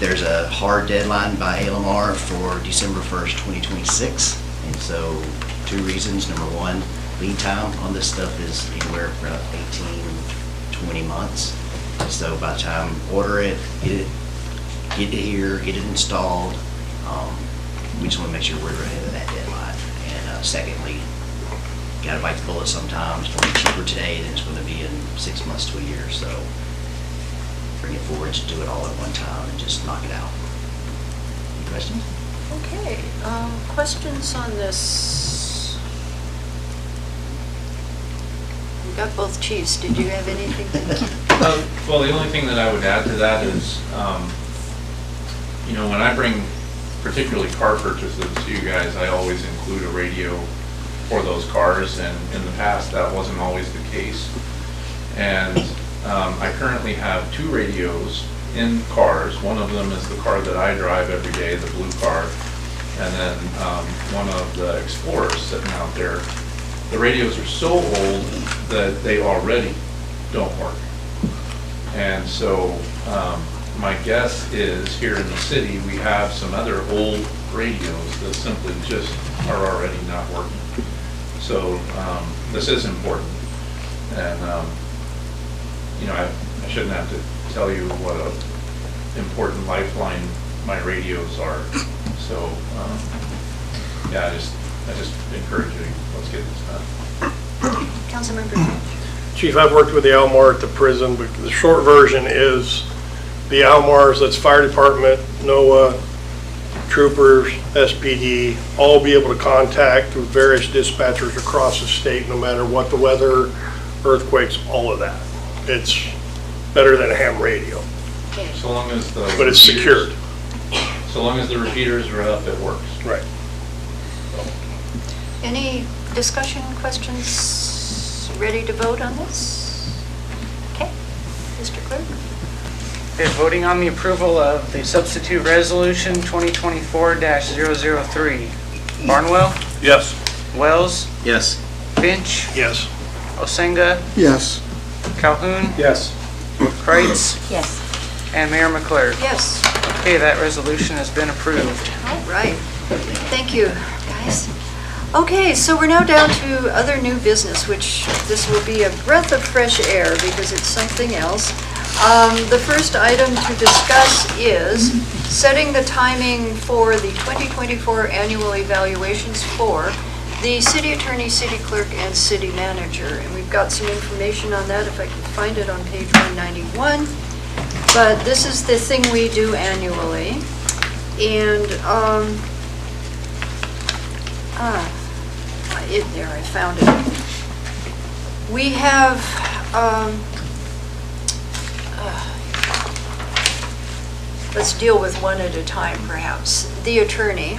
there's a hard deadline by ALMR for December 1st, 2026. And so 2 reasons. Number one, lead time on this stuff is anywhere from 18, 20 months. So by the time order it, get it here, get it installed, we just want to make sure we're ahead of that deadline. And secondly, gotta bite the bullet sometimes. It's going to be cheaper today than it's going to be in 6 months to a year. So bring it forward to do it all at one time and just knock it out. Any questions?
Okay, questions on this? We got both chiefs. Did you have anything?
Well, the only thing that I would add to that is, when I bring particularly car purchases to you guys, I always include a radio for those cars, and in the past that wasn't always the case. And I currently have 2 radios in cars. One of them is the car that I drive every day, the blue car, and then one of the Explorers sitting out there. The radios are so old that they already don't work. And so my guess is here in the city we have some other old radios that simply just are already not working. So this is important. And I shouldn't have to tell you what an important lifeline my radios are. So yeah, I just encourage you, let's get this done.
Councilmember.
Chief, I've worked with the Almar at the prison, but the short version is the Almars, that's fire department, NOAA, troopers, SPD, all be able to contact with various dispatchers across the state, no matter what the weather, earthquakes, all of that. It's better than a ham radio.
So long as the
But it's secured.
So long as the repeaters are up, it works.
Right.
Any discussion, questions? Ready to vote on this? Okay, Mr. Clerk.
Okay, voting on the approval of the substitute resolution 2024-003. Barnwell?
Yes.
Wells?
Yes.
Finch?
Yes.
Osenga?
Yes.
Calhoun?
Yes.
Kreitz?
Yes.
And Mayor McClure?
Yes.
Okay, that resolution has been approved.
All right. Thank you, guys. Okay, so we're now down to other new business, which this will be a breath of fresh air because it's something else. The first item to discuss is setting the timing for the 2024 annual evaluations for the city attorney, city clerk, and city manager. And we've got some information on that if I can find it on page 191. But this is the thing we do annually. And there, I found it. We have, let's deal with one at a time, perhaps. The attorney.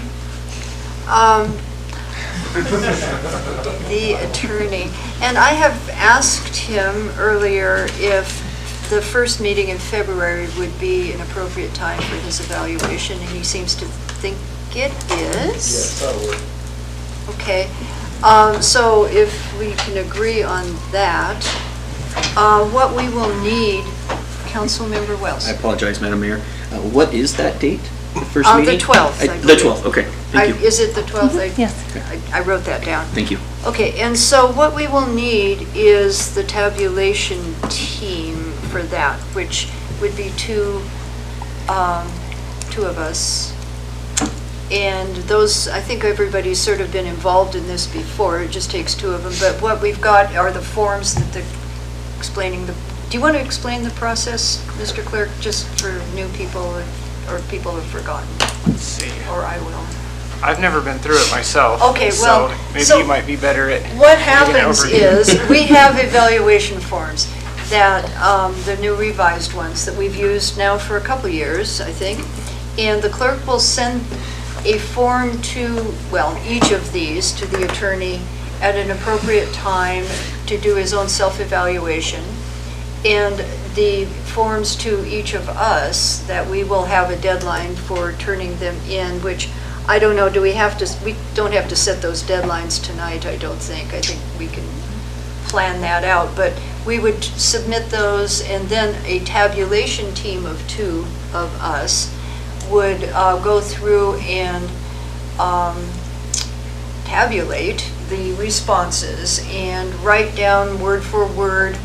The attorney. And I have asked him earlier if the first meeting in February would be an appropriate time for his evaluation, and he seems to think it is.
Yes, that'll work.
Okay, so if we can agree on that, what we will need, Councilmember Wells.
I apologize, Madam Mayor. What is that date? The first
The
meeting?
12th, I
The
believe.
12th, okay. Thank you.
Is it the 12th?
Yes.
I wrote that down.
Thank you.
Okay, and so what we will need is the tabulation team for that, which would be two of us. And those, I think everybody's sort of been involved in this before, it just takes two of them. But what we've got are the forms that they're explaining the, do you want to explain the process, Mr. Clerk, just for new people or people who have forgotten?
Let's see.
Or I will.
I've never been through it myself.
Okay, well,
So maybe
so
you might be better at.
What
giving an
happens
overview.
is, we have evaluation forms that, the new revised ones that we've used now for a couple years, I think. And the clerk will send a form to, well, each of these to the attorney at an appropriate time to do his own self-evaluation. And the forms to each of us that we will have a deadline for turning them in, which I don't know, do we have to, we don't have to set those deadlines tonight, I don't think. I think we can plan that out, but we would submit those, and then a tabulation team of two of us would go through and tabulate the responses and write down word for word,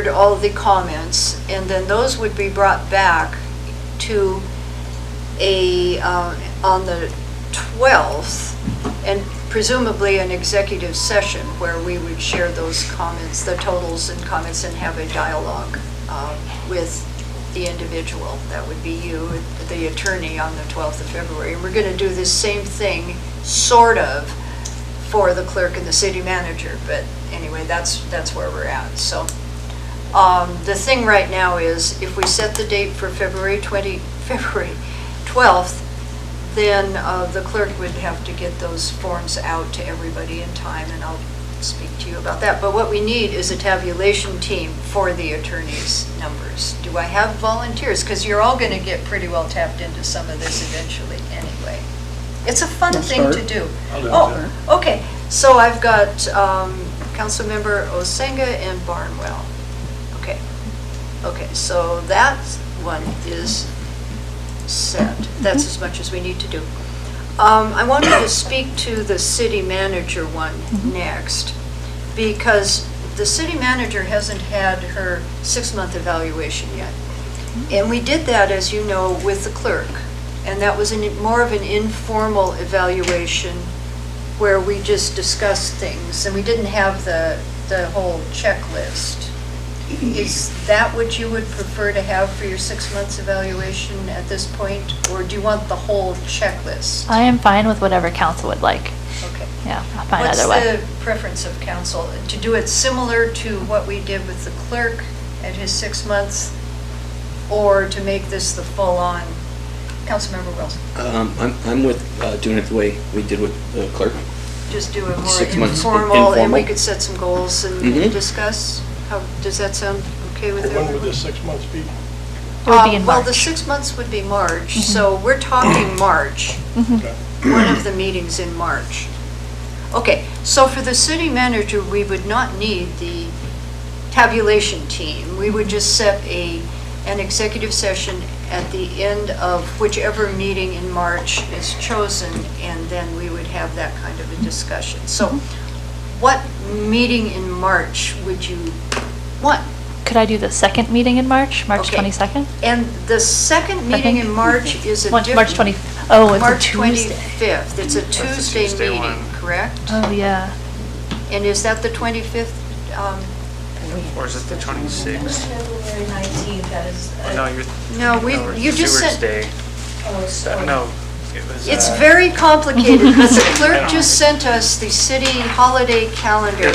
all the comments, and then those would be brought back to a, on the 12th, and presumably an executive session where we would share those comments, the totals and comments, and have a dialogue with the individual. That would be you, the attorney, on the 12th of February. And we're going to do this same thing, sort of, for the clerk and the city manager. But anyway, that's where we're at. So the thing right now is, if we set the date for February 12th, then the clerk would have to get those forms out to everybody in time, and I'll speak to you about that. But what we need is a tabulation team for the attorney's numbers. Do I have volunteers? Because you're all going to get pretty well tapped into some of this eventually anyway. It's a fun thing to do. Oh, okay. So I've got Councilmember Osenga and Barnwell. Okay. Okay, so that one is set. That's as much as we need to do. I wanted to speak to the city manager one next, because the city manager hasn't had her 6-month evaluation yet. And we did that, as you know, with the clerk. And that was more of an informal evaluation where we just discussed things, and we didn't have the whole checklist. Is that what you would prefer to have for your 6 months evaluation at this point? Or do you want the whole checklist?
I am fine with whatever council would like.
Okay.
Yeah, I'm fine either way.
What's the preference of council? To do it similar to what we did with the clerk at his 6 months, or to make this the full-on? Councilmember Wilson.
I'm with doing it the way we did with the clerk.
Just do it more
6 months
informal, and we
informal.
could set some goals and discuss. How, does that sound okay with everyone?
When would the 6 months be?
It would be in
Well, the
March.
6 months would be March, so we're talking March. One of the meetings in March. Okay, so for the city manager, we would not need the tabulation team. We would just set an executive session at the end of whichever meeting in March is chosen, and then we would have that kind of a discussion. So what meeting in March would you want?
Could I do the second meeting in March, March
Okay.
22nd?
And the second meeting in March is a
March
different...
20, oh, it's a
March
Tuesday.
25th. It's a Tuesday
Tuesday
meeting,
one.
correct?
Oh, yeah.
And is that the 25th?
Or is it the 26th?
February 19th, that is.
No, you're.
No,
no,
you just
Stewart's
said...
Day.
Oh, sorry.
No,
It's very complicated, but the clerk just sent us the city holiday calendar,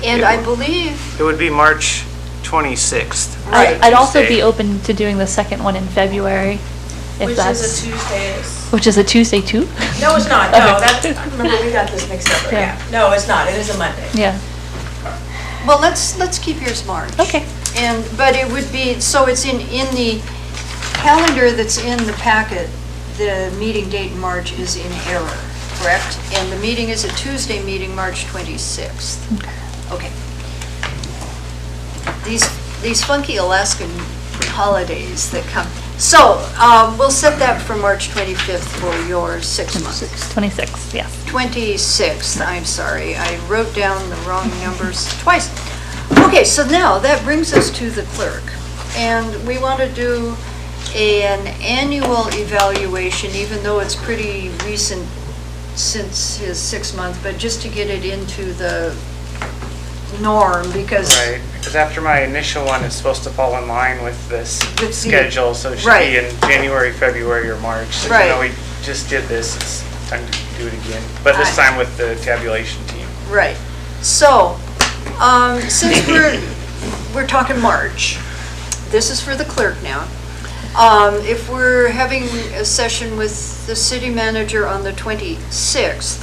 and I believe,
It would be March 26th.
Right.
I'd also
Tuesday.
be open to doing the second one in February, if
Which
that's.
is a Tuesday.
Which is a Tuesday too?
No, it's not, no, that's, remember, we got this mixed up,
Yeah.
yeah. No, it's not, it is a Monday.
Yeah.
well, let's keep yours March.
Okay.
But it would be, so it's in the calendar that's in the packet, the meeting date in March is in error, correct? And the meeting is a Tuesday meeting, March 26th. Okay. These funky Alaskan holidays that come. So, we'll set that for March 25th for your 6 months.
26, yes.
26th, I'm sorry, I wrote down the wrong numbers twice. Okay, so now that brings us to the clerk. And we want to do an annual evaluation, even though it's pretty recent since his 6 month, but just to get it into the norm, because
Right, because after my initial one, it's supposed to fall in line with this
With the-
schedule, so it should
right.
be in January, February, or March. So
Right.
even though we just did this, it's time to do it again, but this time with the tabulation team.
Right. So, since we're talking March, this is for the clerk now. If we're having a session with the city manager on the 26th,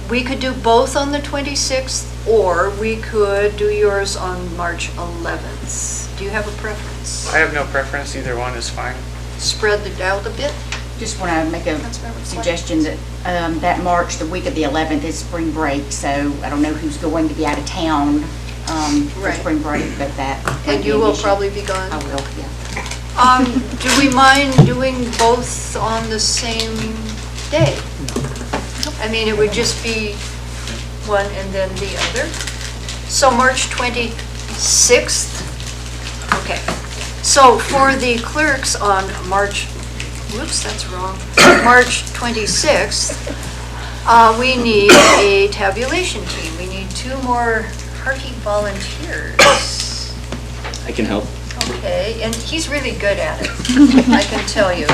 we could do both on the 26th, or we could do yours on March 11th. Do you have a preference?
I have no preference, either one is fine.
Spread it out a bit?
Just want to make a suggestion that that March, the week of the 11th is spring break, so I don't know who's going to be out of town for
Right.
spring break, but that.
And you will probably be gone?
I will, yeah.
Do we mind doing both on the same day? I mean, it would just be one and then the other. So March 26th? Okay. So for the clerks on March, whoops, that's wrong, March 26th, we need a tabulation team. We need 2 more hearty volunteers.
I can help.
Okay, and he's really good at it, I can tell you.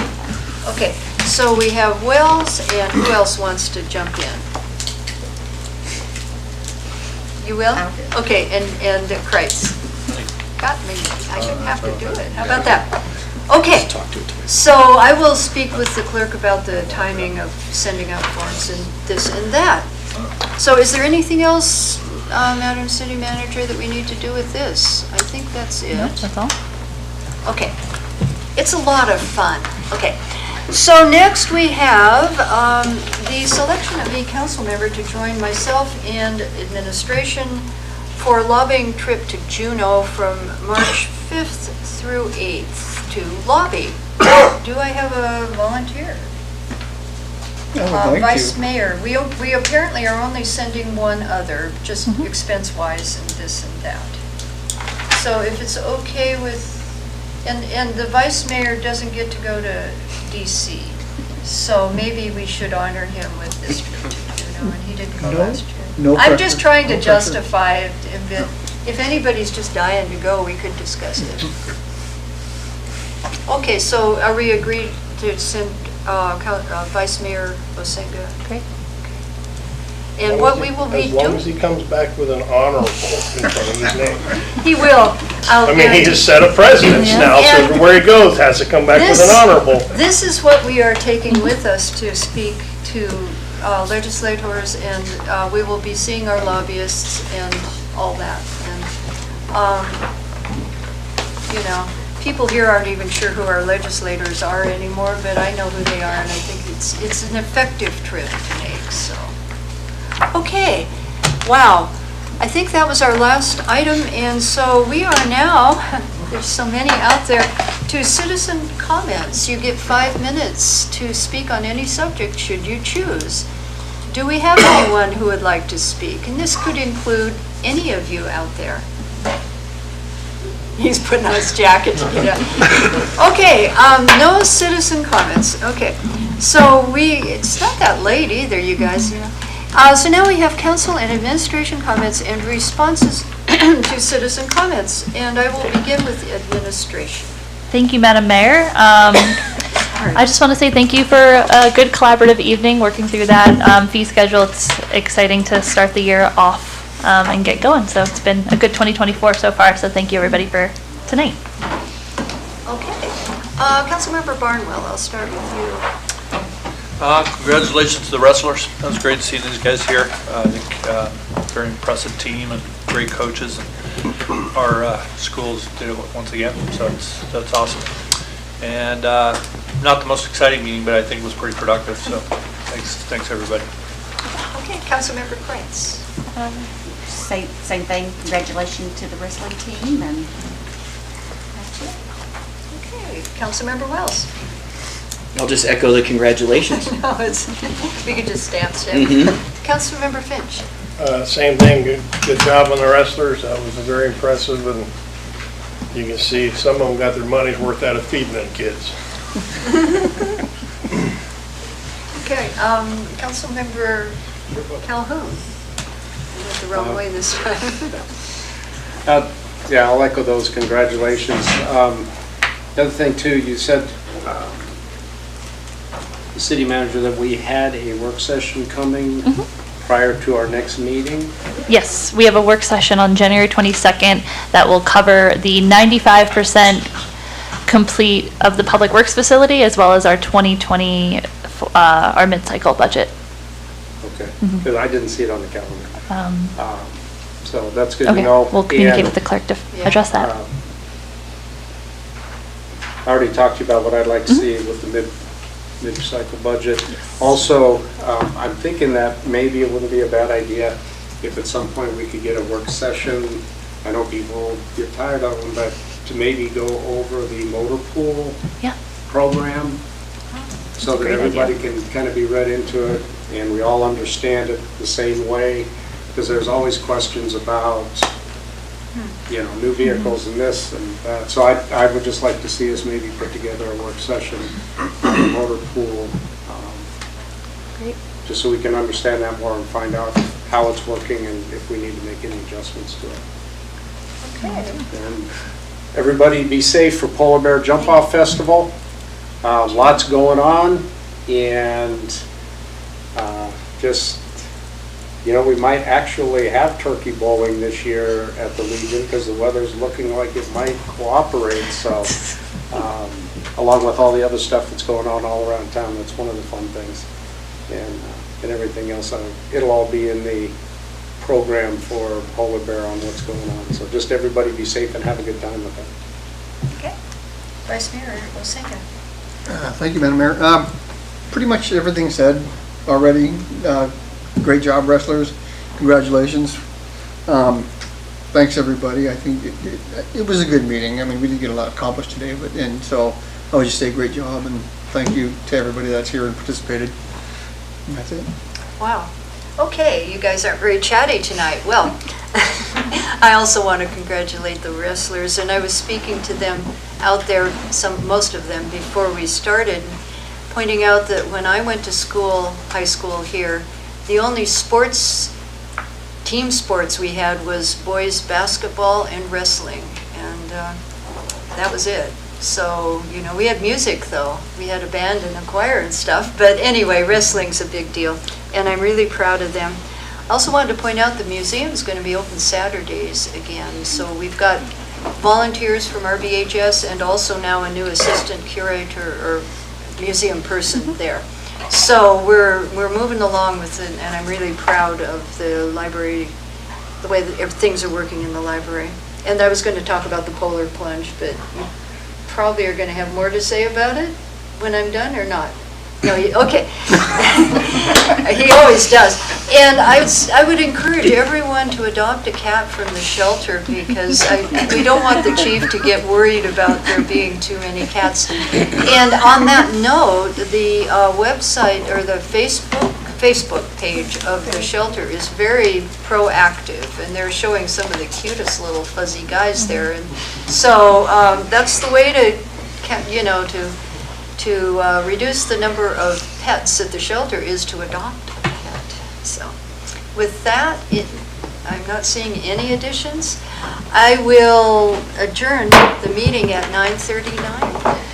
Okay, so we have Wells, and who else wants to jump in? You will? Okay, and Kreitz. Got me, I didn't have to do it, how about that? Okay, so I will speak with the clerk about the timing of sending out forms and this and that. So is there anything else, Madam City Manager, that we need to do with this? I think that's it.
No, that's all.
Okay. It's a lot of fun. Okay. So next we have the selection of a council member to join myself and administration for a lobbying trip to Juneau from March 5th through 8th to lobby. Do I have a volunteer?
I would like
Vice
to.
Mayor, we apparently are only sending one other, just expense-wise and this and that. So if it's okay with, and the Vice Mayor doesn't get to go to DC, so maybe we should honor him with this trip to Juneau, and he didn't go
No,
last year.
no
I'm just
pressure,
trying to
no pressure.
justify it a bit. If anybody's just dying to go, we could discuss it. Okay, so are we agreed to send Vice Mayor Osenga?
Great.
And what we will be
As long as
doing,
he comes back with an honorable in front of his name.
he will.
I mean, he has set a precedence now, so
And
everywhere he goes has to come back with an honorable.
This is what we are taking with us to speak to legislators, and we will be seeing our lobbyists and all that. And, you know, people here aren't even sure who our legislators are anymore, but I know who they are, and I think it's an effective trip to make, so. Okay, wow. I think that was our last item, and so we are now, there's so many out there, to citizen comments. You get 5 minutes to speak on any subject, should you choose. Do we have anyone who would like to speak? And this could include any of you out there. He's putting on his jacket to get out. Okay, no citizen comments. Okay, so it's not that late either, you guys, you know. So now we have council and administration comments and responses to citizen comments, and I will begin with the administration.
Thank you, Madam Mayor. I just want to say thank you for a good collaborative evening working through that fee schedule. It's exciting to start the year off and get going. So it's been a good 2024 so far. So thank you everybody for tonight.
Okay. Councilmember Barnwell, I'll start with you.
Congratulations to the wrestlers. That was great to see these guys here. I think very impressive team and great coaches. Our schools did it once again, so that's awesome. And not the most exciting meeting, but I think it was pretty productive. So thanks everybody.
Okay, Councilmember Prince.
Same thing. Congratulations to the wrestling team, and that's it.
Okay, Councilmember Wells.
I'll just echo the congratulations.
No, we could just dance.
Mhm.
Councilmember Finch.
Same thing, good job on the wrestlers. That was very impressive, and you can see some of them got their money's worth out of feeding them kids.
Okay, Councilmember Calhoun. I went the wrong way this time.
Yeah, I'll echo those congratulations. The other thing too, you said, the city manager, that we had a work session coming prior to our next meeting.
Yes, we have a work session on January 22nd that will cover the 95% complete of the Public Works facility as well as our 2020, our mid-cycle budget.
Okay, because I didn't see it on the calendar. So that's good to
Okay,
know.
we'll communicate
And,
with the clerk to address that.
I already talked to you about what I'd like to see with the mid-cycle budget. Also, I'm thinking that maybe it wouldn't be a bad idea if at some point we could get a work session. I know people get tired of them, but to maybe go over the motor pool program so that everybody can kind of be read into it and we all understand it the same way, because there's always questions about, you know, new vehicles and this and that. So I would just like to see us maybe put together a work session on the motor pool,
Great.
just so we can understand that more and find out how it's working and if we need to make any adjustments to it.
Okay.
And everybody be safe for Polar Bear Jump Off Festival. Lots going on, and just, you know, we might actually have turkey bowling this year at the Legion because the weather's looking like it might cooperate. So, along with all the other stuff that's going on all around town, that's one of the fun things. And everything else, it'll all be in the program for Polar Bear on what's going on. So just everybody be safe and have a good time with it.
Okay. Vice Mayor Osenga.
Thank you, Madam Mayor. Pretty much everything said already. Great job, wrestlers. Congratulations. Thanks, everybody. I think it was a good meeting. I mean, we did get a lot accomplished today, and so I would just say great job, and thank you to everybody that's here and participated. And that's it.
Wow. Okay, you guys aren't very chatty tonight. Well, I also want to congratulate the wrestlers, and I was speaking to them out there, most of them, before we started, pointing out that when I went to school, high school here, the only team sports we had was boys basketball and wrestling, and that was it. So, you know, we had music though. We had a band and a choir and stuff, but anyway, wrestling's a big deal, and I'm really proud of them. I also wanted to point out the museum's going to be open Saturdays again, so we've got volunteers from RBHS and also now a new assistant curator or museum person there. So we're moving along with it, and I'm really proud of the library, the way that things are working in the library. And I was going to talk about the polar plunge, but you probably are going to have more to say about it when I'm done, or not? No, okay. He always does. And I would encourage everyone to adopt a cat from the shelter, because we don't want the chief to get worried about there being too many cats. And on that note, the website or the Facebook page of the shelter is very proactive, and they're showing some of the cutest little fuzzy guys there. And so that's the way to, you know, to reduce the number of pets at the shelter is to adopt a pet. So with that, I'm not seeing any additions. I will adjourn the meeting at 9:39.